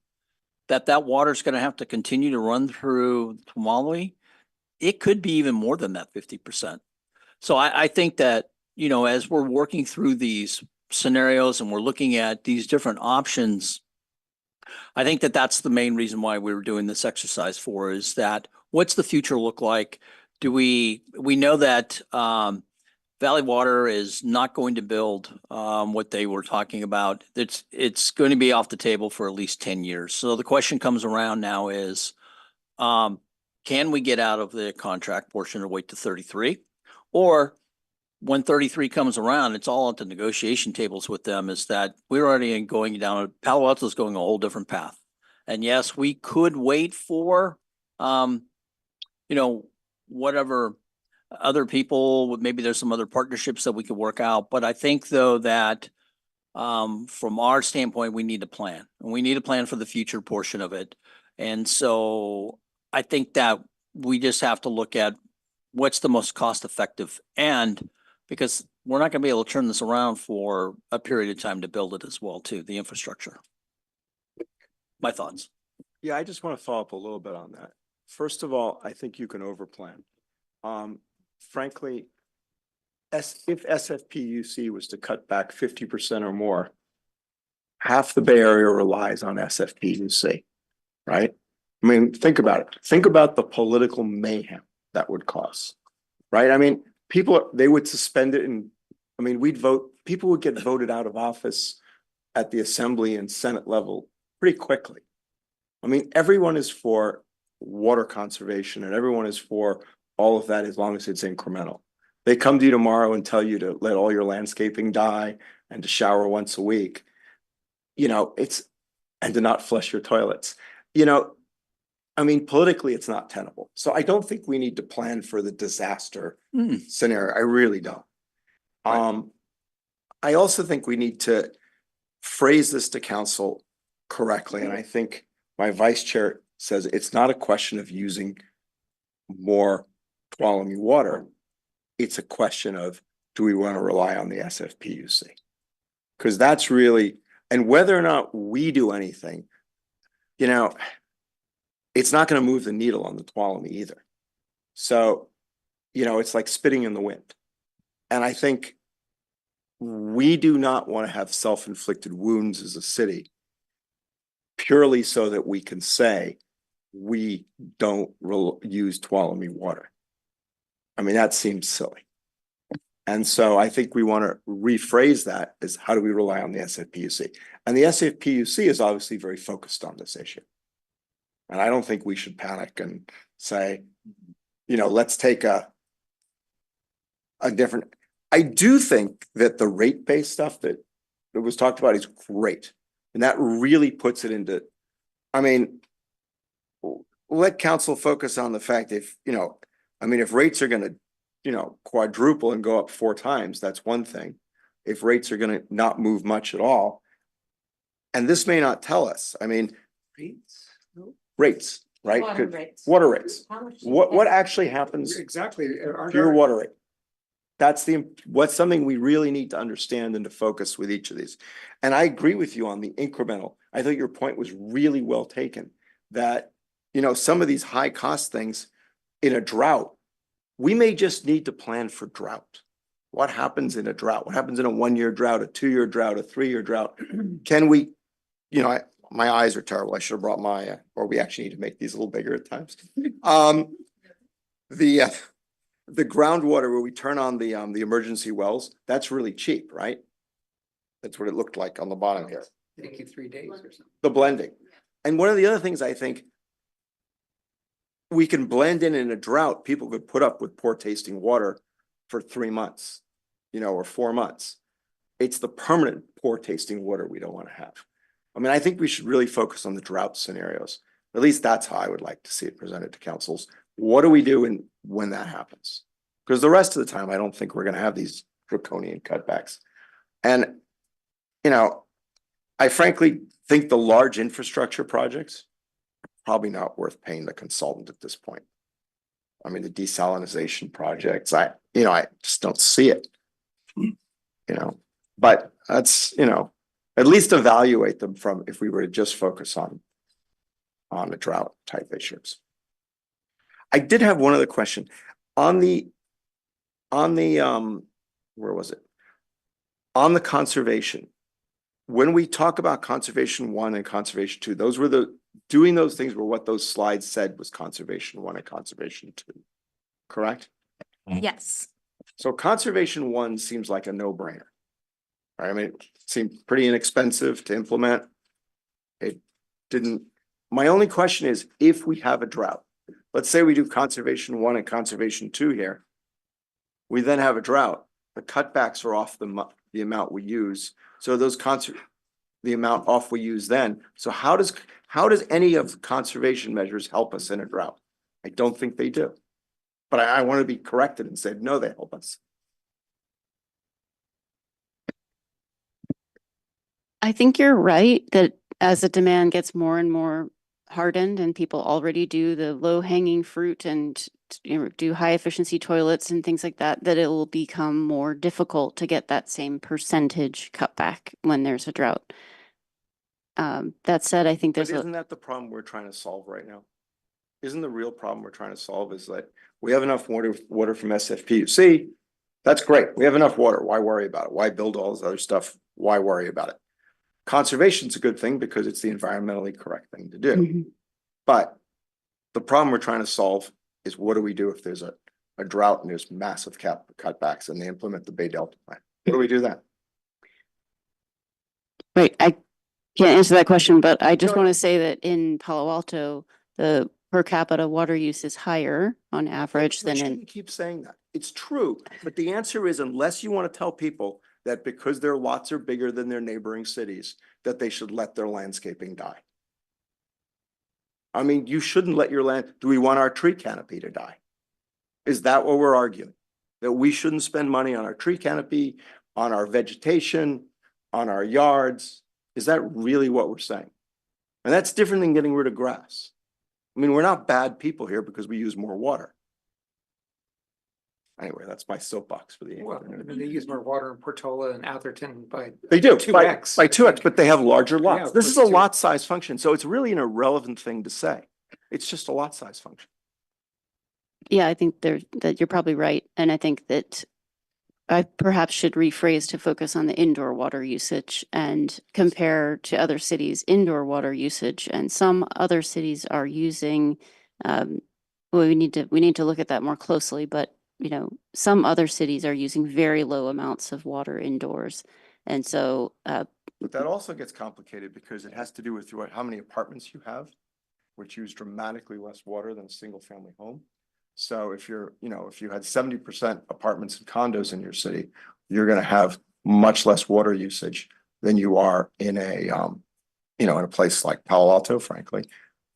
that water's going to have to continue to run through Tuolumne, it could be even more than that 50%. So I think that, as we're working through these scenarios and we're looking at these different options, I think that that's the main reason why we were doing this exercise for, is that what's the future look like? We know that Valley Water is not going to build what they were talking about. It's going to be off the table for at least 10 years. So the question comes around now is, can we get out of the contract portion or wait to 33? Or when 33 comes around, it's all at the negotiation tables with them, is that we're already going down, Palo Alto is going a whole different path. And yes, we could wait for, whatever other people, maybe there's some other partnerships that we could work out. But I think though that from our standpoint, we need a plan, and we need a plan for the future portion of it. And so I think that we just have to look at what's the most cost effective, and because we're not going to be able to turn this around for a period of time to build it as well too, the infrastructure. My thoughts. Yeah, I just want to follow up a little bit on that. First of all, I think you can overplan. Frankly, if SFPUC was to cut back 50% or more, half the Bay Area relies on SFPUC, right? I mean, think about it. Think about the political mayhem that would cause, right? I mean, they would suspend it, and people would get voted out of office at the Assembly and Senate level pretty quickly. I mean, everyone is for water conservation and everyone is for all of that as long as it's incremental. They come to you tomorrow and tell you to let all your landscaping die and to shower once a week. You know, and to not flush your toilets. You know, I mean, politically, it's not tenable. So I don't think we need to plan for the disaster scenario. I really don't. I also think we need to phrase this to council correctly. And I think my vice chair says it's not a question of using more Tuolumne water. It's a question of, do we want to rely on the SFPUC? Because that's really, and whether or not we do anything, you know, it's not going to move the needle on the Tuolumne either. So, you know, it's like spitting in the wind. And I think we do not want to have self-inflicted wounds as a city purely so that we can say we don't use Tuolumne water. I mean, that seems silly. And so I think we want to rephrase that as how do we rely on the SFPUC? And the SFPUC is obviously very focused on this issue. And I don't think we should panic and say, you know, let's take a different. I do think that the rate-based stuff that was talked about is great. And that really puts it into, I mean, let council focus on the fact if, you know, I mean, if rates are going to, you know, quadruple and go up 4 times, that's one thing. If rates are going to not move much at all, and this may not tell us, I mean, rates, right? Water rates. Water rates. How much- What actually happens Exactly. to your water rate? That's what's something we really need to understand and to focus with each of these. And I agree with you on the incremental. I thought your point was really well taken, that, you know, some of these high cost things in a drought, we may just need to plan for drought. What happens in a drought? What happens in a 1-year drought, a 2-year drought, a 3-year drought? Can we, you know, my eyes are terrible. I should have brought my, or we actually need to make these a little bigger at times. The groundwater where we turn on the emergency wells, that's really cheap, right? That's what it looked like on the bottom here. Take you 3 days or something. The blending. And one of the other things I think we can blend in a drought, people could put up with poor tasting water for 3 months, you know, or 4 months. It's the permanent poor tasting water we don't want to have. I mean, I think we should really focus on the drought scenarios. At least that's how I would like to see it presented to councils. What do we do when that happens? Because the rest of the time, I don't think we're going to have these draconian cutbacks. And, you know, I frankly think the large infrastructure projects are probably not worth paying the consultant at this point. I mean, the desalinization projects, I just don't see it, you know, but that's, you know, at least evaluate them from if we were to just focus on the drought type issues. I did have one other question on the where was it? On the conservation. When we talk about conservation 1 and conservation 2, those were doing those things were what those slides said was conservation 1 and conservation 2. Correct? Yes. So conservation 1 seems like a no-brainer. I mean, it seemed pretty inexpensive to implement. It didn't. My only question is, if we have a drought, let's say we do conservation 1 and conservation 2 here. We then have a drought. The cutbacks are off the amount we use. So those the amount off we use then. So how does any of the conservation measures help us in a drought? I don't think they do. But I want to be corrected and said, no, they help us. I think you're right that as the demand gets more and more hardened and people already do the low hanging fruit and do high efficiency toilets and things like that, that it will become more difficult to get that same percentage cut back when there's a drought. That said, I think But there's isn't that the problem we're trying to solve right now? Isn't the real problem we're trying to solve is that we have enough water from SFPUC. That's great. We have enough water. Why worry about it? Why build all this other stuff? Why worry about it? Conservation's a good thing because it's the environmentally correct thing to do. But the problem we're trying to solve is what do we do if there's a drought and there's massive cutbacks and they implement the Bay Delta plan? What do we do then? Right. I can't answer that question, but I just want to say that in Palo Alto, the per capita water use is higher on average We than in. shouldn't keep saying that. it's true, but the answer is unless you want to tell people that because their lots are bigger than their neighboring cities, that they should let their landscaping die. I mean, you shouldn't let your land, do we want our tree canopy to die? Is that what we're arguing? That we shouldn't spend money on our tree canopy, on our vegetation, on our yards? Is that really what we're saying? And that's different than getting rid of grass. I mean, we're not bad people here because we use more water. Anyway, that's my soapbox for the Well, afternoon. they use more water in Portola and Atherton by They do, by 2x. 2x, but they have larger Yeah, lots. This is a plus two. lot size function, so it's really an irrelevant thing to say. It's just a lot size function. Yeah, I think that you're probably right. And I think that I perhaps should rephrase to focus on the indoor water usage and compare to other cities' indoor water usage. And some other cities are using, well, we need to look at that more closely, but you know, some other cities are using very low amounts of water indoors. And so, But that also gets complicated because it has to do with how many apartments you have, which use dramatically less water than a single family home. So if you're, if you had 70% apartments and condos in your city, you're going to have much less water usage than you are in a, in a place like Palo Alto, frankly,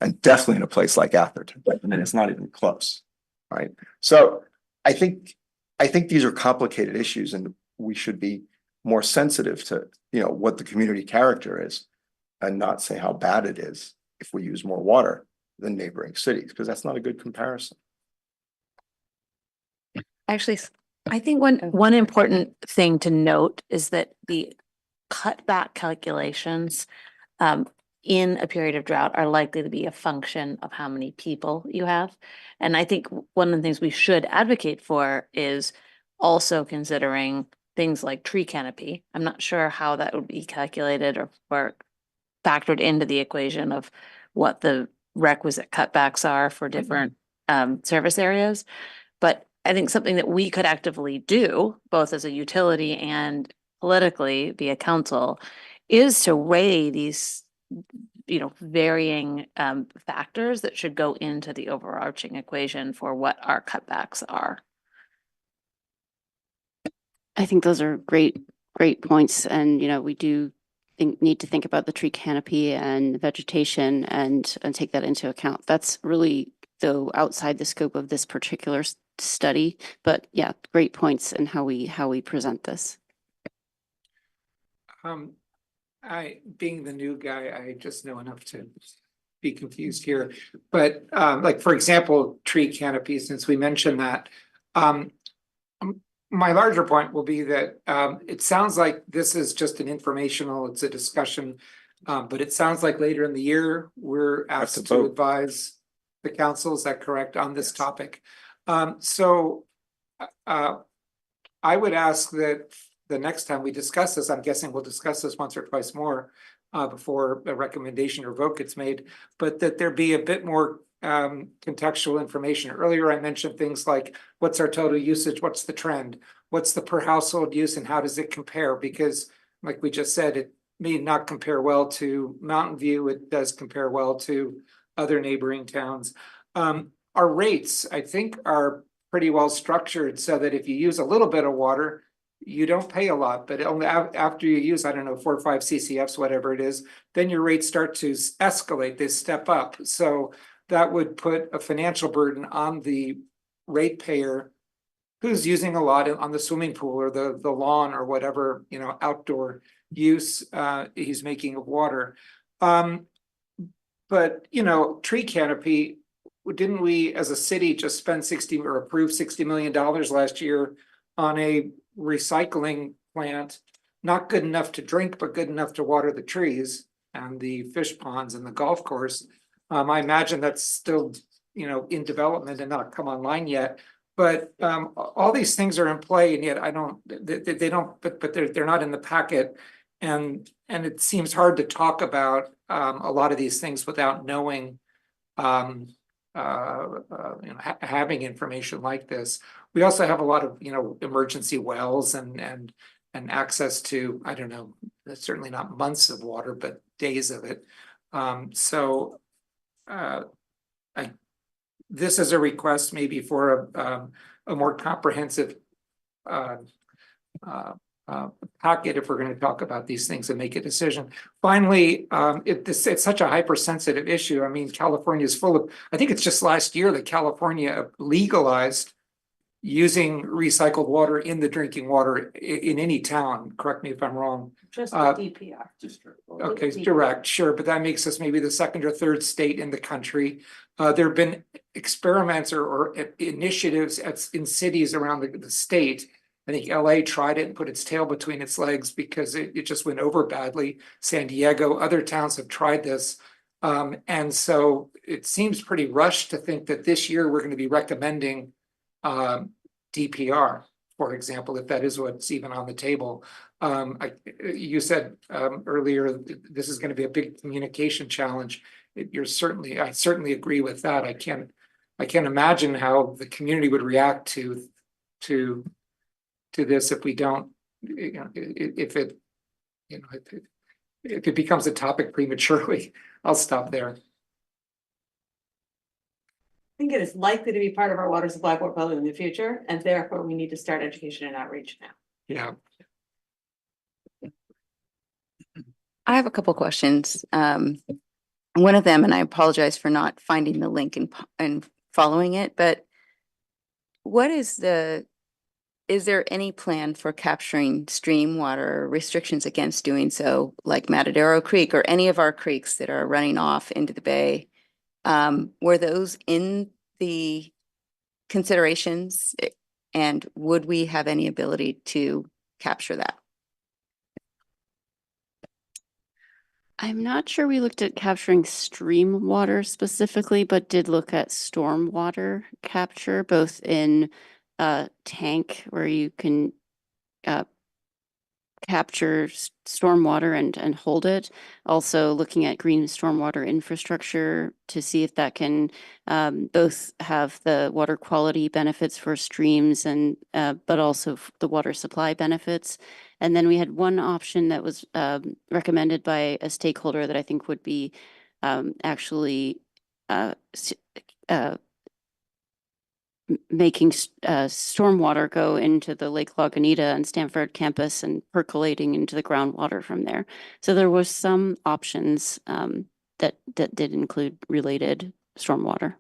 and definitely in a place like Atherton. I mean, it's not even close, right? So I think these are complicated issues, and we should be more sensitive to, what the community character is, and not say how bad it is if we use more water than neighboring cities, because that's not a good comparison. Actually, I think one important thing to note is that the cutback calculations in a period of drought are likely to be a function of how many people you have. And I think one of the things we should advocate for is also considering things like tree canopy. I'm not sure how that would be calculated or factored into the equation of what the requisite cutbacks are for different service areas. But I think something that we could actively do, both as a utility and politically via council, is to weigh these, varying factors that should go into the overarching equation for what our cutbacks are. I think those are great points. And, we do need to think about the tree canopy and vegetation and take that into account. That's really, though, outside the scope of this particular study, but yeah, great points in how we present this. Being the new guy, I just know enough to be confused here. But like, for example, tree canopy, since we mentioned that, my larger point will be that it sounds like this is just an informational, it's a discussion, but it sounds like later in the year, we're asked to advise the council, is that correct, on this topic? So I would ask that the next time we discuss this, I'm guessing we'll discuss this once or twice more before a recommendation or vote gets made, but that there be a bit more contextual information. Earlier, I mentioned things like what's our total usage, what's the trend, what's the per household use, and how does it compare? Because like we just said, it may not compare well to Mountain View. It does compare well to other neighboring towns. Our rates, I think, are pretty well structured so that if you use a little bit of water, you don't pay a lot, but only after you use, 4 or 5 CCFs, whatever it is, then your rates start to escalate, they step up. So that would put a financial burden on the ratepayer who's using a lot on the swimming pool or the lawn or whatever, outdoor use he's making of water. But, tree canopy, didn't we as a city just spend approve $60 million last year on a recycling plant, not good enough to drink, but good enough to water the trees and the fish ponds and the golf course? I imagine that's still, in development and not come online yet. But all these things are in play, and yet they don't, but they're not in the packet. And it seems hard to talk about a lot of these things without knowing, having information like this. We also have a lot of, emergency wells and access to, certainly not months of water, but days of it. This is a request maybe for a more comprehensive packet if we're going to talk about these things and make a decision. Finally, it's such a hypersensitive issue. I mean, California is full of, I think it's just last year that California legalized using recycled water in the drinking water in any town. Correct me if I'm wrong. Just the DPR. Okay, direct, sure, but that makes us maybe the second or third state in the country. There have been experiments or initiatives in cities around the state. I think LA tried it and put its tail between its legs because it just went over badly. San Diego, other towns have tried this. And so it seems pretty rushed to think that this year we're going to be recommending DPR, for example, if that is what's even on the table. You said earlier, this is going to be a big communication challenge. I certainly agree with that. I can't imagine how the community would react to this if we don't, if it becomes a topic prematurely. I'll stop there. I think it is likely to be part of our water supply portfolio in the future, and therefore we need to start education and outreach now. Yeah. I have a couple questions. One of them, and I apologize for not finding the link and following it, but is there any plan for capturing stream water, restrictions against doing so, like Matadero Creek or any of our creeks that are running off into the bay? Were those in the considerations, and would we have any ability to capture that? I'm not sure we looked at capturing stream water specifically, but did look at storm water capture, both in a tank where you can capture storm water and hold it. Also looking at green stormwater infrastructure to see if that can both have the water quality benefits for streams and but also the water supply benefits. And then we had one option that was recommended by a stakeholder that I think would be actually making stormwater go into the Lake Lagunita and Stanford campus and percolating into the groundwater from there. So there was some options that did include related stormwater.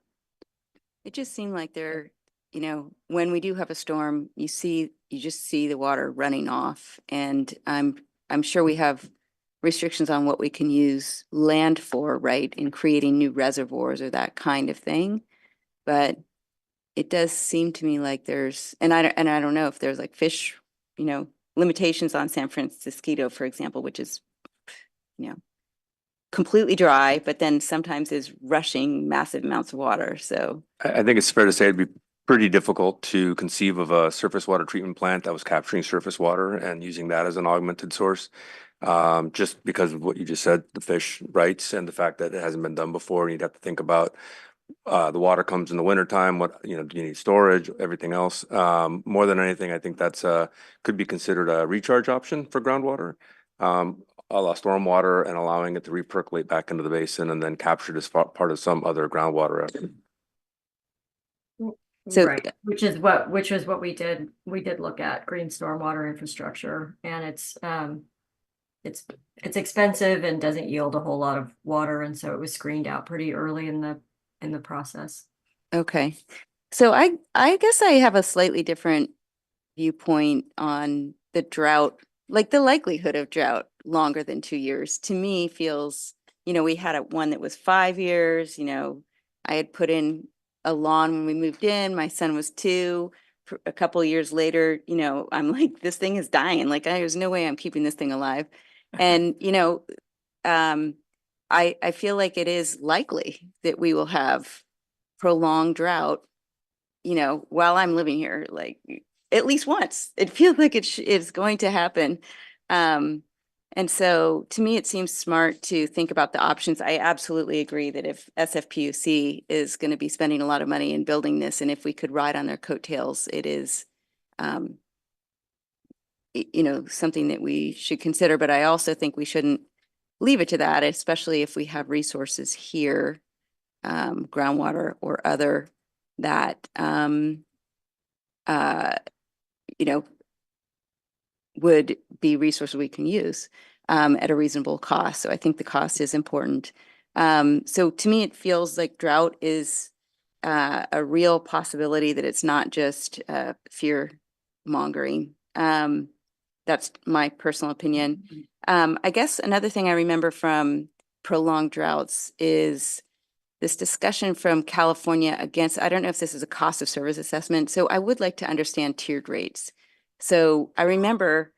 It just seemed like when we do have a storm, you just see the water running off, and I'm sure we have restrictions on what we can use land for, right, in creating new reservoirs or that kind of thing. But it does seem to me like there's, and I don't know if there's like fish, limitations on San Francisco, for example, which is, completely dry, but then sometimes is rushing massive amounts of water. So I think it's fair to say it'd be pretty difficult to conceive of a surface water treatment plant that was capturing surface water and using that as an augmented source. Just because of what you just said, the fish rights and the fact that it hasn't been done before, and you'd have to think about the water comes in the wintertime, do you need storage, everything else. More than anything, I think that's could be considered a recharge option for groundwater, a la stormwater, and allowing it to repercolate back into the basin and then captured as part of some other groundwater effort. So right, which is what we did. We did look at green stormwater infrastructure, and it's expensive and doesn't yield a whole lot of water, and so it was screened out pretty early in the process. Okay. So I guess I have a slightly different viewpoint on the drought, like the likelihood of drought longer than 2 years to me feels, we had one that was 5 years, I had put in a lawn when we moved in, my son was 2, a couple of years later, I'm like, this thing is dying. Like, there's no way I'm keeping this thing alive. And, I feel like it is likely that we will have prolonged drought, while I'm living here, like at least once. It feels like it's going to happen. And so to me, it seems smart to think about the options. I absolutely agree that if SFPUC is going to be spending a lot of money in building this, and if we could ride on their coattails, it is, something that we should consider. But I also think we shouldn't leave it to that, especially if we have resources here, groundwater or other, that you know, would be resources we can use at a reasonable cost. So I think the cost is important. So to me, it feels like drought is a real possibility, that it's not just fear mongering. That's my personal opinion. I guess another thing I remember from prolonged droughts is this discussion from California against, I don't know if this is a cost of service assessment. So I would like to understand tiered rates. So I remember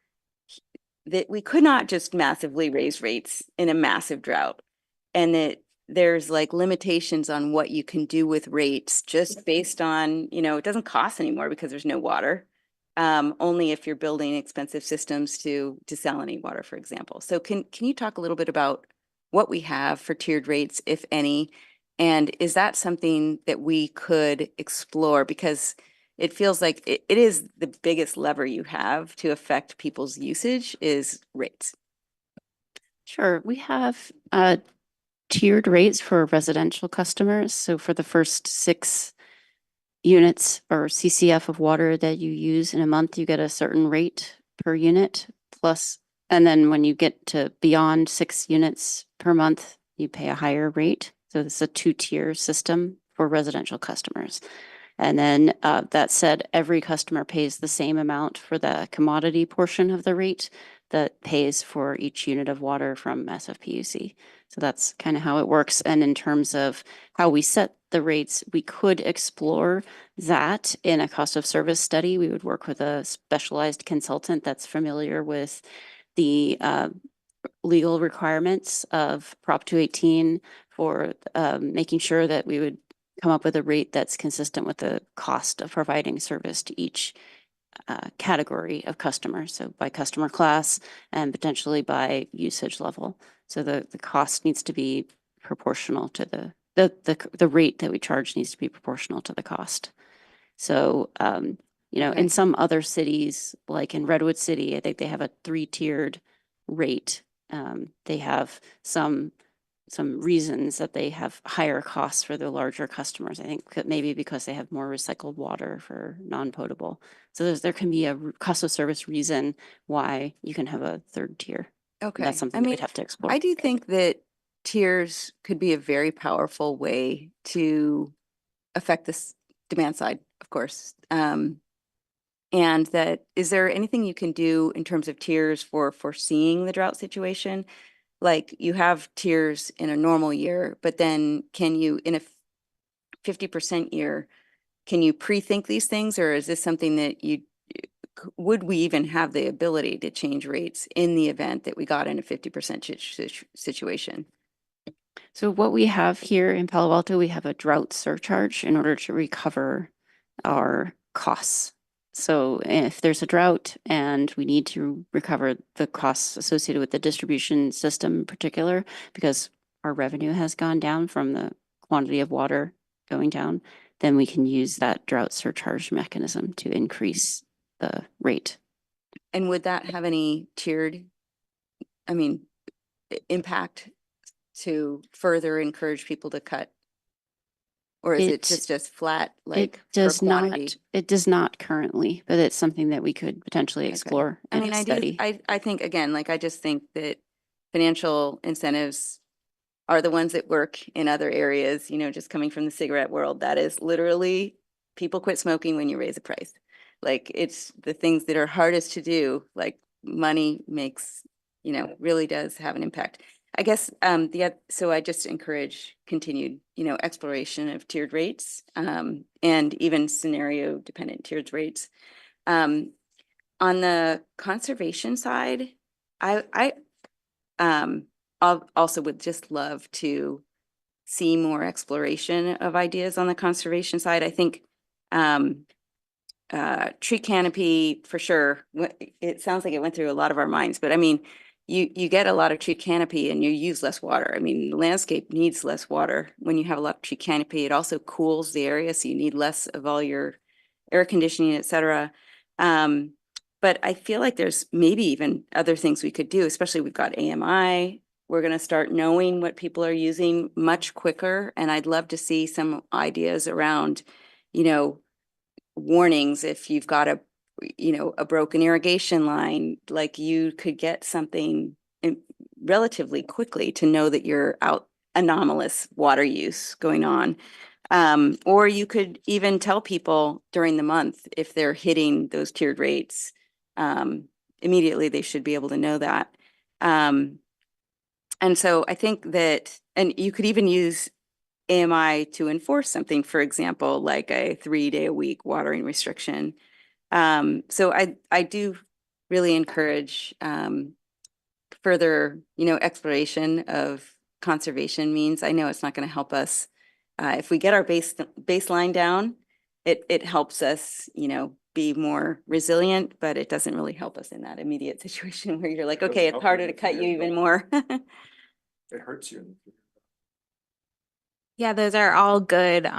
that we could not just massively raise rates in a massive drought, and that there's like limitations on what you can do with rates just based on, you know, it doesn't cost anymore because there's no water. Only if you're building expensive systems to sell any water, for example. So can you talk a little bit about what we have for tiered rates, if any? And is that something that we could explore? Because it feels like it is the biggest lever you have to affect people's usage is rates. Sure, we have tiered rates for residential customers. So for the first 6 units or CCF of water that you use in a month, you get a certain rate per unit plus, and then when you get to beyond 6 units per month, you pay a higher rate. So it's a 2-tier system for residential customers. And then that said, every customer pays the same amount for the commodity portion of the rate that pays for each unit of water from SFPUC. So that's kind of how it works. And in terms of how we set the rates, we could explore that in a cost of service study. We would work with a specialized consultant that's familiar with the legal requirements of Prop 218 for making sure that we would come up with a rate that's consistent with the cost of providing service to each category of customers. So by customer class and potentially by usage level. So the cost needs to be proportional to the rate that we charge needs to be proportional to the cost. So, you know, in some other cities, like in Redwood City, I think they have a 3-tiered rate. They have some reasons that they have higher costs for their larger customers. I think that maybe because they have more recycled water for non-potable. So there can be a cost of service reason why you can have a 3rd tier. Okay. That's something that we'd have to explore. I do think that tiers could be a very powerful way to affect this demand side, of course. And that, is there anything you can do in terms of tiers for foreseeing the drought situation? Like you have tiers in a normal year, but then can you, in a 50% year, can you pre-think these things? Or is this something that would we even have the ability to change rates in the event that we got in a 50% situation? So what we have here in Palo Alto, we have a drought surcharge in order to recover our costs. So if there's a drought and we need to recover the costs associated with the distribution system in particular, because our revenue has gone down from the quantity of water going down, then we can use that drought surcharge mechanism to increase the rate. And would that have any tiered, impact to further encourage people to cut? Or is it just flat, like it does per quantity? It does not currently, but it's something that we could potentially explore in a study. I think, again, like, I just think that financial incentives are the ones that work in other areas, you know, just coming from the cigarette world. That is literally, people quit smoking when you raise the price. Like, it's the things that are hardest to do, like money makes, you know, really does have an impact. I guess so I just encourage continued, you know, exploration of tiered rates and even scenario dependent tiered rates. On the conservation side, I also would just love to see more exploration of ideas on the conservation side. I think tree canopy for sure. It sounds like it went through a lot of our minds, but I mean, you get a lot of tree canopy and you use less water. I mean, the landscape needs less water when you have a lot of tree canopy. It also cools the area, so you need less of all your air conditioning, et cetera. But I feel like there's maybe even other things we could do, especially we've got AMI. We're going to start knowing what people are using much quicker. And I'd love to see some ideas around, you know, warnings if you've got a broken irrigation line, like you could get something relatively quickly to know that you're out anomalous water use going on. Or you could even tell people during the month if they're hitting those tiered rates. Immediately they should be able to know that. And so I think that, and you could even use AMI to enforce something, for example, like a 3-day-a-week watering restriction. So I do really encourage further, exploration of conservation means. I know it's not going to help us. If we get our baseline down, it helps us, be more resilient, but it doesn't really help us in that immediate situation where you're like, Doesn't okay, it's help harder you to if cut you you get even the- more. It hurts you. Yeah, those are all good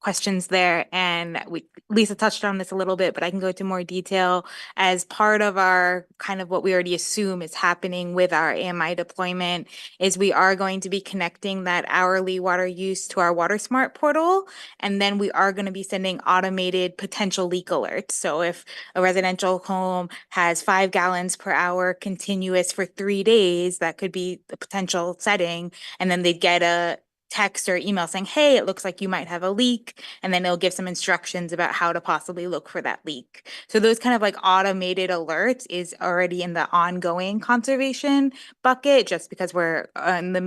questions there. And Lisa touched on this a little bit, but I can go into more detail. As part of our kind of what we already assume is happening with our AMI deployment is we are going to be connecting that hourly water use to our WaterSmart portal. And then we are going to be sending automated potential leak alerts. So if a residential home has 5 gallons per hour continuous for 3 days, that could be the potential setting. And then they'd get a text or email saying, hey, it looks like you might have a leak. And then it'll give some instructions about how to possibly look for that leak. So those kind of like automated alerts is already in the ongoing conservation bucket, just because we're in the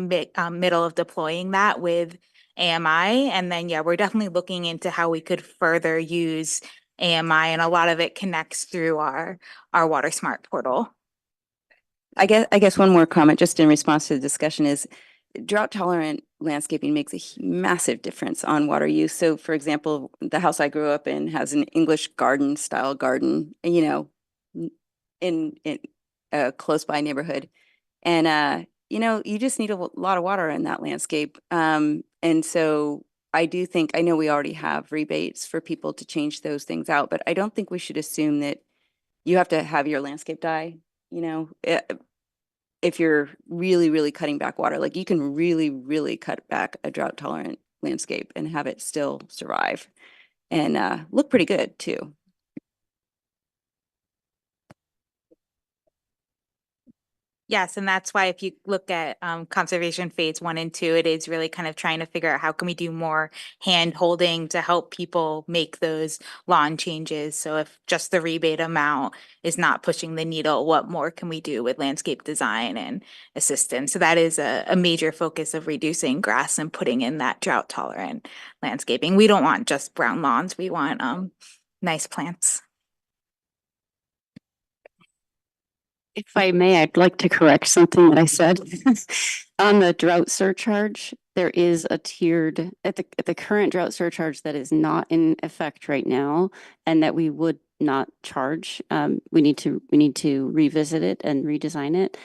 middle of deploying that with AMI. And then, yeah, we're definitely looking into how we could further use AMI, and a lot of it connects through our WaterSmart portal. I guess one more comment just in response to the discussion is drought tolerant landscaping makes a massive difference on water use. So for example, the house I grew up in has an English garden style garden, in a close by neighborhood. And you just need a lot of water in that landscape. And so I know we already have rebates for people to change those things out, but I don't think we should assume that you have to have your landscape die, if you're really, really cutting back water. Like you can really, really cut back a drought tolerant landscape and have it still survive and look pretty good too. Yes, and that's why if you look at conservation phase 1 and 2, it is really kind of trying to figure out how can we do more hand holding to help people make those lawn changes. So if just the rebate amount is not pushing the needle, what more can we do with landscape design and assistance? So that is a major focus of reducing grass and putting in that drought tolerant landscaping. We don't want just brown lawns. We want nice plants. If I may, I'd like to correct something that I said. On the drought surcharge, there is a tiered, at the current drought surcharge that is not in effect right now, and that we would not charge. We need to revisit it and redesign it.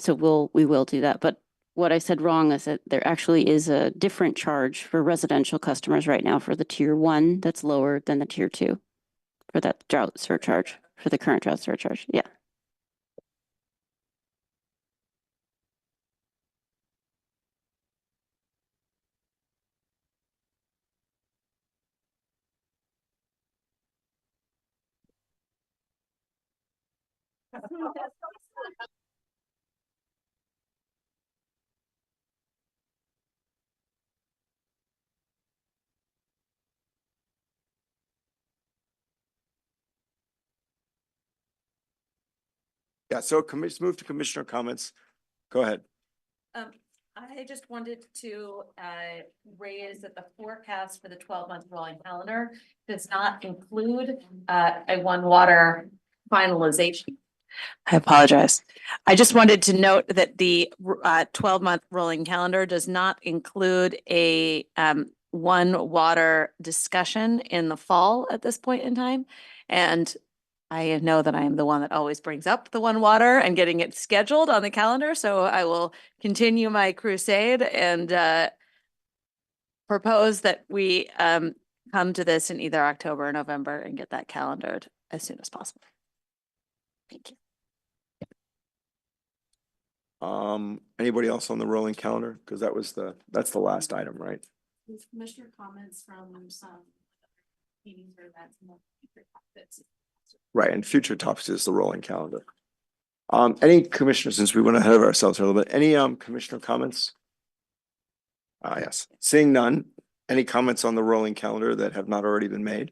So we will do that. But what I said wrong is that there actually is a different charge for residential customers right now for the tier 1 that's lower than the tier 2 for that drought surcharge, for the current drought surcharge. Yeah. Yeah, so let's move to commissioner comments. Go ahead. I just wanted to raise that the forecast for the 12-month rolling calendar does not include a one water finalization. I apologize. I just wanted to note that the 12-month rolling calendar does not include a one water discussion in the fall at this point in time. And I know that I am the one that always brings up the one water and getting it scheduled on the calendar. So I will continue my crusade and propose that we come to this in either October or November and get that calendared as soon as possible. Thank you. Anybody else on the rolling calendar? Because that's the last item, right? Commissioner comments from some. meetings or events and future topics. Right, and future topics is the rolling calendar. Any commissioners, since we went ahead of ourselves a little bit, any commissioner comments? Yes, seeing none, any comments on the rolling calendar that have not already been made?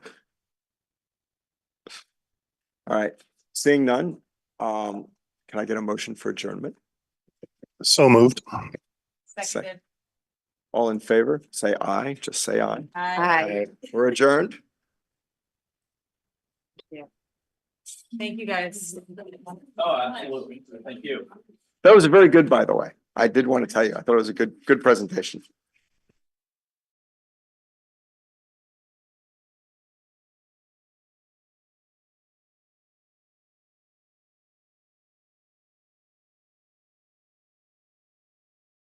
All right, seeing none, can I get a motion for adjournment? So moved. Seconded. All in favor, say aye, just say aye. Aye. We're adjourned. Thank you, guys. Oh, absolutely. Thank you. That was very good, by the way. I did want to tell you, I thought it was a good presentation.